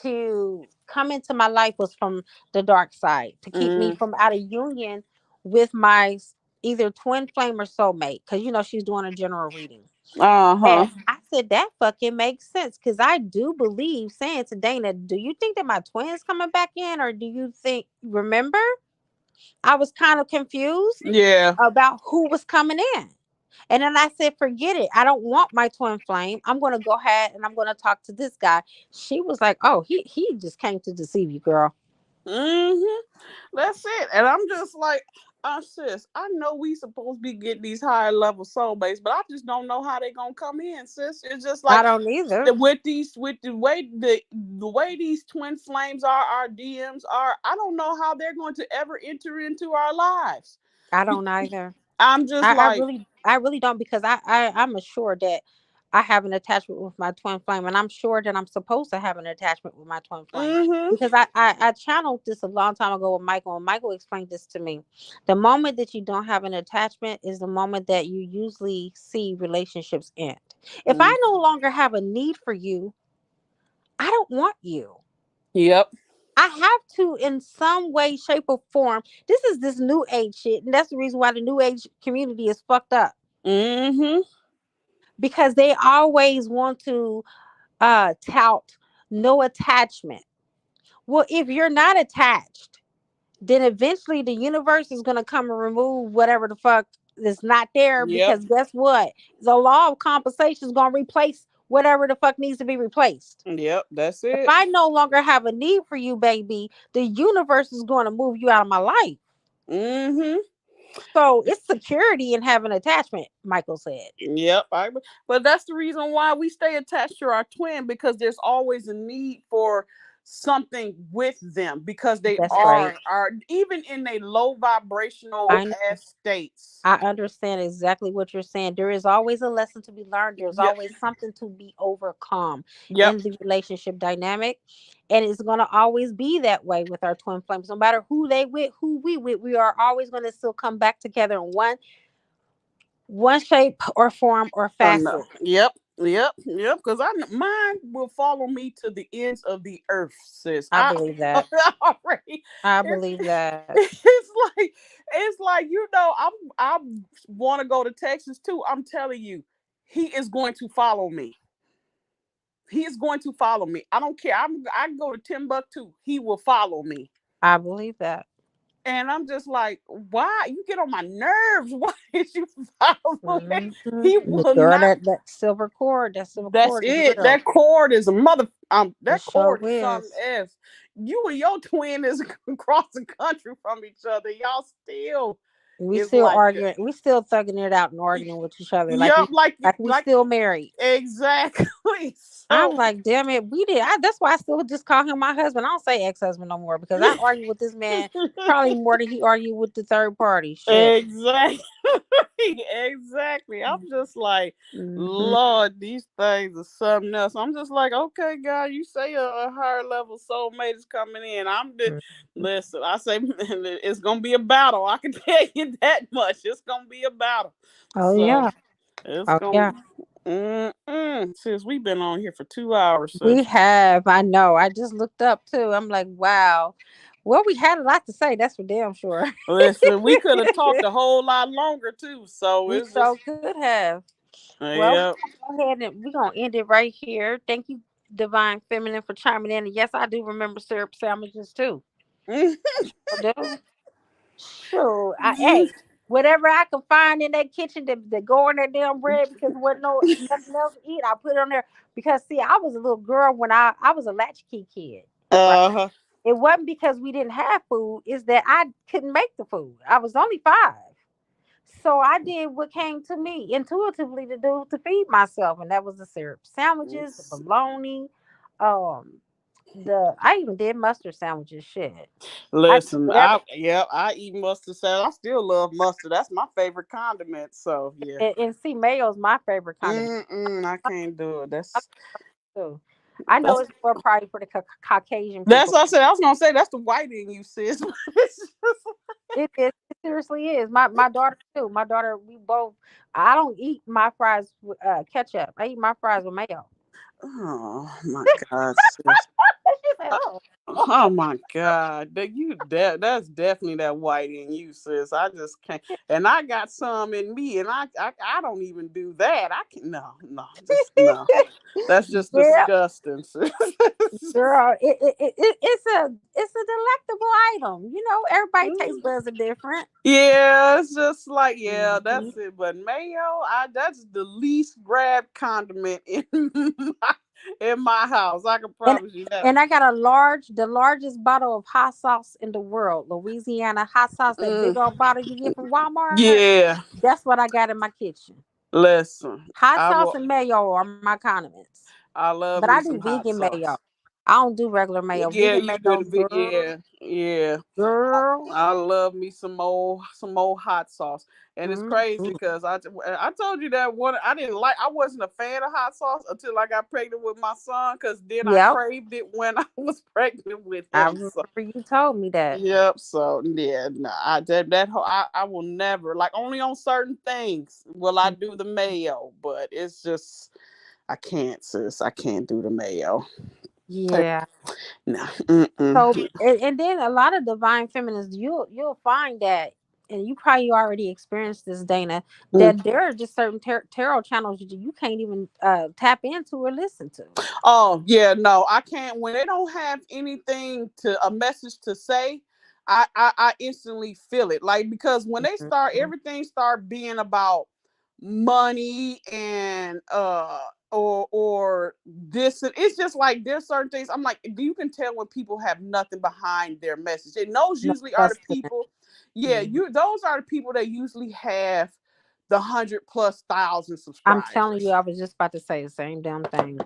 to come into my life was from the dark side to keep me Mm. from out of union with my either twin flame or soulmate, because she's doing a general reading. Uh And huh. I said that fucking makes sense, because I do believe, saying to Dana, do you think that my twin's coming back in, or do you think, remember, I was kind of confused Yeah. about who was coming in. And then I said, forget it. I don't want my twin flame. I'm going to go ahead and I'm going to talk to this guy. She was like, oh, he just came to deceive you, girl. hmm That's it. And I'm just like, sis, I know we supposed to be getting these higher level soulmates, but I just don't know how they gonna come in, sis. It's just I like don't either. with the way these twin flames are, our DMs are, I don't know how they're going to ever enter into our lives. I don't either. I'm just I like, really, I really don't, because I'm assured that, I have an attachment with my twin flame, and I'm sure that I'm supposed to have an attachment with my twin flame Mm-hmm. because I channeled this a long time ago with Michael, and Michael explained this to me. The moment that you don't have an attachment is the moment that you usually see relationships end. If I no longer have a need for you, I don't want you. Yep. I have to, in some way, shape, or form. This new age shit, and that's the reason why the new age community is fucked up Mm-hmm. because they always want to tout no attachment. Well, if you're not attached, then eventually the universe is going to come and remove whatever the fuck is not there Yep. because guess what? The law of compensation is going to replace whatever the fuck needs to be replaced. Yep. That's If it. I no longer have a need for you, baby, the universe is going to move you out of my life. Mm-hmm. So it's security in having attachment, Michael said. Yep. But that's the reason why we stay attached to our twin, because there's always a need for something with them, because they That's right. are even in a low vibrational I know. ass states. I understand exactly what you're saying. There is always a lesson to be learned. There's Yep. always something to be overcome Yep. in the relationship dynamic. And it's going to always be that way with our twin flames. No matter who they with, who we with, we are always going to still come back together in one shape or form or No. facet. Yep. Yep. Yep. Because mine will follow me to the ends of the earth, sis. I believe that. Already. I It's, believe that. it's like I want to go to Texas too. I'm telling you, he is going to follow me. He is going to follow me. I don't care. I can go to Timbuktu. He will follow me. I believe that. And I'm just like, why? You get on my nerves. Why did you follow me? He The will girl, not. that silver That's cord is it. real. That cord is a mother. It That sure cord is something is. else. You and your twin is across the country from each other. Y'all still We is still like, arguing. We still thugging it out and arguing with each other yup, like we still married. exactly. I'm So like, damn it, we did. That's why I still just call him my husband. I don't say ex-husband no more because I argue with this man probably more than he argued with the third party. Shit. exactly. Exactly. I'm just like, Hmm. Lord, these things are something else. I'm just like, okay, God, you say a higher level soulmate is coming in. Listen, I say it's gonna be a battle. I can tell you that much. It's gonna be a battle. Oh So yeah. it's Oh gonna. yeah. Since we've been on here for 2 hours, We sis. have. I know. I just looked up too. I'm like, wow. Well, we had a lot to say. That's for damn sure. Listen, we could have talked a whole lot longer too. So We it's so just, could have. Well, yeah. we're gonna go ahead and we're gonna end it right here. Thank you, Divine Feminine, for chiming in. And yes, I do remember syrup sandwiches too. I do. Sure. Hey, whatever I can find in that kitchen that go in that damn bread because there wasn't nothing else to eat, I put it on there. Because see, I was a little girl when I was a latchkey kid. Right. Uh-huh. It wasn't because we didn't have food, it's that I couldn't make the food. I was only 5. So I did what came to me intuitively to do to feed myself, and that was the syrup sandwiches, the bologna, um, the I even did mustard sandwiches. Shit, I Listen, whatever. I eat mustard salad. I still love mustard. That's my favorite condiment. So yeah. And see, mayo is my favorite condiment I can't do it. too. I know That's it's more probably for the Caucasian that's people. what I said. I was gonna say that's the white in you, sis. It's just It is. It seriously is. My daughter too. My daughter, we both. I don't eat my fries with ketchup. I eat my fries with mayo. oh my God, sis. She said, "Oh, Oh my God, that's definitely that white in you, sis. I just can't, and I got some in me, and I don't even do that. I can no, just no. That's just yeah, disgusting, sis. girl. It's a delectable item. You know, everybody taste buds are different. Yeah, it's just like, yeah, Mhm. that's it. But mayo, that's the least grab condiment in my house. I can And promise you that. and I got the largest bottle of hot sauce in the world, Louisiana hot sauce. That Mm, big old bottle you get from Walmart. yeah, That's what I got in my kitchen. listen, Hot I sauce will. and mayo are my condiments. I love But me I do some hot vegan mayo. sauce. I don't do regular mayo. Yeah, Vegan you do the mayo, girl, yeah, yeah. girl. I love me some old hot sauce, and it's crazy Mm-hmm. because I told you that one I wasn't a fan of hot sauce until I got pregnant with my son, because then I Yep, craved it when I was pregnant with I him. So remember you told me that. yep. So yeah, no, I will never, like, only on certain things will I do the mayo, but it's just I can't, sis. I can't do the mayo. Yeah. No. So, Mm-mm. and then a lot of divine feminists, you'll find that, and you probably already experienced this, Dana, Mm. that there are just certain tarot channels you can't even tap into or listen to. Oh yeah, no, I can't. When they don't have anything to a message to say, I instantly feel it. Like, because when they start, Mhm. everything start being about money and or this, it's just like there's certain things. I'm like, you can tell when people have nothing behind their message. And those No usually are the sustenance. people. Yeah, Mhm. you those are the people that usually have the 100,000+ I'm telling you, subscribers. I was just about to say the same damn thing.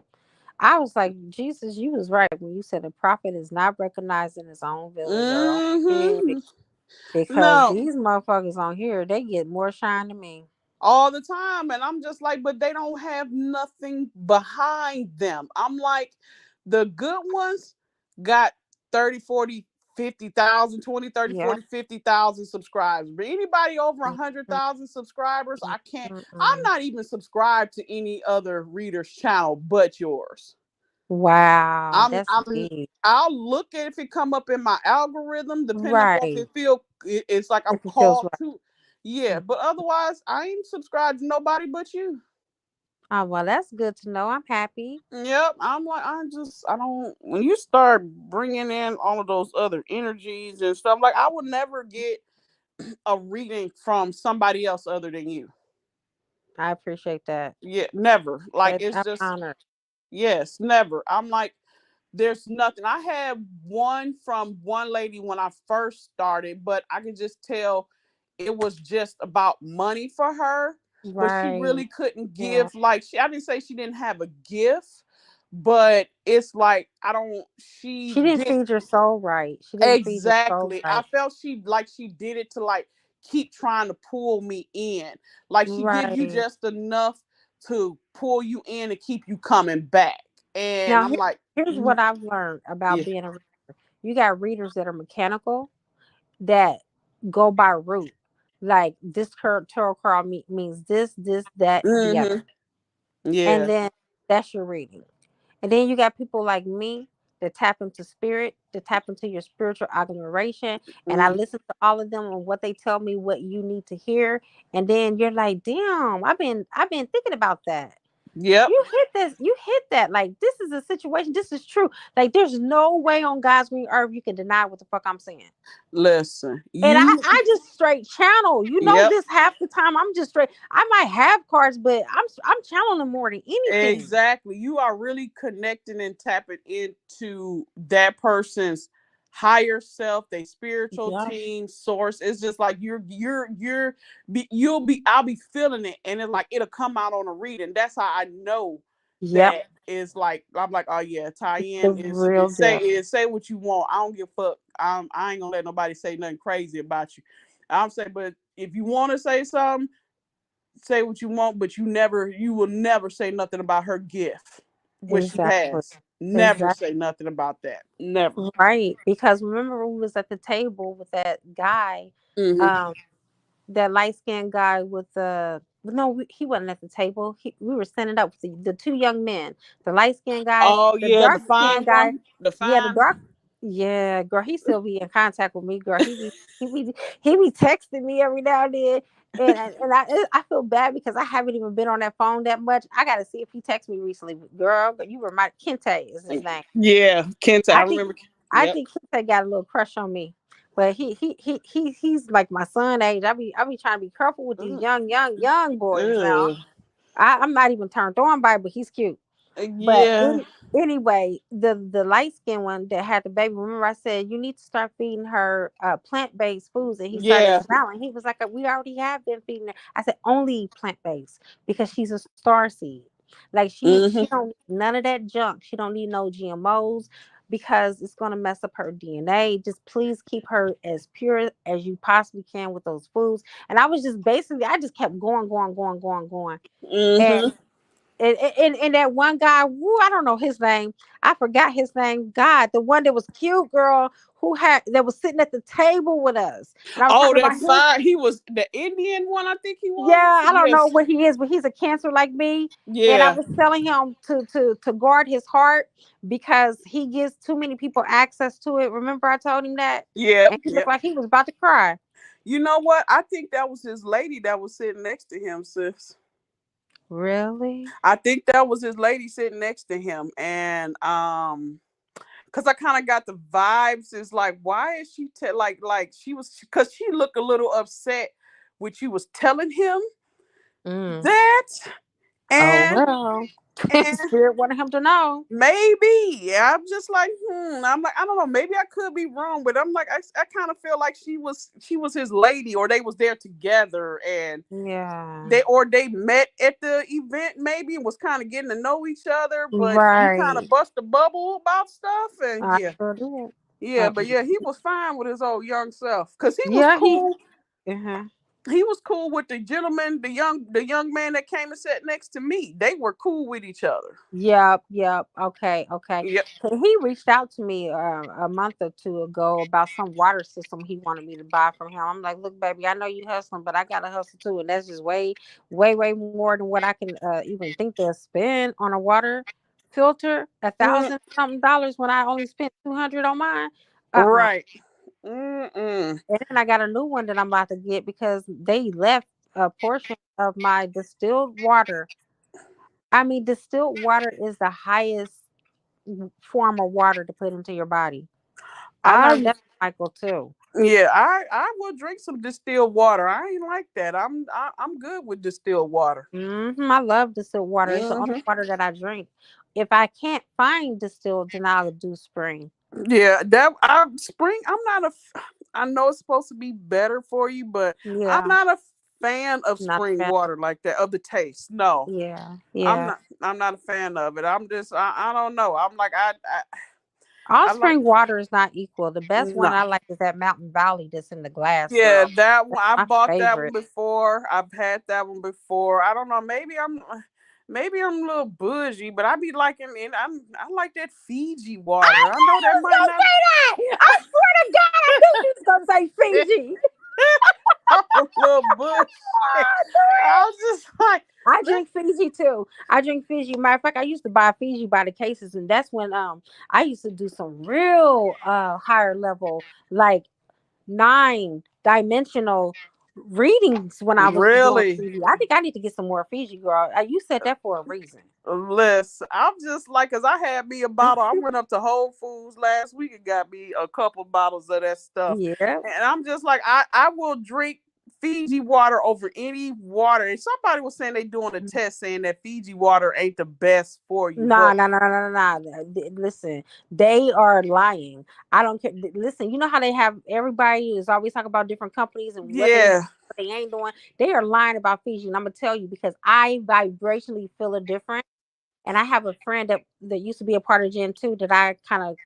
I was like, Jesus, you was right when you said the prophet is not recognized in his own village or own community, Hmm. because No, these motherfuckers on here, they get more shine than me. all the time. And I'm just like, but they don't have nothing behind them. I'm like, the good ones got 30, 40, 50,000, 20, 30, Yep. 40, 50,000 subscribers. But anybody over Mhm. 100,000 subscribers, I can't, I'm Mm-mm. not even subscribed to any other reader's channel but yours. Wow, I'm that's I'm deep. I'll look at if it come up in my algorithm, depending upon if Right. it's like I'm If it feels called right. to. Yeah, Mhm. but otherwise, I ain't subscribed to nobody but you. Oh, well, that's good to know. I'm happy. Yep, I'm like, I don't. When you start bringing in all of those other energies and stuff, like, I would never get a reading from somebody else other than you. I appreciate that. Yeah, never. Like, it's I'm just, honored. yes, never. I'm like, there's nothing. I had one from one lady when I first started, but I could just tell it was just about money for her. But she Right. really couldn't Yeah. give, like, I didn't say she didn't have a gift, but it's like, I don't, she She didn't did. feed your soul right. She didn't feed your soul Exactly. I right. felt she did it to, like, keep trying to pull me in. Like, she give you Right. just enough to pull you in and keep you coming back. And Now, I'm like, here's what I've learned about yeah. being a reader. You got readers that are mechanical, that go by root. Like this tarot card means this, that, the Mm-hmm. other. And Yeah. then that's your reading. And then you got people like me that tap into spirit, that tap into your spiritual agglomeration. And I Mm. listen to all of them and what they tell me what you need to hear. And then you're like, damn, I've been thinking about that. Yep. You hit that. Like, this is a situation, this is true. Like, there's no way on God's green earth you can deny what the fuck I'm saying. Listen, And you. I just straight channel. You know Yep. this half the time. I'm just straight. I might have cards, but I'm channeling more than anything. Exactly. You are really connecting and tapping into that person's higher self, their spiritual Yep. team, source. It's just like you'll be I'll be feeling it, and it's like it'll come out on a reading. That's how I know Yep. that is like, I'm like, oh yeah, The tie-in real deal. is say what you want. I don't give a fuck. I ain't gonna let nobody say nothing crazy about you. I'm saying, but if you want to say something, say what you want, but you will never say nothing about her gift, what she Exactly. has. Never Exactly. say nothing about that. Never. Right. Because remember we was at the table with that guy, Hmm. um, that light skinned guy with the no, he wasn't at the table. We were standing up with the two young men, the light skinned guy, Oh the yeah, the dark fine skinned guy. one, the Yeah, the fine. dark. Yeah, girl, he still be in contact with me, girl. He be texting me every now and then, and I feel bad because I haven't even been on that phone that much. I got to see if he texted me recently, girl. But you remind Kente is his name. Yeah, Kenta. I I think remember. I Yep. think Kente got a little crush on me, but he's like my son age. I be trying to be careful with these Mm, young boys now. ugh. I'm not even turned on by it, but he's cute. But Yeah. anyway, the light skinned one that had the baby. Remember, I said you need to start feeding her plant based foods, and he started Yeah. smiling. He was like, "We already have been feeding her." I said, "Only plant based because she's a star seed." Like she Mhm. don't need none of that junk. She don't need no GMOs because it's gonna mess up her DNA. Just please keep her as pure as you possibly can with those foods. And I was just basically, I just kept going, going, going, going, going. Mhm. And and that one guy, woo, I don't know his name. I forgot his name. God, the one that was cute, girl, who had that was sitting at the table with us, and I was Oh, talking that about him. fire. He was the Indian one. I think he was. Yeah, I don't know Yes. what he is, but he's a cancer like me. And I Yeah. was telling him to guard his heart because he gives too many people access to it. Remember, I told him that, Yep. and he looked Yep. like he was about to cry. You know what? I think that was his lady that was sitting next to him, sis. Really? I think that was his lady sitting next to him, and because I kind of got the vibes. Is like, why is she like she was? Because she looked a little upset when you was telling him Mm. that, Oh and well, and Spirit wanted him to know. maybe. Yeah, I'm just like, I'm like, I don't know. Maybe I could be wrong, but I'm like, I kind of feel like she was his lady, or they was there together, and Yeah. they met at the event, maybe, and was kind of getting to know each other. But he kind of Right. bust a bubble about stuff, and I yeah, sure did. yeah. But yeah, he was fine with his old young self because he was Yeah, he. cool. Uh-huh. He was cool with the gentleman, the young man that came and sat next to me. They were cool with each other. Yep, yep. Okay, okay. Yep. So he reached out to me a month or two ago about some water system he wanted me to buy from him. I'm like, look, baby, I know you hustling, but I gotta hustle too, and that's just way, way, way more than what I can even think to spend on a water filter. A Mm, thousand something dollars when I only spent 200 on mine. Uh. right. Mm-mm. And then I got a new one that I'm about to get because they left a portion of my distilled water. I mean, distilled water is the highest form of water to put into your body. I learned I that from Michael too. Yeah, I will drink some distilled water. I ain't like that. I'm good with distilled water. I love distilled water. It's the only Hmm. water that I drink. If I can't find distilled, then I'll do spring. Yeah, that I spring. I know it's supposed to be better for you, but I'm Yeah, not a fan of not a spring fan. water like that, of the taste. No, Yeah, I'm yeah. not. I'm not a fan of it. I don't know. I'm like All I like. spring water is not equal. The best one No. I like is that Mountain Valley that's in the glass, Yeah, girl. that one That's I my bought that one favorite. before. I've had that one before. I don't know. Maybe I'm a little bougie, but I be liking it. I like that Fiji I water. I know knew that you was might gonna not. say that. I swear to God, I knew you was gonna say Fiji. I'm a little bullshit. I knew I it. was just like, I let drink Fiji too. I drink Fiji. Matter of fact, I used to buy Fiji by the cases, and that's when I used to do some real higher level, like 9 dimensional readings when I was doing really Fiji. I think I need to get some more Fiji, girl. You said that for a reason. listen. I'm just like, cause I had me a bottle. I went up to Whole Foods last week and got me a couple bottles of that stuff, Yeah. and I'm just like, I will drink Fiji water over any water. And somebody was saying they doing a test saying that Fiji water ain't the best for you, Nah, but nah, nah, nah, nah, nah. Listen, they are lying. I don't care. Listen, you know how they have everybody is always talking about different companies and what they doing, yeah, what they ain't doing. They are lying about Fiji, and I'm gonna tell you because I vibrationally feel it different. And I have a friend that used to be a part of Gen 2 that I kind of,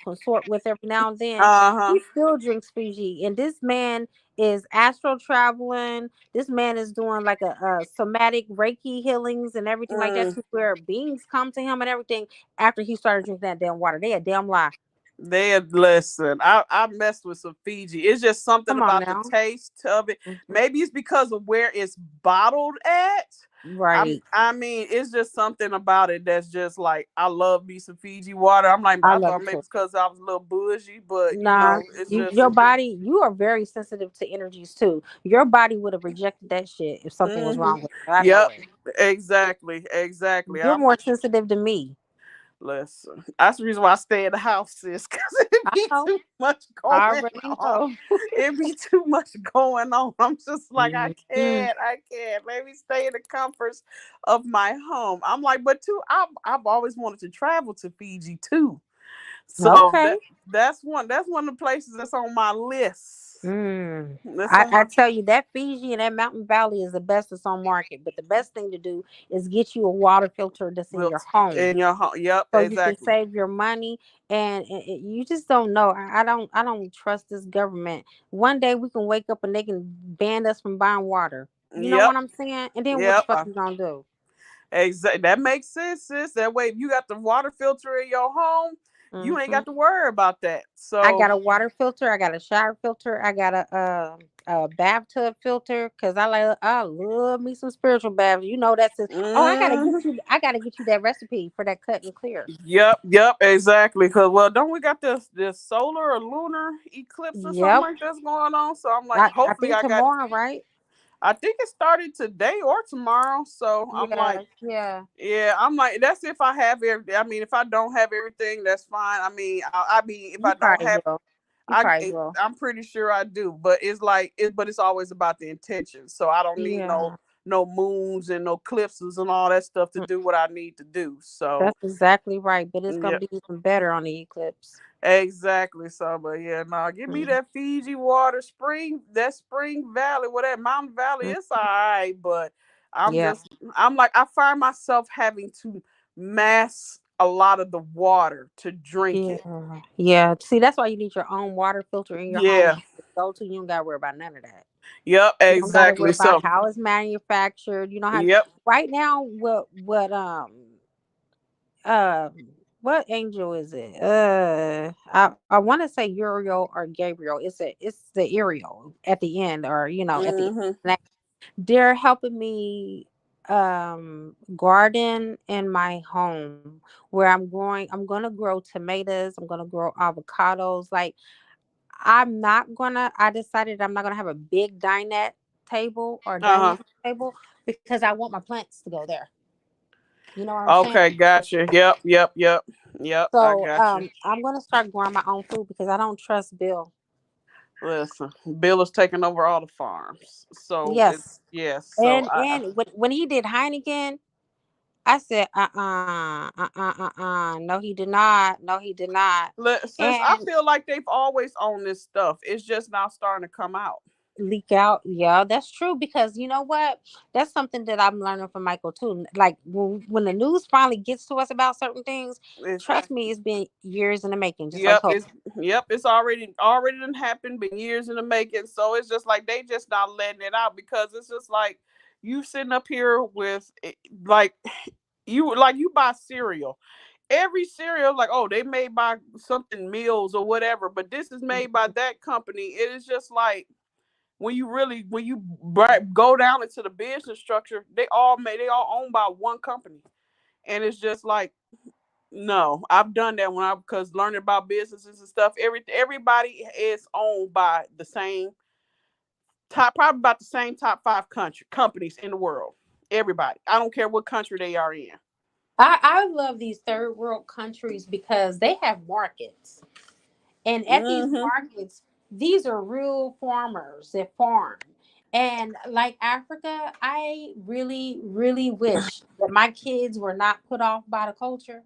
consort with every now and then. uh He still drinks Fiji. And this man is astral traveling. This man is doing like a somatic Reiki healings and everything like that huh. to where beings come to him and everything after he started drinking that damn water. They a damn lie. They had listen. I messed with some Fiji. It's just something Come on about the now. taste of it. Mhm. Maybe it's because of where it's bottled at. Right. I mean, it's just something about it that's just like I love me some Fiji water. I'm like, I I love thought it maybe too. it's because I was a little bougie, but Nah, it's just. your body, you are very sensitive to energies too. Your body would have rejected that shit if something was Hmm. wrong with it. I know Yep, it. exactly, exactly. You're I'm more sensitive to me. listen. That's the reason why I stay in the house, sis, because it I be know. too much I going already on. know. It be too much going on. I'm just like, I Mm. can't, I can't. Maybe stay in the comforts of my home. I'm like, but too, I've always wanted to travel to Fiji too. So Okay. that's one of the places that's on my list. Mm. That's I, on I my tell you that Fiji and that Mountain Valley is the best that's on market. But the best thing to do is get you a water filter that's in your list home, in your home. Yep, so you can exactly. save your money. And you just don't know. I don't trust this government. One day we can wake up and they can ban us from buying water. You know Yep, what I'm saying? And then what the yep. fuck we gonna do? Exactly. That makes sense, sis. That way, if you got the water filter in your home, you ain't Hmm. got to worry about that. I So, got a water filter. I got a shower filter. I got a bathtub filter because I love me some spiritual baths. You know that's it. Oh, mm, I gotta get you that recipe for that cut and clear. yep, exactly. Cause well, don't we got this solar or lunar eclipse or something Yep. like that's going on? So I'm like, I hopefully, think I got it. tomorrow, right? I think it started today or tomorrow. So I'm like, Yeah, yeah. yeah, I'm like, that's if I have every. I mean, if I don't have everything, that's fine. I mean, I mean, if You I don't probably have will. You probably will. I'm pretty sure I do, but it's like but it's always about the intention. So I don't need Yeah. no moons and no eclipses and all that stuff to Mm, do what I need to do. So that's exactly right. But it's gonna yeah, be even better on the eclipse. exactly. So but yeah, no, give me Mm, that Fiji water spring, that Spring Valley, well that Mountain Valley, mm, it's all right, but I'm yeah. just I'm like I find myself having to mass a lot of the water to drink it. Yeah. Yeah. See, that's why you need your own water filter in your home. Yeah. That you can go to. You don't gotta worry about none of that. Yep, You don't got to worry exactly. about So, how it's manufactured. You know how yep. right now what angel is it? I want to say Uriel or Gabriel. It's the Ariel at the end, or at the Mhm. end. They're helping me garden in my home where I'm gonna grow tomatoes, I'm gonna grow avocados. Like I decided I'm not gonna have a big dinette table or dining Uh-huh. room table because I want my plants to go there. You know what I'm saying? Okay, gotcha. Yep. Yep, I So got you. I'm gonna start growing my own food because I don't trust Bill. Listen, Bill is taking over all the farms. So it's Yes. yes, so I And when he did Heineken, I said, no, he did not. No, he did not. since I And feel like they've always owned this stuff. It's just now starting to come out. leak out. Yeah, that's true because you know what? That's something that I'm learning from Michael too. Like when the news finally gets to us about certain things, It's trust me, it's been years in the making, just like yep, hope. it's already done happened, been years in the making. So it's just like they just not letting it out because it's just like you sitting up here with like you buy cereal. Every cereal, like, oh, they made by something Mills or whatever, but this is made by that company. It is just like when you go down into the business structure, they all owned by one company, and it's just like no, I've done that when I because learning about businesses and stuff. Everybody is owned by the same probably about the same top five country companies in the world. Everybody, I don't care what country they are in. I love these third world countries because they have markets. And at these Mm-hmm. markets, these are real farmers that farm. And like Africa, I really, really wish that my kids were not put off by the culture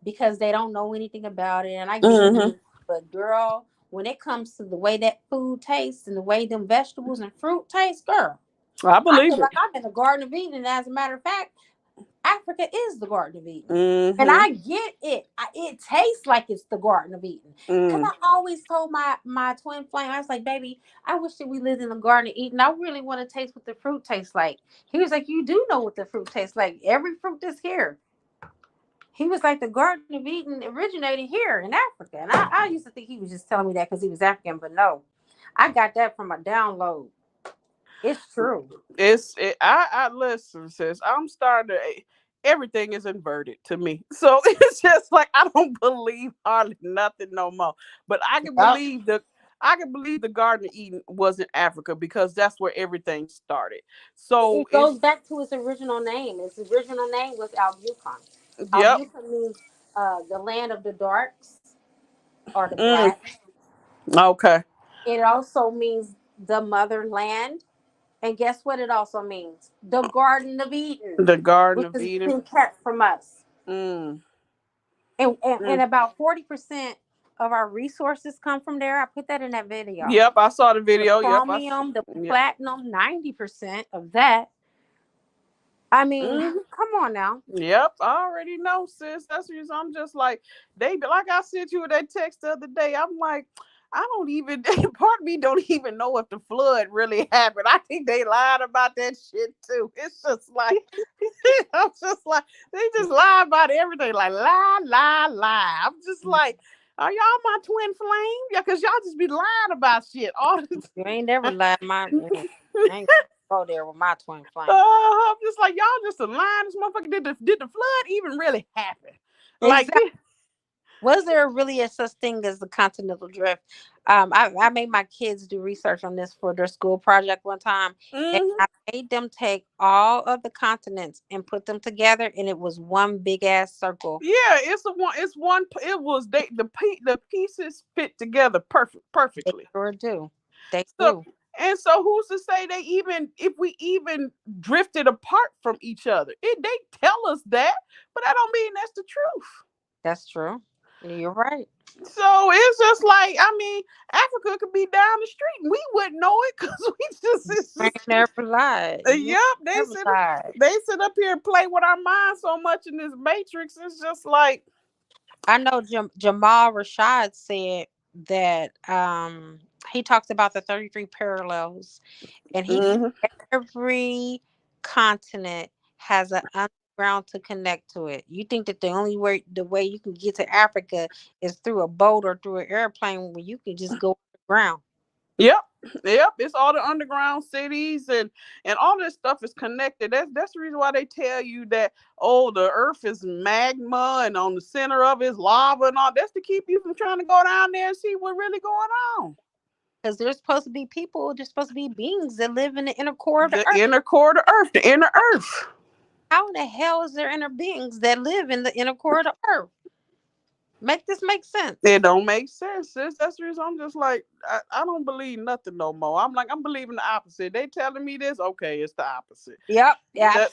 because they don't know anything about it. And I get it. Mm-hmm. But girl, when it comes to the way that food tastes and the way them vegetables and fruit taste, girl, I I feel believe like it. I'm in the Garden of Eden. And as a matter of fact, Africa is the Garden of Eden. And Mm-hmm. I get it. It tastes like it's the Garden of Eden. Because Mm. I always told my twin flame, I was like, baby, I wish that we lived in the Garden of Eden. I really want to taste what the fruit tastes like. He was like, you do know what the fruit tastes like. Every fruit that's here. He was like, the Garden of Eden originated here in Africa. And I used to think he was just telling me that because he was African, but no. I got that from a download. It's true. I listen, sis. I'm starting to everything is inverted to me. So it's just like I don't believe hardly nothing no more. But Yep. I can believe the Garden of Eden was in Africa because that's where everything started. So It goes it's back to its original name. Its original name was Albuquerque. yep. Albuquerque means the land of the darks or the Mm, blacks. okay. It also means the motherland. And guess what it also means? The Garden of Eden, The Garden which of has Eden. been kept from us. Mm, And Mm. about 40% of our resources come from there. I put that in that video. Yep, I saw the The video. Yep, chromium, the yep. platinum, 90% of that. I mean, Mhm. come on now. Yep, I already know, sis. That's the reason I'm just like, they like I sent you that text the other day. I'm like, I don't even part of me don't even know if the flood really happened. I think they lied about that shit too. It's just like I'm just like they just lie about everything, like lie, lie, lie. I'm just like, are y'all my twin flame? Yeah, cause y'all just be lying about shit all the You ain't never lied. I ain't go there with my twin flame. I'm just like y'all just a lying. This motherfucker did the flood even really happen? Like, Exactly. Was there really a such thing as the continental drift? I made my kids do research on this for their school project one time, and mm-hmm. I made them take all of the continents and put them together, and it was one big ass circle. Yeah, it's a one. It's one. It was the pieces fit together They perfectly. sure do. They So do. and so who's to say they even if we even drifted apart from each other? They tell us that, but that don't mean that's the truth. That's true. You're right. So it's just like I mean, Africa could be down the street and we wouldn't know it because we just it's You ain't just never lied. You yep. never lied. They sit up here and play with our minds so much in this matrix. It's just like I know Jamal Rashad said that he talks about the 33 parallels, and he said mhm. every continent has an underground to connect to it. You think that the way you can get to Africa is through a boat or through an airplane, where you can just go underground. Yep, yep. It's all the underground cities and all this stuff is connected. That's the reason why they tell you that the Earth is magma and on the center of it is lava and all. That's to keep you from trying to go down there and see what really going on. Because there's supposed to be beings that live in the inner core of the The earth. inner core of the Earth, the inner Earth. How in the hell is there inner beings that live in the inner core of the earth? Make this make sense. It don't make sense. That's the reason I'm just like I don't believe nothing no more. I'm like I'm believing the opposite. They telling me this, okay, it's the opposite. Yep. Yeah. That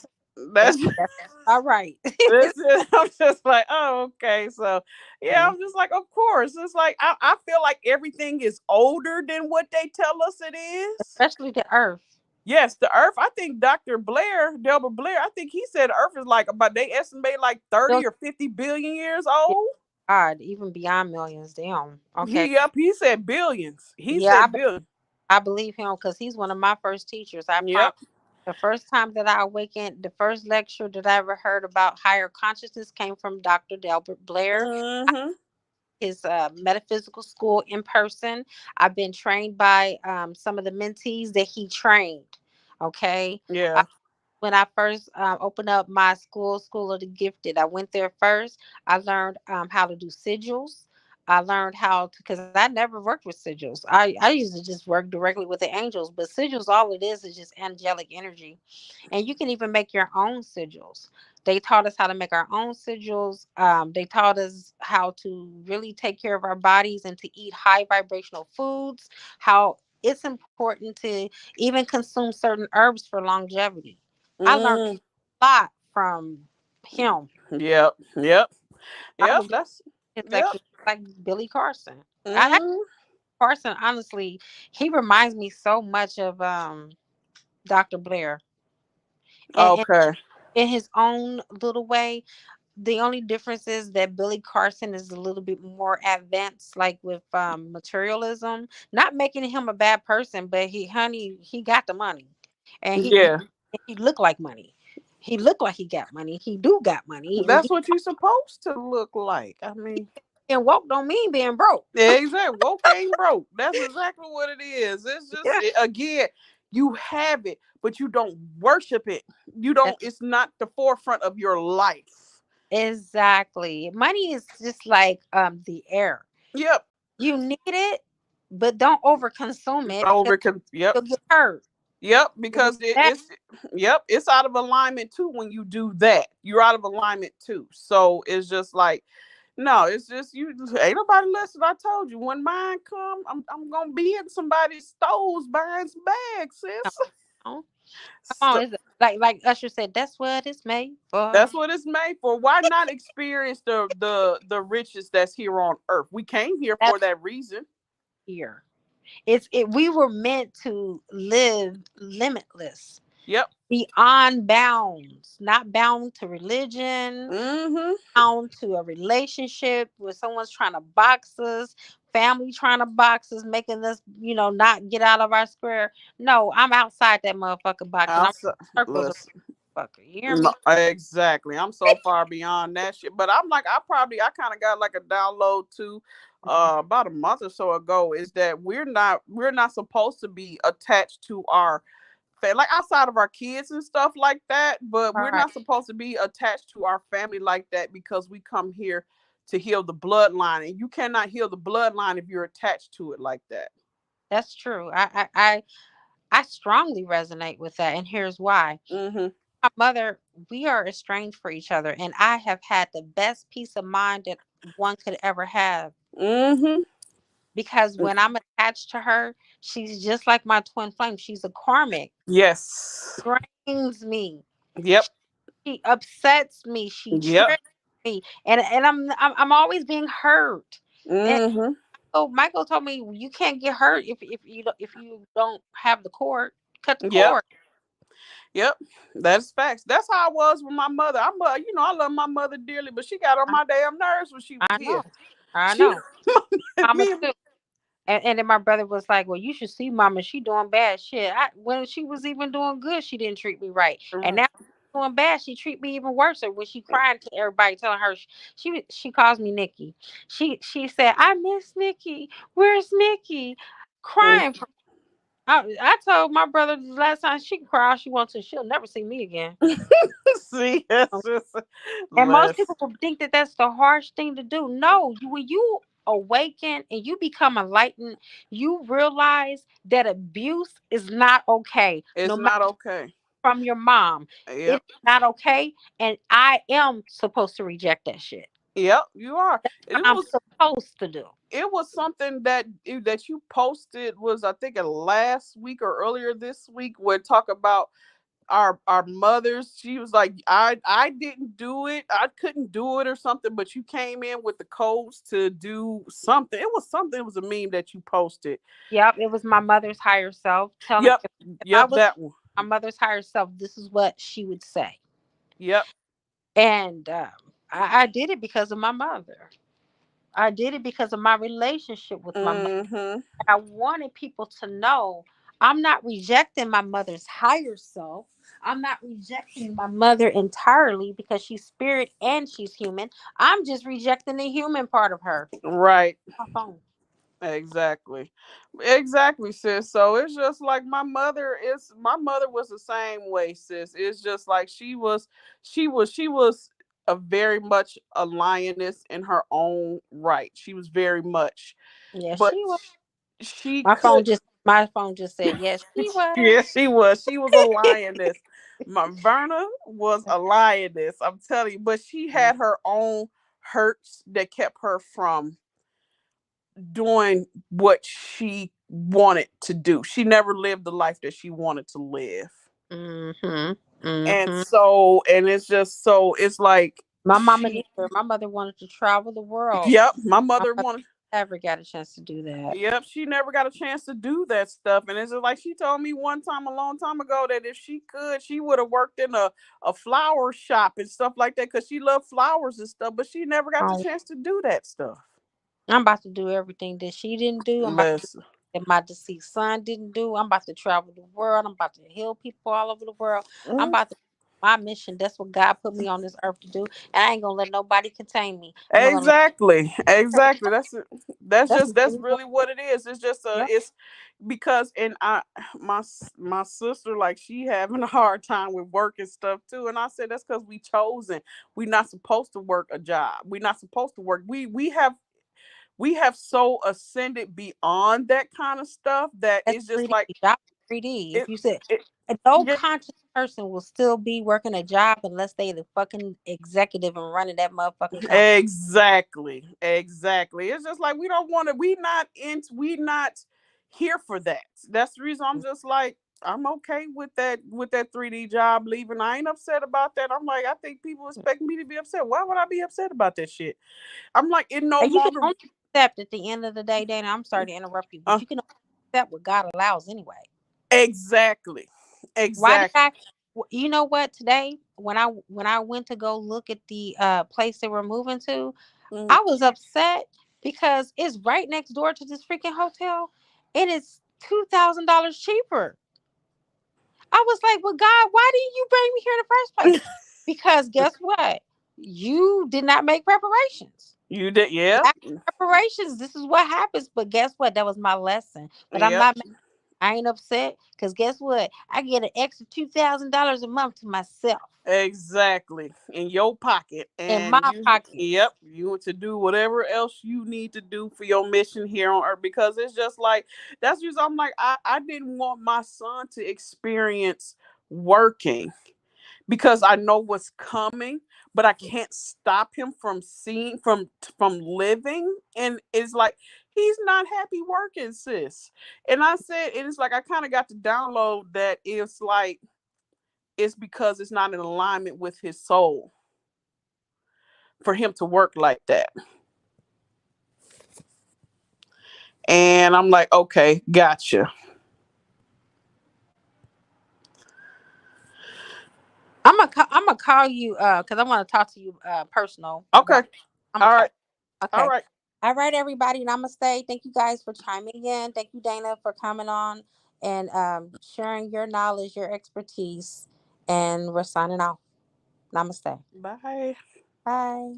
That's that's that's all right. That's it. I'm just like, oh, okay. So, yeah, Mhm. I'm just like, of course. It's like, I feel like everything is older than what they tell us it is. Especially the earth. Yes, the Earth. I think Dr. Blair, Delbert Blair, I think he said Earth is like about, they estimate like 30 Still, or 50 billion years yeah, old. God, even beyond millions. Damn. Okay. He said billions. He Yeah, said billions. I believe him because he's one of my first teachers. I promise. Yep. The first time that I awakened, the first lecture that I ever heard about higher consciousness came from Dr. Delbert Blair. Mm-hmm. His metaphysical school in person. I've been trained by some of the mentees that he trained. Okay. Yeah. When I first opened up my School of the Gifted, I went there first. I learned how to do sigils. I learned how to, because I never worked with sigils. I used to just work directly with the angels, but sigils, all it is just angelic energy. And you can even make your own sigils. They taught us how to make our own sigils. They taught us how to really take care of our bodies and to eat high vibrational foods, how it's important to even consume certain herbs for longevity. I learned Mm. a lot from him. Yep. Yep. I Yep. believe That's his yep. like Billy Carson. Mm. Carson, honestly, he reminds me so much of Dr. Blair. And Okay. in his own little way, the only difference is that Billy Carson is a little bit more advanced, like with materialism. Not making him a bad person, but he got the money, and Yeah. he looked like money. He looked like he got money. He do got money, and That's what you're supposed to look like. I mean, and woke don't mean being broke. yeah, exactly. Woke ain't broke. That's exactly what it is. It's just Yeah, again, you have it, but you don't worship it. You e- don't. It's not the forefront of your life. exactly. Money is just like the air. Yep. You need it, but don't overconsume it because Yep. you'll get hurt. Yep. You do Because that. it's yep. It's out of alignment too when you do that. You're out of alignment too. So it's just like no, it's just you. Ain't nobody listen. I told you when mine come, I'm gonna be in somebody's stores buying some bags, sis. No. Come So on, it's like Usher said, that's what it's made for. that's what it's made for. Why not experience the riches that's here on earth? We came here That's for that reason. here. We were meant to live limitless, Yep. beyond bounds, not bound to religion, Mm-hmm. bound to a relationship where someone's trying to box us, family trying to box us, making us, not get out of our square. No, I'm outside that motherfucking box and I'm Outside, circles of listen. fucker. You hear No, me? exactly. I'm so far beyond that shit. But I'm like, I kind of got like a download too, Mhm. about a month or so ago. Is that we're not supposed to be attached to our like outside of our kids and stuff like that. But All we're right. not supposed to be attached to our family like that because we come here to heal the bloodline, and you cannot heal the bloodline if you're attached to it like that. That's true. I strongly resonate with that, and here's why. Mm-hmm. My mother, we are estranged for each other, and I have had the best peace of mind that one could ever have, Mm-hmm. because when I'm attached to her, she's just like my twin flame. She's a karmic. Yes. Drains me. Yep. She upsets me. She Yep. triggers me, and I'm always being hurt. And Mm-hmm. so Michael told me you can't get hurt if you don't have the cord. Cut the Yep. cord. Yep, that's facts. That's how I was with my mother. I love my mother dearly, but she got on I, my damn nerves when she was I here. know. I She, know. Mama me, too. And then my brother was like, "Well, you should see Mama. She doing bad shit. When she was even doing good, she didn't treat me right. And now she's doing bad, she treat me even worse. When she crying to everybody, telling her she calls me Nikki. She said, "I miss Nikki. Where's Nikki?" Crying for. I told my brother the last time she can cry all she wants to. She'll never see me again. see, it's just And most less. people will think that that's the harsh thing to do. No, when you awaken and you become enlightened, you realize that abuse is not okay. It's No matter not okay. from your mom, Yep, it's not okay. And I am supposed to reject that shit. yep, you are. It I'm was supposed to do. it was something that you posted was I think last week or earlier this week where talk about our mothers. She was like, I didn't do it, I couldn't do it or something, but you came in with the codes to do something. It was a meme that you posted. Yep, it was my mother's higher self telling Yep. if I Yep, was that one. my mother's higher self, this is what she would say. Yep. And I did it because of my mother. I did it because of my relationship with my mother. Mm-hmm. I wanted people to know I'm not rejecting my mother's higher self. I'm not rejecting my mother entirely because she's spirit and she's human. I'm just rejecting the human part of her. Right. My phone. Exactly. Exactly, sis. So it's just like my mother was the same way, sis. It's just like she was a very much a lioness in her own right. She was very much. Yeah, But she was. she My could phone just my phone just said yes, she yeah, was. she was. She was a lioness. My Verna was a lioness, I'm telling you. But she Mm-hmm. had her own hurts that kept her from doing what she wanted to do. She never lived the life that she wanted to live. And Mm-hmm. so, and it's just so, it's like My mama she, neither. My mother wanted to travel the world. yep, my My mother mother wanted, never got a chance to do that. yep, she never got a chance to do that stuff. And it's just like she told me one time, a long time ago, that if she could, she would have worked in a flower shop and stuff like that because she loved flowers and stuff, but she never got the Um, chance to do that stuff. I'm about to do everything that she didn't do. I'm about to do Listen, that my deceased son didn't do. I'm about to travel the world. I'm about to heal people all over the world. I'm mm, about to my mission. That's what God put me on this earth to do. And I ain't gonna let nobody contain me. I'm gonna let exactly, exactly. that's That's really what really what it is. It's just yep. it's because and my sister, like, she having a hard time with work and stuff too. And I said that's because we chosen. We not supposed to work a job. We not supposed to work. We have so ascended beyond that kind of stuff that That's it's just 3D. like Job 3D. If it. you said it no yeah, conscious person will still be working a job unless they the fucking executive and running that motherfucking company. exactly, exactly. It's just like we don't want to. We not here for that. That's the reason I'm just like. I'm okay with that 3D job leaving. I ain't upset about that. I'm like, I think people expect me to be upset. Why would I be upset about that shit? I'm like, it no And you can longer only accept at the end of the day, Dana. I'm sorry to interrupt you, but uh, you can only accept what God allows anyway. exactly. Why did Exactly. I? You know what? Today, when I went to go look at the place that we're moving to, Mhm. I was upset because it's right next door to this freaking hotel. It is $2,000 cheaper. I was like, "Well, God, why didn't you bring me here in the first place?" Because guess what? You did not make preparations. You did, yeah, Lack of preparations. This is what happens. But guess what? That was my lesson. But I'm yep, not. I ain't upset because guess what? I get an extra $2,000 a month to myself exactly. In your pocket, in my and yep, pockets. you want to do whatever else you need to do for your mission here on Earth, because it's just like that's just I'm like I didn't want my son to experience working because I know what's coming, but I can't stop him from seeing from living. And it's like he's not happy working, sis. And I said, and it's like I kind of got to download that it's like it's because it's not in alignment with his soul for him to work like that. And I'm like, okay, gotcha. I'm gonna call you because I want to talk to you personal Okay, about. I'm gonna all call right, you. all Okay. right. All right, everybody. Namaste. Thank you guys for chiming in. Thank you, Dana, for coming on and sharing your knowledge, your expertise. And we're signing off. Namaste. Bye. Bye.